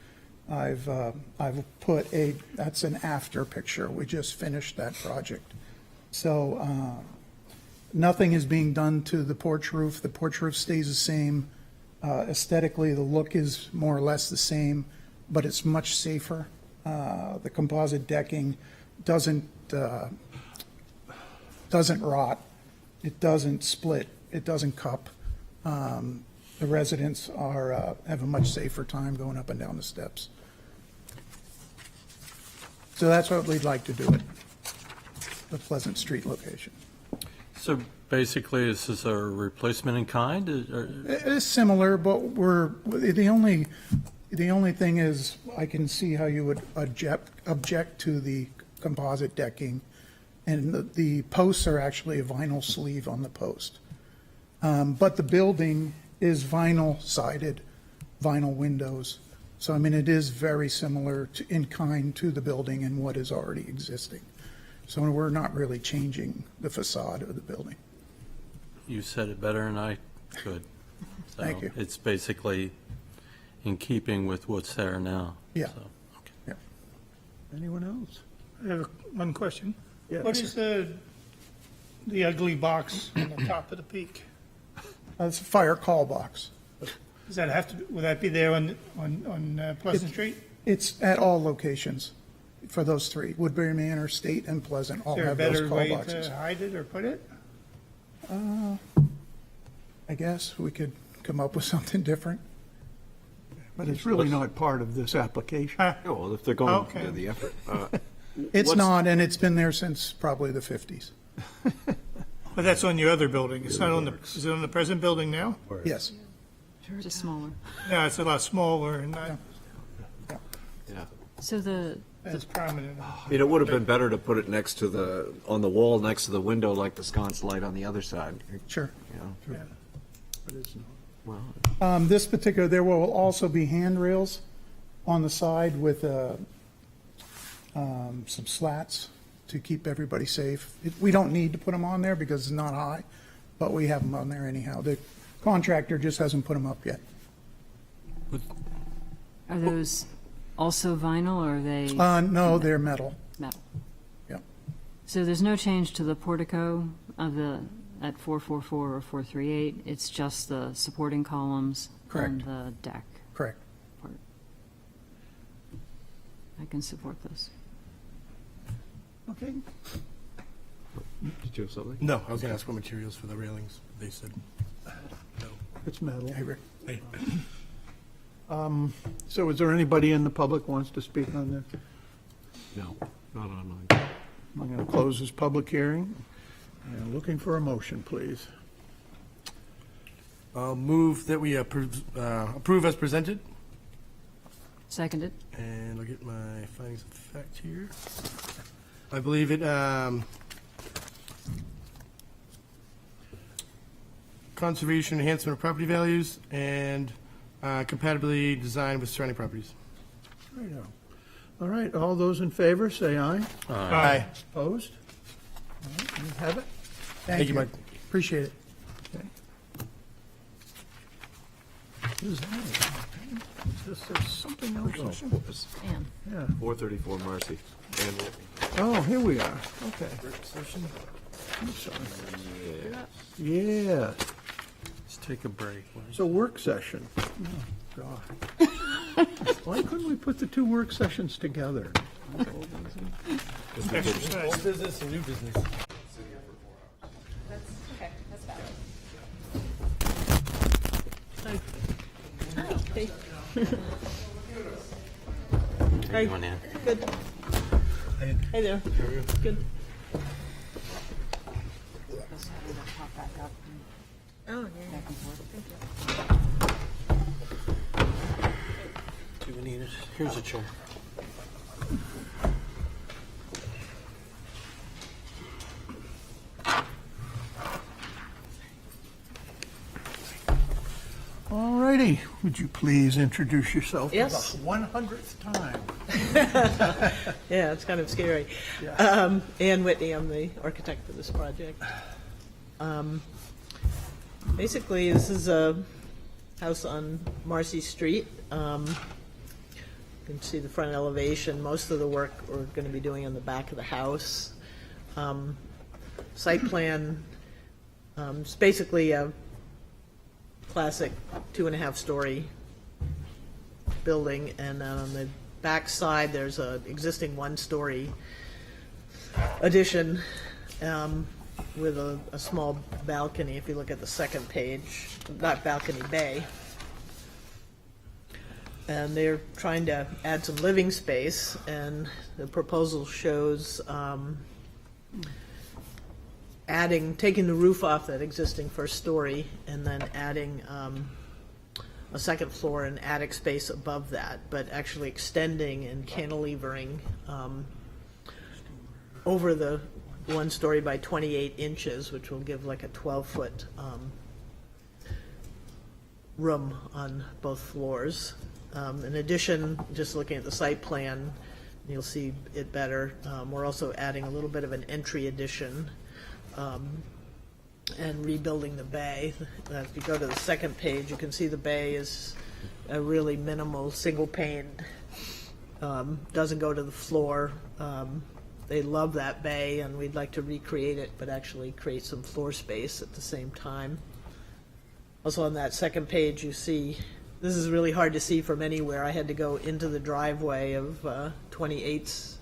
S12: I've put that's an after picture. We just finished that project. So nothing is being done to the porch roof. The porch roof stays the same. Aesthetically, the look is more or less the same, but it's much safer. The composite decking doesn't rot. It doesn't split. It doesn't cup. The residents have a much safer time going up and down the steps. So that's what we'd like to do at the Pleasant Street location.
S7: So basically, this is a replacement in kind?
S12: It's similar, but the only thing is I can see how you would object to the composite decking, and the posts are actually a vinyl sleeve on the post. But the building is vinyl sided, vinyl windows. So, I mean, it is very similar in kind to the building and what is already existing. So we're not really changing the facade of the building.
S7: You said it better than I could. So
S12: Thank you.
S7: It's basically in keeping with what's there now.
S12: Yeah.
S7: So,
S12: Yeah.
S1: Anyone else?
S14: I have one question.
S1: Yes.
S14: What is the ugly box on the top of the peak?
S12: It's a fire call box.
S14: Does that have to, will that be there on Pleasant Street?
S12: It's at all locations for those three, Woodbury Manor, State, and Pleasant all
S14: Is there a
S12: have those
S14: better
S12: call
S14: way
S12: boxes.
S14: to hide it or put it?
S12: I guess we could come up with something different.
S1: But it's really not part of this application.
S4: Yeah, well, if they're going
S14: Okay.
S4: to the effort.
S12: It's
S4: What's-
S12: not, and it's been there since probably the 50s.
S14: But that's on your other building. It's not on is it on the present building now?
S12: Yes.
S8: Just smaller.
S14: No, it's a lot smaller and not
S4: Yeah.
S8: So
S14: as prominent.
S4: I mean, it would have been better to put it next to on the wall next to the window like the sconce light on the other side.
S12: Sure.
S4: You know?
S1: But it's not.
S4: Well,
S12: This particular, there will also be handrails on the side with some slats to keep everybody safe. We don't need to put them on there because it's not high, but we have them on there anyhow. The contractor just hasn't put them up yet.
S8: Are those also vinyl, or are they
S12: No, they're metal.
S8: metal?
S12: Yep.
S8: So there's no change to the portico at 444 or 438? It's just the supporting columns
S12: Correct.
S8: on the deck
S12: Correct.
S8: part. I can support this.
S1: Okay.
S4: did you have something?
S16: No, I was going to ask what materials for the railings. They said
S1: It's metal.
S12: Hey, Rick.
S16: hey.
S1: So is there anybody in the public wants to speak on this?
S4: No, not online.
S1: I'm going to close this public hearing. And looking for a motion, please.
S16: I'll move that we approve as presented.
S8: Seconded?
S16: And I'll get my findings of fact here. I believe it, conservation enhancement of property values and compatibility design with surrounding properties.
S1: Righto. All right, all those in favor, say aye.
S16: Aye.
S1: Opposed? All right, you have it.
S16: Thank you, Mike.
S12: Appreciate it.
S1: Okay. Who's that? There's something else.
S8: Ann.
S1: Yeah.
S4: 434 Marcy. And
S1: Oh, here we are. Okay. I'm sorry. Yeah.
S7: Let's take a break.
S1: So work session. Oh, God. Why couldn't we put the two work sessions together?
S14: Exercise.
S11: Old business and new business.
S2: That's, okay, that's valid.
S7: How you doing, Ann?
S13: Good. Hey there. Good. Oh, yeah.
S7: Do we need it? Here's a chair.
S1: All righty, would you please introduce yourself
S13: Yes.
S1: for the 100th time?
S13: Yeah, it's kind of scary. Ann Whitney, I'm the architect for this project. Basically, this is a house on Marcy Street. You can see the front elevation. Most of the work we're going to be doing on the back of the house. Site plan, it's basically a classic 2.5-story building, and on the back side, there's a existing 1-story addition with a small balcony. If you look at the second page, not balcony, bay. And they're trying to add some living space, and the proposal shows taking the roof off that existing first story and then adding a second floor and attic space above that, but actually extending and cantilevering over the 1 story by 28 inches, which will give like a 12-foot room on both floors. In addition, just looking at the site plan, you'll see it better. We're also adding a little bit of an entry addition and rebuilding the bay. If you go to the second page, you can see the bay is a really minimal, single-paned, doesn't go to the floor. They love that bay, and we'd like to recreate it, but actually create some floor space at the same time. Also on that second page, you see, this is really hard to see from anywhere. I had to go into the driveway of 28th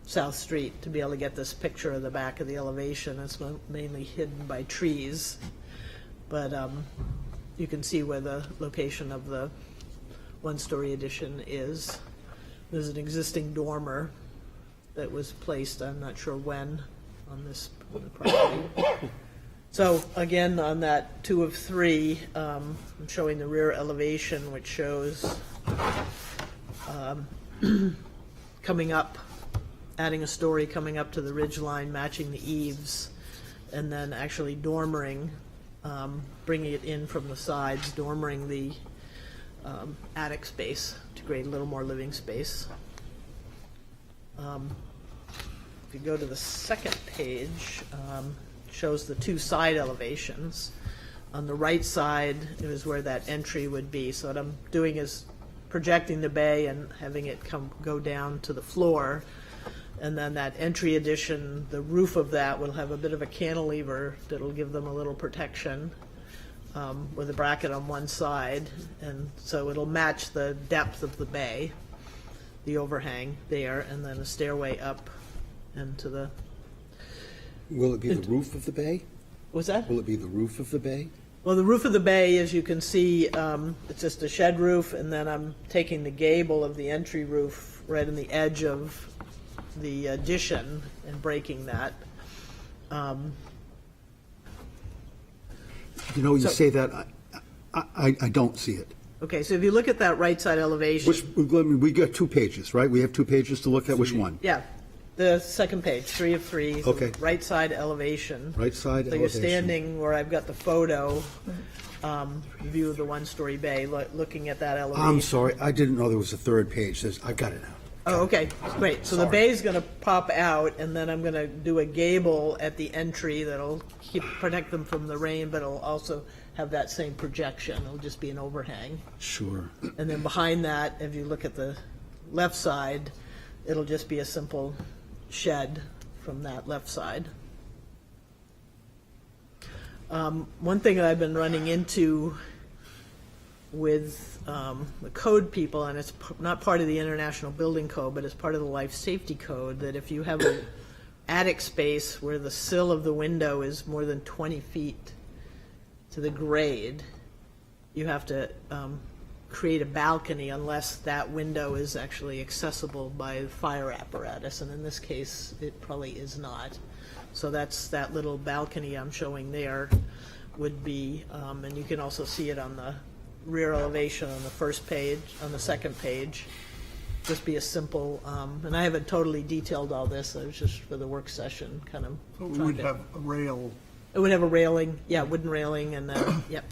S13: South Street to be able to get this picture of the back of the elevation. It's mainly hidden by trees, but you can see where the location of the 1-story addition is. There's an existing dormer that was placed, I'm not sure when, on the property. So again, on that 2 of 3, I'm showing the rear elevation, which shows coming up, adding a story coming up to the ridge line, matching the eaves, and then actually dormering, bringing it in from the sides, dormering the attic space to create a little more living space. If you go to the second page, shows the 2 side elevations. On the right side is where that entry would be. So what I'm doing is projecting the bay and having it go down to the floor. And then that entry addition, the roof of that will have a bit of a cantilever that'll give them a little protection with a bracket on one side. And so it'll match the depth of the bay, the overhang there, and then a stairway up into the...
S9: Will it be the roof of the bay?
S13: What's that?
S9: Will it be the roof of the bay?
S13: Well, the roof of the bay, as you can see, it's just a shed roof, and then I'm taking the gable of the entry roof right in the edge of the addition and breaking that.
S9: You know, you say that, I don't see it.
S13: Okay, so if you look at that right side elevation.
S9: We got 2 pages, right? We have 2 pages to look at. Which one?
S13: Yeah, the second page, 3 of 3.
S9: Okay.
S13: Right side elevation.
S9: Right side
S13: So
S9: elevation.
S13: you're standing where I've got the photo view of the 1-story bay, looking at that elevation.
S9: I'm sorry, I didn't know there was a 3rd page. I've got it now.
S13: Oh, okay, great. So the bay is going to pop out, and then I'm going to do a gable at the entry that'll protect them from the rain, but it'll also have that same projection. It'll just be an overhang.
S9: Sure.
S13: And then behind that, if you look at the left side, it'll just be a simple shed from that left side. One thing that I've been running into with the code people, and it's not part of the International Building Code, but it's part of the Life Safety Code, that if you have an attic space where the sill of the window is more than 20 feet to the grade, you have to create a balcony unless that window is actually accessible by the fire apparatus, and in this case, it probably is not. So that's that little balcony I'm showing there would be, and you can also see it on the rear elevation on the first page, on the second page. Just be a simple, and I haven't totally detailed all this, it was just for the work session, kind of.
S1: So we would have a rail.
S13: It would have a railing, yeah, wooden railing, and then, yep.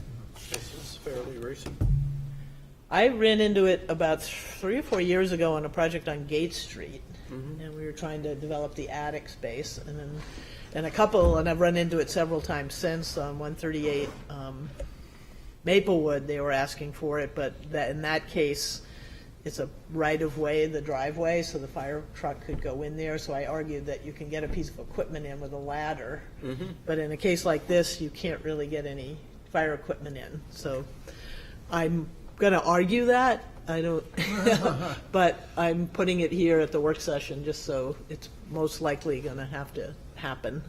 S11: This is fairly recent.
S13: I ran into it about 3 or 4 years ago on a project on Gate Street, and we were trying to develop the attic space, and then, and I've run into it several times since on 138 Maplewood, they were asking for it, but in that case, it's a right-of-way, the driveway, so the fire truck could go in there, so I argued that you can get a piece of equipment in with a ladder, but in a case like this, you can't really get any fire equipment in, so I'm going to argue that. I don't, but I'm putting it here at the work session just so it's most likely going to have to happen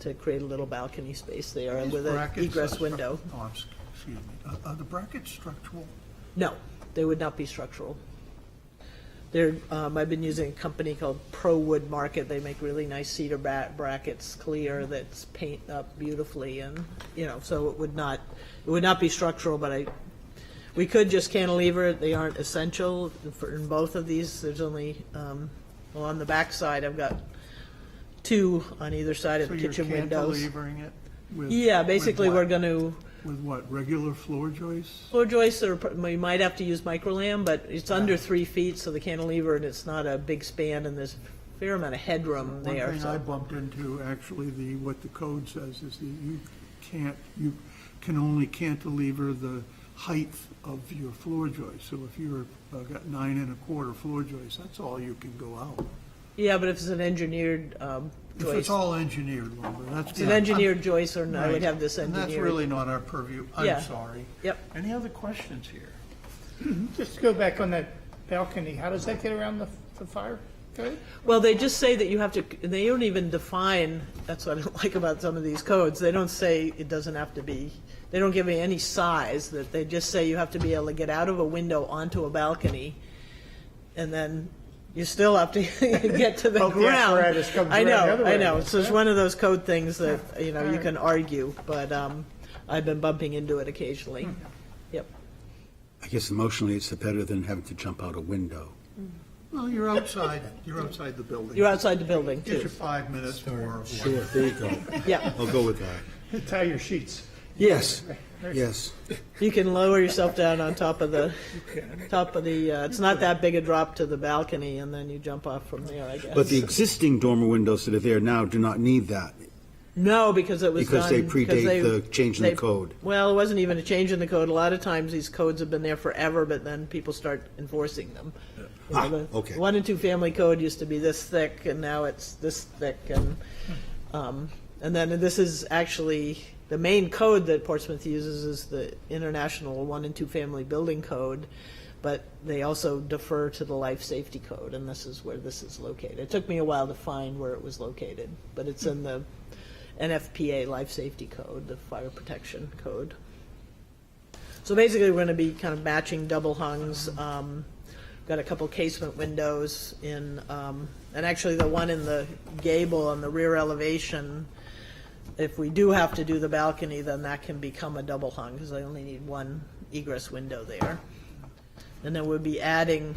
S13: to create a little balcony space there with an egress window.
S1: Oh, excuse me. Are the brackets structural?
S13: No, they would not be structural. They're, I've been using a company called Pro Wood Market. They make really nice cedar brackets, clear, that's paint up beautifully, and so it would not be structural. But we could just cantilever it. They aren't essential in both of these. There's only on the back side I've got 2 on either side of the kitchen windows.
S1: So you're cantilevering it with?
S13: Yeah, basically we're going to.
S1: With what, regular floor joists?
S13: Floor joists, we might have to use microlam, but it's under 3 feet, so the cantilever, and it's not a big span, and there's a fair amount of headroom there.
S1: One thing I bumped into, actually, what the code says is that you can only cantilever the height of your floor joist. So if you're got 9 1/4 floor joist, that's all you can go out.
S13: Yeah, but if it's an engineered joist.
S1: If it's all engineered lumber, that's.
S13: It's an engineered joist, or I would have this
S1: And
S13: engineered.
S1: that's really not our purview.
S13: Yeah.
S1: I'm sorry.
S13: Yep.
S1: Any other questions here?
S14: Just to go back on that balcony, how does that get around the fire code?
S13: Well, they just say that you have to, they don't even define, that's what I don't like about some of these codes. They don't say it doesn't have to be, they don't give me any size, that they just say you have to be able to get out of a window onto a balcony, and then you still have to get to the
S14: Hope the
S13: ground.
S14: apparatus comes around the other way.
S13: I know. So it's one of those code things that, you can argue, but I've been bumping into it occasionally. Yep.
S9: I guess emotionally, it's better than having to jump out a window.
S1: Well, you're outside the building.
S13: You're outside the building,
S1: Get
S13: too.
S1: your 5 minutes for.
S9: Sure, there you go.
S13: Yeah.
S9: I'll go with that.
S14: Tie your sheets.
S9: Yes, yes.
S13: You can lower yourself down on top of the, it's not that big a drop to the balcony, and then you jump off from there, I guess.
S9: But the existing dormer windows that are there now do not need that.
S13: No, because it was
S9: Because
S13: done.
S9: they predate the change in the code.
S13: Well, it wasn't even a change in the code. A lot of times these codes have been there forever, but then people start enforcing them. The
S9: okay.
S13: 1 and 2 family code used to be this thick, and now it's this thick, and then this is actually, the main code that Portsmouth uses is the International 1 and 2 family building code, but they also defer to the life safety code, and this is where this is located. It took me a while to find where it was located, but it's in the NFPA life safety code, the fire protection code. So basically, we're going to be kind of matching double hungs. Got a couple casement windows in, and actually the one in the gable on the rear elevation, if we do have to do the balcony, then that can become a double hung, because I only need 1 egress window there. And then we'll be adding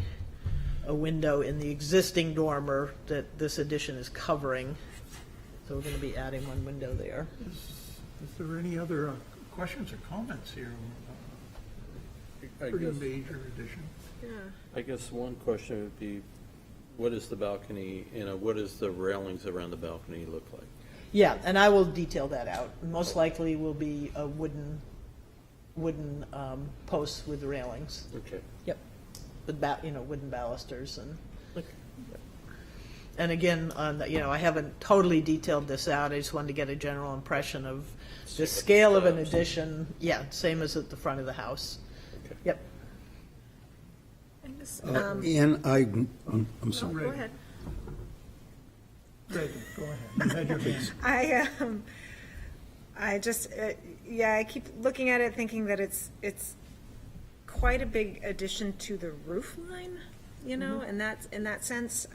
S13: a window in the existing dormer that this addition is covering. So we're going to be adding 1 window there.
S1: Is there any other questions or comments here? Pretty major addition.
S13: Yeah.
S7: I guess one question would be, what is the balcony, what does the railings around the balcony look like?
S13: Yeah, and I will detail that out. Most likely will be a wooden posts with railings.
S7: Okay.
S13: Yep. With wooden balusters and. And again, I haven't totally detailed this out. I just wanted to get a general impression of the scale of an addition. Yeah, same as at the front of the house. Yep.
S9: And I'm sorry.
S2: Go ahead.
S1: Reagan, go ahead. You had your hand.
S2: I just, yeah, I keep looking at it thinking that it's quite a big addition to the roof line, you know, and that's, in that sense,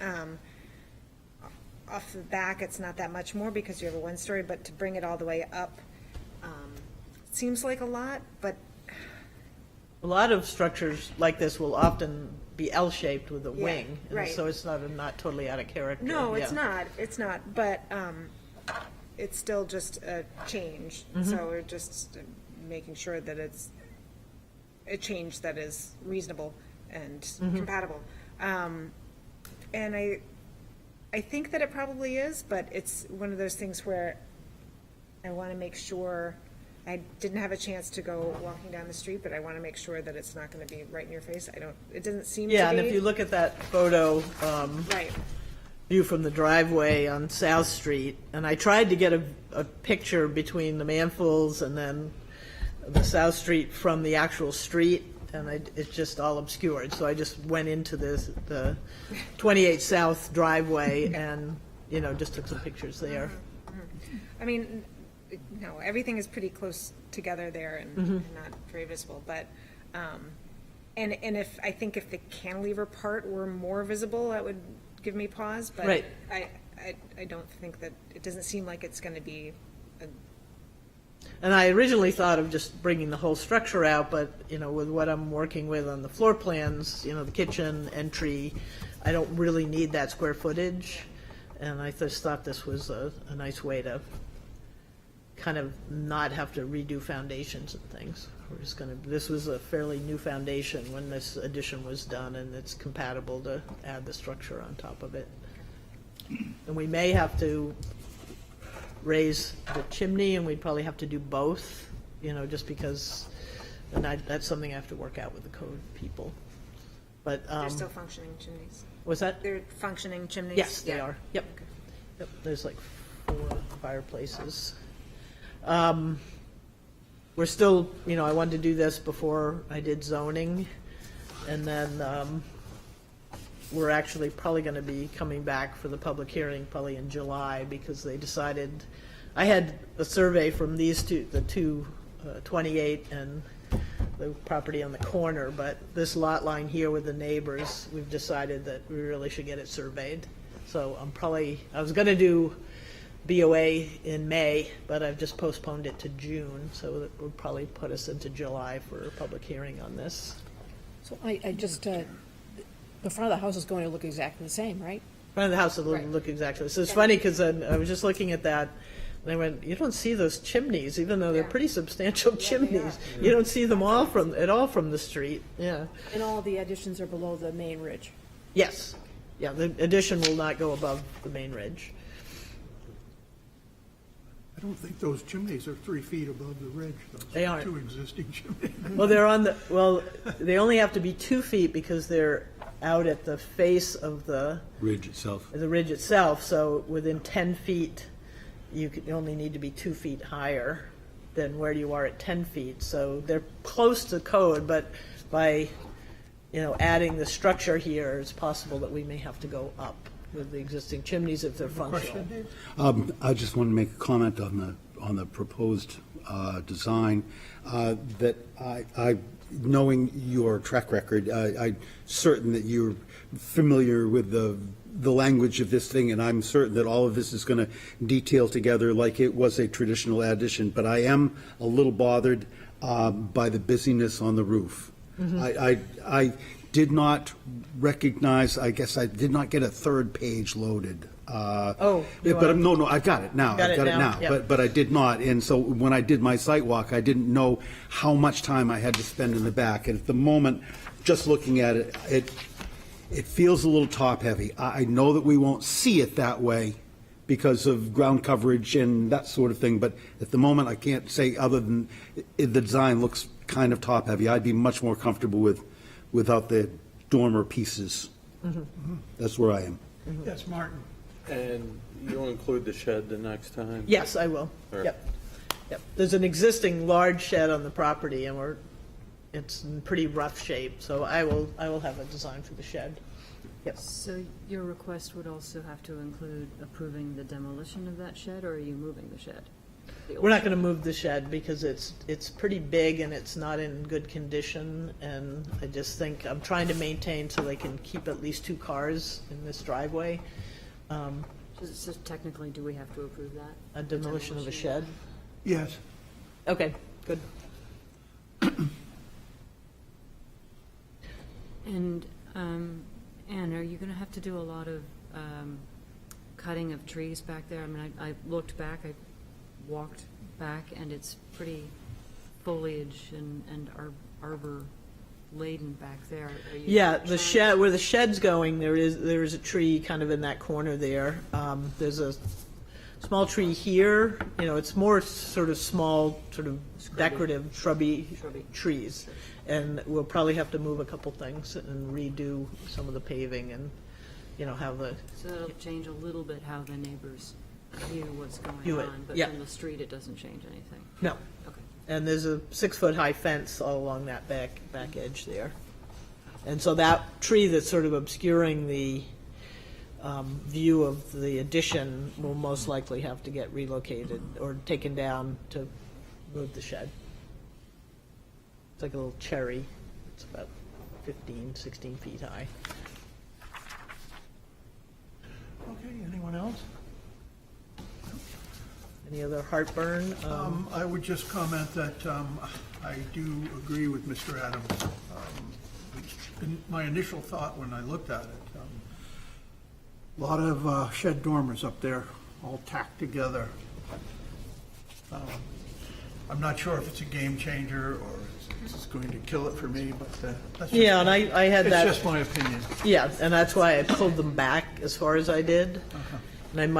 S2: off the back, it's not that much more because you have a one-story, but to bring it all the way up, seems like a lot, but
S13: A lot of structures like this will often be L-shaped with a
S2: Yeah,
S13: wing, and
S2: right.
S13: so it's not totally out of character.
S2: no, it's
S13: Yeah.
S2: not, but, it's still just a change. So we're just making sure that it's a change that is reasonable and compatible. And I think that it probably is, but it's one of those things where I want to make sure, I didn't have a chance to go walking down the street, but I want to make sure that it's not going to be right in your face. It doesn't seem to be.
S13: Yeah, and if you look at that photo,
S2: Right.
S13: view from the driveway on South Street, and I tried to get a picture between the Manfuls and then the South Street from the actual street, and it's just all obscured. So I just went into the 28 South driveway and, just took some pictures there.
S2: I mean, no, everything is pretty close together there and not very visible, but, and I think if the cantilever part were more visible, that would give me pause, but
S13: Right.
S2: I don't think that, it doesn't seem like it's gonna be
S13: And I originally thought of just bringing the whole structure out, but, with what I'm working with on the floor plans, the kitchen, entry, I don't really need that square footage. And I just thought this was a nice way to kind of not have to redo foundations and things. This was a fairly new foundation when this addition was done, and it's compatible to add the structure on top of it. And we may have to raise the chimney, and we'd probably have to do both, just because, and that's something I have to work out with the code people. But,
S2: they're still functioning chimneys.
S13: what's that?
S2: They're functioning chimneys?
S13: Yes, they
S2: Yeah.
S13: are. Yep. Yep. There's like 4 fireplaces. We're still, I wanted to do this before I did zoning, and then we're actually probably going to be coming back for the public hearing probably in July, because they decided, I had a survey from these two, the 28 and the property on the corner, but this lot line here with the neighbors, we've decided that we really should get it surveyed. So I was going to do BOA in May, but I've just postponed it to June, so that will probably put us into July for a public hearing on this.
S6: So I just, the front of the house is going to look exactly the same, right?
S13: Front of the house will look exactly, so it's funny, because I was just looking at that, and I went, you don't see those chimneys, even though they're pretty substantial chimneys. You don't see them at all from the street, yeah.
S6: And all the additions are below the main ridge.
S13: Yes, yeah, the addition will not go above the main ridge.
S1: I don't think those chimneys are 3 feet above the ridge, though.
S13: They aren't.
S1: 2 existing chimneys.
S13: Well, they only have to be 2 feet because they're out at the face of the
S9: Ridge itself.
S13: ridge itself, so within 10 feet, you only need to be 2 feet higher than where you are at 10 feet. So they're close to code, but by, adding the structure here, it's possible that we may have to go up with the existing chimneys if they're functional.
S9: I just want to make a comment on the proposed design, that I, knowing your track record, I'm certain that you're familiar with the language of this thing, and I'm certain that all of this is going to detail together like it was a traditional addition, but I am a little bothered by the busyness on the roof. I did not recognize, I guess I did not get a third page loaded. But no, I've got it now. I've got it now.
S13: Yep.
S9: But I did not. And so when I did my site walk, I didn't know how much time I had to spend in the back. And at the moment, just looking at it, it feels a little top heavy. I know that we won't see it that way because of ground coverage and that sort of thing. But at the moment, I can't say other than the design looks kind of top heavy. I'd be much more comfortable without the dormer pieces. That's where I am.
S1: Yes, Martin.
S7: And you'll include the shed the next time?
S13: Yes, I will.
S7: Sure.
S13: Yep. There's an existing large shed on the property, and we're it's in pretty rough shape, so I will have a design for the shed. Yep.
S8: So your request would also have to include approving the demolition of that shed, or are you moving the shed?
S13: We're not going to move the shed because it's pretty big and it's not in good condition, and I just think I'm trying to maintain so they can keep at least 2 cars in this driveway.
S8: So technically, do we have to approve that?
S13: A demolition of a shed?
S1: Yes.
S13: Okay, good.
S8: And, Anne, are you going to have to do a lot of cutting of trees back there? I mean, I looked back, I walked back, and it's pretty foliage and arbor laden back there. Are you
S13: Yeah, the
S8: trying-
S13: shed, where the shed's going, there is a tree kind of in that corner there. There's a small tree here, it's more sort of small, sort of decorative shrubby trees. And we'll probably have to move a couple things and redo some of the paving and, have the,
S8: So that'll change a little bit how the neighbors view what's going
S13: View it,
S8: on, but
S13: yeah.
S8: from the street, it doesn't change anything.
S13: no.
S8: Okay.
S13: And there's a 6-foot-high fence all along that back edge there. And so that tree that's sort of obscuring the view of the addition will most likely have to get relocated or taken down to move the shed. It's like a little cherry. It's about 15, 16 feet high.
S1: Okay, anyone else?
S13: Any other heartburn?
S1: I would just comment that I do agree with Mr. Adams. My initial thought when I looked at it, a lot of shed dormers up there, all tacked together. I'm not sure if it's a game changer or it's just going to kill it for me, but that's just,
S13: Yeah, and I had that.
S1: It's just my opinion.
S13: Yeah, and that's why I pulled them back as far as I did. And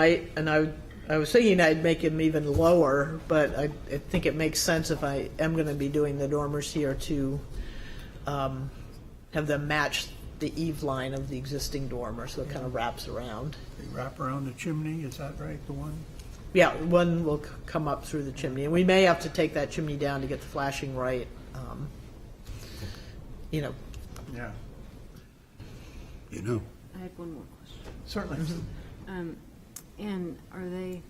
S13: I was thinking I'd make them even lower, but I think it makes sense if I am going to be doing the dormers here to have them match the eave line of the existing dormer, so it kind of wraps around.
S1: They wrap around the chimney, is that right, the one?
S13: Yeah, one will come up through the chimney, and we may have to take that chimney down to get the flashing right.
S1: Yeah.
S8: I had one more question.
S1: Certainly.
S8: And are they,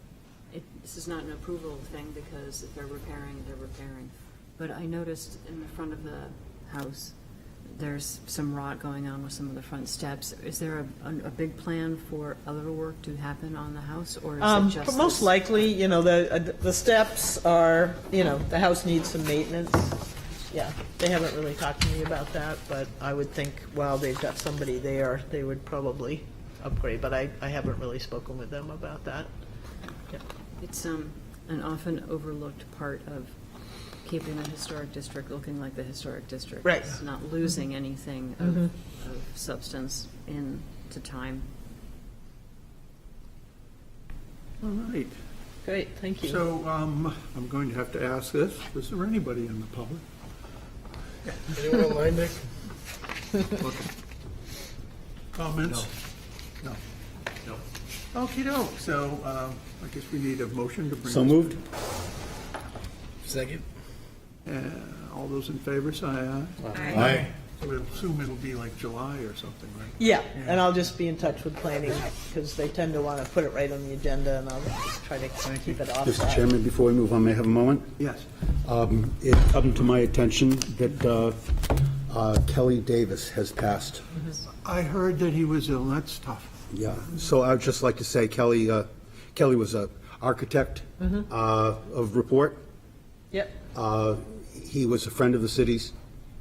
S8: this is not an approval thing because if they're repairing, they're repairing. But I noticed in the front of the house, there's some rot going on with some of the front steps. Is there a big plan for other work to happen on the house, or is it just?
S13: But most
S8: this?
S13: likely, the steps are, the house needs some maintenance. Yeah, they haven't really talked to me about that, but I would think while they've got somebody there, they would probably upgrade, but I haven't really spoken with them about that. Yeah.
S8: It's an often overlooked part of keeping the historic district looking like the historic district.
S13: Right.
S8: It's not losing anything
S13: Mhm.
S8: of substance into time.
S1: All right.
S13: Great, thank you.
S1: So I'm going to have to ask this. Is there anybody in the public?
S16: Anyone online, Nick?
S1: Comments? No. Okey-doke. So I guess we need a motion to bring.
S9: So
S1: this-
S9: moved?
S16: Second.
S1: All those in favor, say aye.
S9: Aye.
S1: So we'll assume it'll be like July or something, right?
S13: Yeah, and I'll just be in touch with planning, because they tend to want to put it right on the agenda, and I'll just try to keep it off
S9: Mr.
S13: that.
S9: Chairman, before we move on, may I have a moment?
S1: Yes.
S9: It come to my attention that Kelly Davis has passed.
S1: I heard that he was ill. That's tough.
S9: Yeah, so I would just like to say Kelly was an architect of Report.
S13: Yep.
S9: He was a friend of the city's.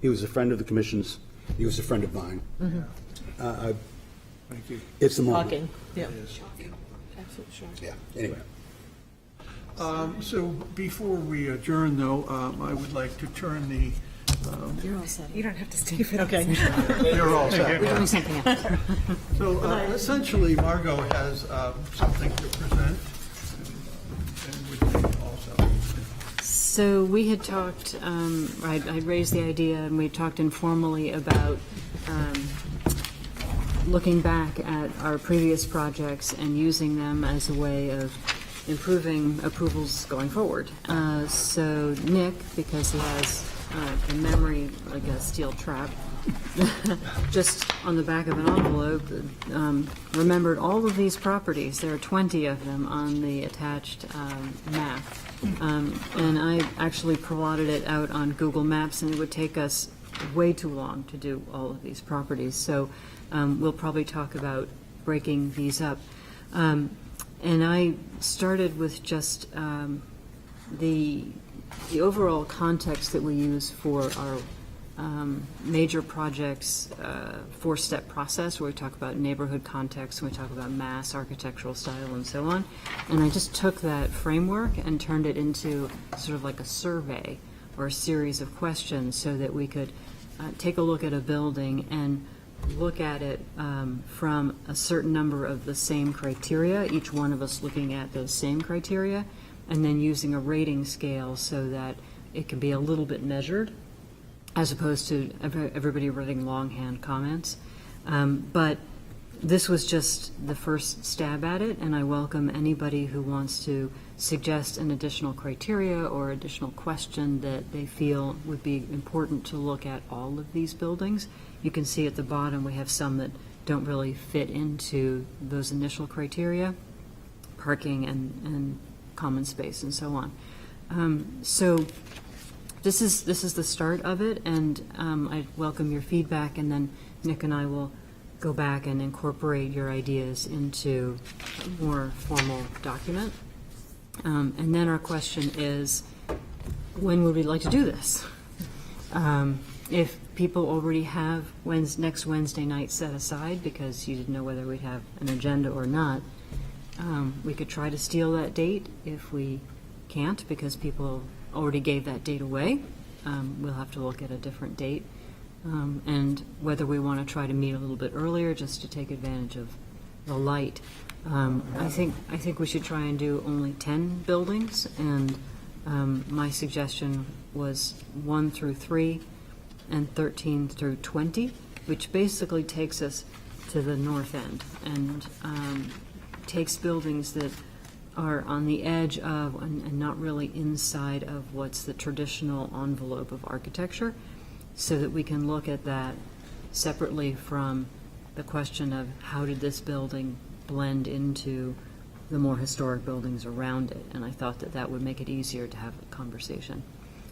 S9: He was a friend of the commission's. He was a friend of mine.
S1: Thank you.
S9: It's the moment.
S13: Shocking, yeah.
S6: Absolute shock.
S9: Yeah, anyway.
S1: So before we adjourn, though, I would like to turn the.
S8: You're all set.
S2: You don't have to stay for
S13: Okay.
S1: You're all set.
S8: We're doing something else.
S1: So essentially, Margot has something to present, and with me also.
S8: So we had talked, I'd raised the idea, and we talked informally about looking back at our previous projects and using them as a way of improving approvals going forward. So Nick, because he has in memory, like a steel trap, just on the back of an envelope, remembered all of these properties. There are 20 of them on the attached map. And I actually plotted it out on Google Maps, and it would take us way too long to do all of these properties. So we'll probably talk about breaking these up. And I started with just the overall context that we use for our major projects, four-step process, where we talk about neighborhood context, we talk about mass, architectural style, and so on. And I just took that framework and turned it into sort of like a survey or a series of questions so that we could take a look at a building and look at it from a certain number of the same criteria, each one of us looking at those same criteria, and then using a rating scale so that it can be a little bit measured, as opposed to everybody writing longhand comments. But this was just the first stab at it, and I welcome anybody who wants to suggest an additional criteria or additional question that they feel would be important to look at all of these buildings. You can see at the bottom we have some that don't really fit into those initial criteria, parking and common space and so on. So this is the start of it, and I welcome your feedback, and then Nick and I will go back and incorporate your ideas into a more formal document. And then our question is, when would we like to do this? If people already have next Wednesday night set aside because you didn't know whether we'd have an agenda or not, we could try to steal that date. If we can't because people already gave that date away, we'll have to look at a different date. And whether we want to try to meet a little bit earlier just to take advantage of the light. I think we should try and do only 10 buildings, and my suggestion was 1 through 3 and 13 through 20, which basically takes us to the north end and takes buildings that are on the edge of and not really inside of what's the traditional envelope of architecture, so that we can look at that separately from the question of how did this building blend into the more historic buildings around it. And I thought that that would make it easier to have a conversation.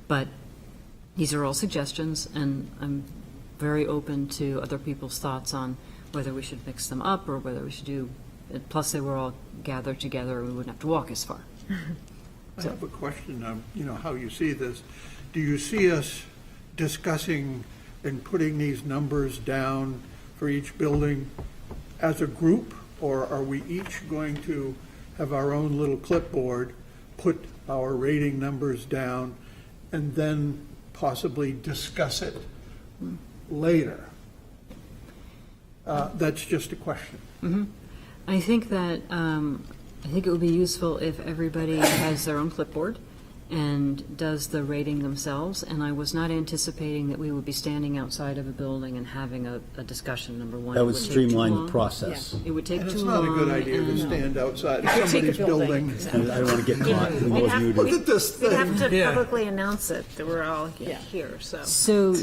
S8: But these are all suggestions, and I'm very open to other people's thoughts on whether we should mix them up or whether we should do, plus they were all gathered together and we wouldn't have to walk as far.
S1: I have a question on, how you see this. Do you see us discussing and putting these numbers down for each building as a group, or are we each going to have our own little clipboard, put our rating numbers down, and then possibly discuss it later? That's just a question.
S8: Mm-hmm. I think that I think it would be useful if everybody has their own clipboard and does the rating themselves. And I was not anticipating that we would be standing outside of a building and having a discussion, number one.
S9: That would streamline the process.
S8: It would take
S1: And
S8: too
S1: it's
S8: long.
S1: not a good idea to stand outside of somebody's building.
S9: I don't want to get caught.
S2: We'd have to
S14: Yeah.
S2: publicly announce it, that we're all here, so.
S8: So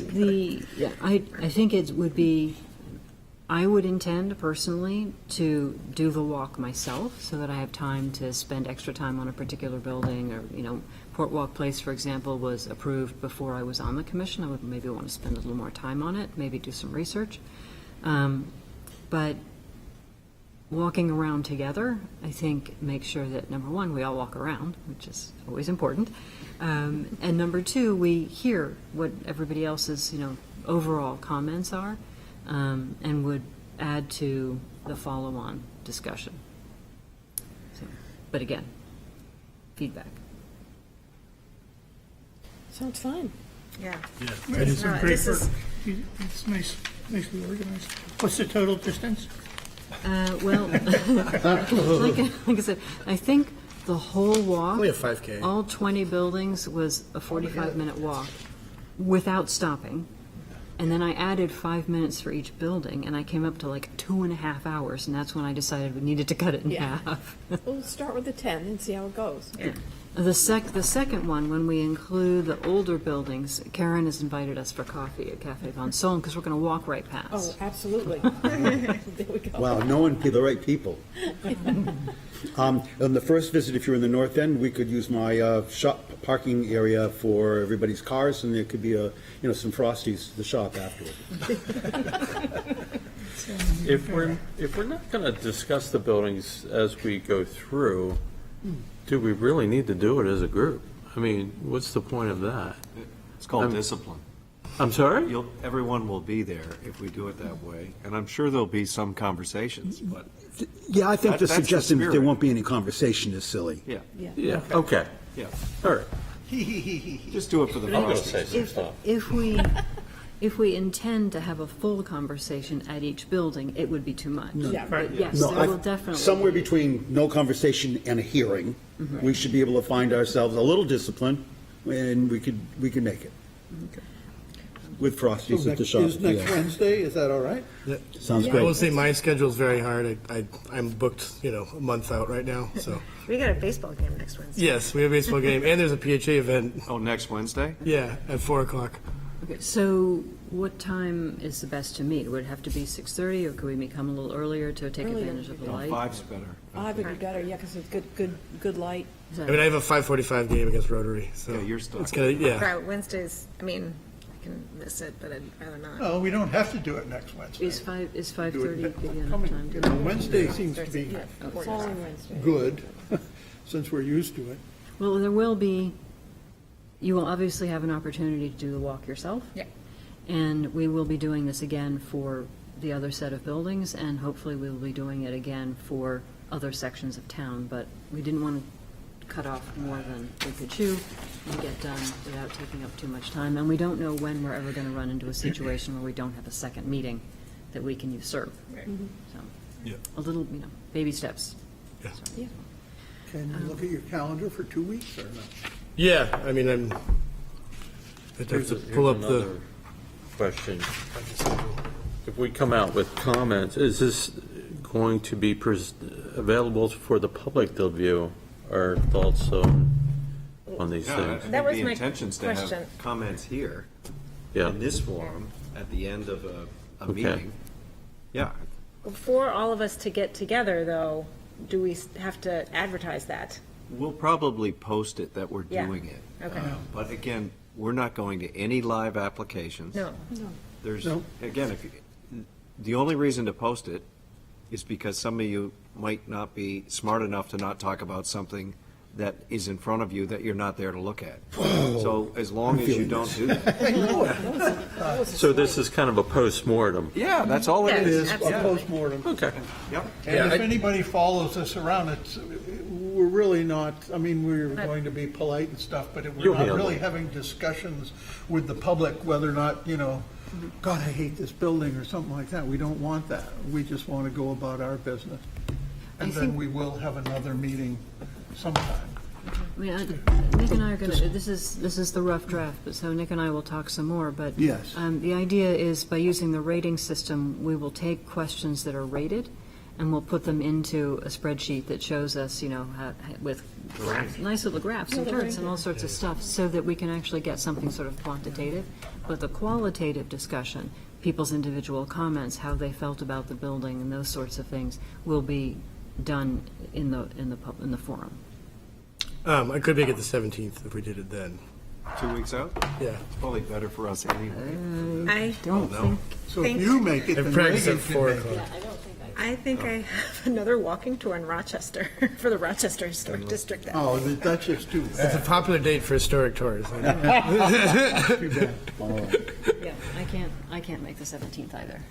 S8: I think it would be, I would intend personally to do the walk myself so that I have time to spend extra time on a particular building, or, Port Walk Place, for example, was approved before I was on the commission. I would maybe want to spend a little more time on it, maybe do some research. But walking around together, I think, make sure that, number one, we all walk around, which is always important. And number two, we hear what everybody else's, overall comments are, and would add to the follow-on discussion. So, but again, feedback.
S6: Sounds fine.
S2: Yeah.
S14: That is some great
S2: This
S14: work.
S2: is-
S14: It's nicely organized. What's the total distance?
S8: Well, like I said, I think the whole walk,
S16: Only a 5K.
S8: all 20 buildings, was a 45-minute walk without stopping. And then I added 5 minutes for each building, and I came up to like 2.5 hours, and that's when I decided we needed to cut it in
S6: Yeah.
S8: half.
S6: We'll start with the 10 and see how it goes.
S2: Yeah.
S8: The second one, when we include the older buildings, Karen has invited us for coffee at Cafe Von Solm, because we're going to walk right past.
S6: Oh, absolutely. There we go.
S9: Wow, knowing the right people. On the first visit, if you're in the north end, we could use my shop parking area for everybody's cars, and there could be some Frosties to shop afterward.
S7: If we're not going to discuss the buildings as we go through, do we really need to do it as a group? I mean, what's the point of that?
S4: It's called discipline.
S7: I'm sorry?
S4: Everyone will be there if we do it that way, and I'm sure there'll be some conversations, but.
S9: Yeah, I think the
S4: That's the
S9: suggestion that there
S4: spirit.
S9: won't be any conversation is silly.
S4: Yeah.
S7: Yeah, okay.
S4: Yeah.
S7: All right.
S4: Just do it for the
S7: I'm gonna
S4: Frosties.
S7: say some stuff.
S8: If we intend to have a full conversation at each building, it would be too much.
S6: Yeah.
S8: But yes,
S9: No,
S8: there will definitely.
S9: somewhere between no conversation and a hearing, we should be able to find ourselves a little discipline, and we could make it. With Frosties at the shop.
S1: Is next
S9: yeah.
S1: Wednesday, is that all right?
S9: Sounds
S16: I will
S9: great.
S16: say my schedule's very hard. I'm booked, a month out right now, so.
S2: We got a baseball game next Wednesday.
S16: Yes, we have a baseball game, and there's a PHA event.
S4: Oh, next Wednesday?
S16: Yeah, at 4:00.
S8: Okay, so what time is the best to meet? Would it have to be 6:30, or could we come a little earlier to take
S6: Earlier
S8: advantage of the light?
S4: 5's better.
S6: 5 would be better, yeah, because it's good light.
S16: I mean, I have a 5:45 game against Rotary, so.
S4: Yeah, you're stuck.
S16: It's gonna, yeah.
S2: Right, Wednesdays, I mean, I can miss it, but I'd rather not.
S1: No, we don't have to do it next Wednesday.
S8: Is 5:30 give you enough
S1: Coming-
S8: time?
S1: you know, Wednesday seems to be
S6: Following Wednesday.
S1: good, since we're used to it.
S8: Well, there will be, you will obviously have an opportunity to do the walk yourself.
S2: Yeah.
S8: And we will be doing this again for the other set of buildings, and hopefully we will be doing it again for other sections of town. But we didn't want to cut off more than we could chew and get done without taking up too much time. And we don't know when we're ever going to run into a situation where we don't have a second meeting that we can usurp. So,
S16: Yeah.
S8: a little, baby steps.
S16: Yeah.
S8: So,
S1: Can you look at your calendar for 2 weeks or not?
S16: Yeah, I mean, I'd have
S7: Here's
S16: to pull up
S7: another
S16: the.
S7: question. If we come out with comments, is this going to be available for the public to view our thoughts on these
S4: Yeah, I
S7: things?
S4: think
S2: That was
S4: the
S2: my
S4: intention's to
S2: question.
S4: have comments here,
S7: Yeah.
S4: in this forum, at the end of a meeting. Yeah,
S2: For all of us to get together, though, do we have to advertise that?
S4: we'll probably post it that we're
S2: Yeah.
S4: doing it.
S2: Okay.
S4: But again, we're not going to any live applications.
S2: No.
S4: There's,
S1: No.
S4: again, the only reason to post it is because some of you might not be smart enough to not talk about something that is in front of you that you're not there to look at. So as long as you don't do that.
S7: So this is kind of a post-mortem?
S4: Yeah, that's all it
S2: Yeah,
S1: It
S4: is.
S1: is a
S2: absolutely.
S1: postmortem.
S7: Okay.
S4: Yep.
S1: And if anybody follows us around, we're really not, I mean, we're going to be polite and stuff, but we're
S7: You'll
S1: not
S7: handle
S1: really
S7: it.
S1: having discussions with the public, whether or not, God, I hate this building or something like that. We don't want that. We just want to go about our business. And then we will have another meeting sometime.
S8: Nick and I are going to, this is the rough draft, but so Nick and I will talk some more, but.
S1: Yes.
S8: The idea is by using the rating system, we will take questions that are rated and we'll put them into a spreadsheet that shows us, with graphs, nice little graphs and charts and all sorts of stuff, so that we can actually get something sort of quantitative. But the qualitative discussion, people's individual comments, how they felt about the building and those sorts of things, will be done in the forum.
S16: I could make it the 17th if we did it then.
S4: 2 weeks out?
S16: Yeah.
S4: It's probably better for us anyway.
S2: I
S8: Don't
S4: no.
S8: think.
S1: So if you make it,
S16: I
S1: then
S16: practice
S1: Reagan
S16: at
S1: can
S16: 4
S1: make it.
S16: o'clock.
S2: I think I have another walking tour in Rochester for the Rochester Historic District. That
S1: Oh, that's just too
S16: It's a
S1: bad.
S16: popular date for historic tours.
S1: Too bad.
S8: Yeah, I can't make the 17th either.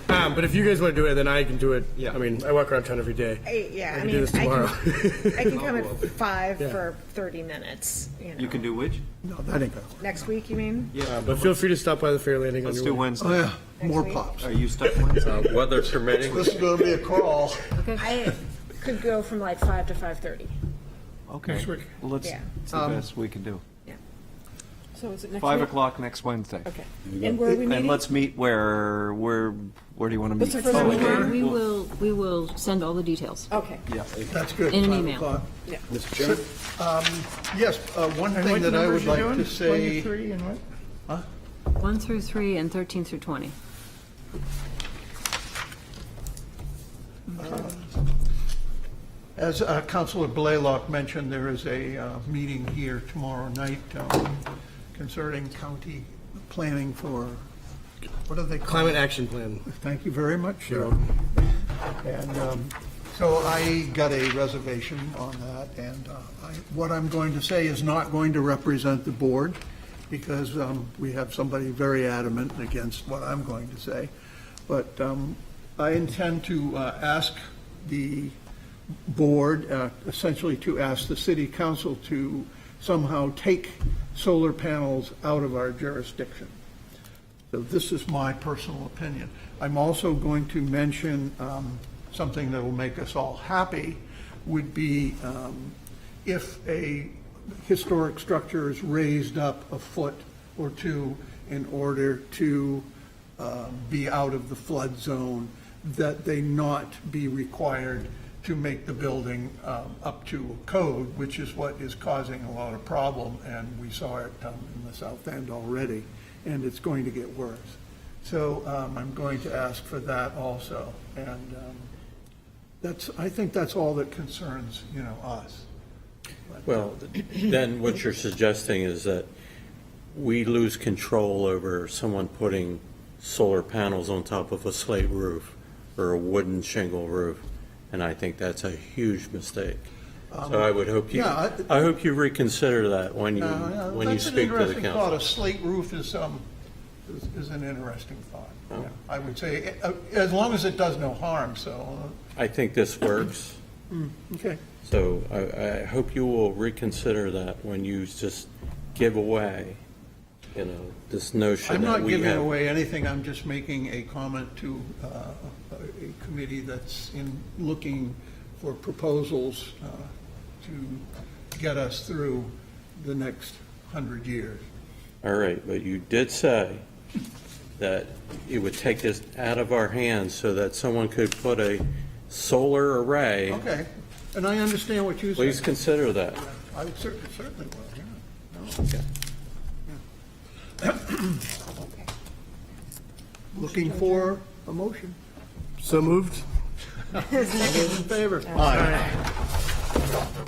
S16: But if you guys want to do it, then I can do it.
S4: Yeah.
S16: I mean, I walk around town every day.
S2: Yeah,
S16: I
S2: I
S16: can
S2: mean,
S16: do this tomorrow.
S2: I can come at 5
S16: Yeah.
S2: for 30 minutes,
S4: You can do which?
S1: No, that ain't gonna work.
S2: Next week, you mean?
S16: But feel free to stop by the fair landing.
S4: Let's
S16: on
S4: do
S16: your way.
S4: Wednesday.
S1: Oh, yeah, more
S2: week?
S1: pops.
S4: Are you stuck Wednesday?
S7: Weather permitting?
S1: This is gonna be a crawl.
S8: Okay.
S2: I could go from like 5 to 5:30.
S4: Okay. Well, let's,
S2: Yeah.
S4: it's the best we can do.
S6: So is it next
S15: 5
S6: week?
S15: o'clock next Wednesday.
S6: Okay. And where are we meeting?
S15: And let's meet where do you want to meet?
S6: What's the first one?
S8: We will send all the details.
S6: Okay.
S15: Yeah.
S1: That's good.
S8: In an
S1: 5
S8: email.
S1: o'clock.
S6: Yeah.
S9: Mr. Chairman?
S1: Yes, one
S12: And
S1: thing
S12: what
S1: that I
S12: numbers
S1: would
S12: you
S1: like
S12: doing?
S1: to say.
S12: 23 and what?
S8: 1 through 3 and 13 through 20.
S1: As Councilor Blaylock mentioned, there is a meeting here tomorrow night concerning county planning for, what do they call it?
S16: Climate Action Plan.
S1: Thank you very much, Cheryl. And so I got a reservation on that, and what I'm going to say is not going to represent the board, because we have somebody very adamant against what I'm going to say. But I intend to ask the board, essentially to ask the city council to somehow take solar panels out of our jurisdiction. So this is my personal opinion. I'm also going to mention something that will make us all happy, would be if a historic structure is raised up a foot or two in order to be out of the flood zone, that they not be required to make the building up to code, which is what is causing a lot of problem, and we saw it in the South End already, and it's going to get worse. So I'm going to ask for that also, and I think that's all that concerns, us.
S7: Well, then what you're suggesting is that we lose control over someone putting solar panels on top of a slate roof or a wooden shingle roof, and I think that's a huge mistake. So I would hope you,
S1: yeah,
S7: I hope you reconsider that when you speak to the
S1: That's an interesting thought.
S7: council.
S1: A slate roof is an interesting thought. Yeah, I would say, as long as it does no harm, so.
S7: I think this works.
S1: Okay.
S7: So I hope you will reconsider that when you just give away, this notion
S1: I'm
S7: that
S1: not
S7: we
S1: giving
S7: have.
S1: away anything, I'm just making a comment to a committee that's looking for proposals to get us through the next 100 years.
S7: All right, but you did say that it would take this out of our hands so that someone could put a solar array.
S1: Okay, and I understand what you said.
S7: Please consider that.
S1: I would certainly will, yeah.
S7: Okay.
S1: Looking for a motion.
S16: So moved.
S1: All those in favor? Aye.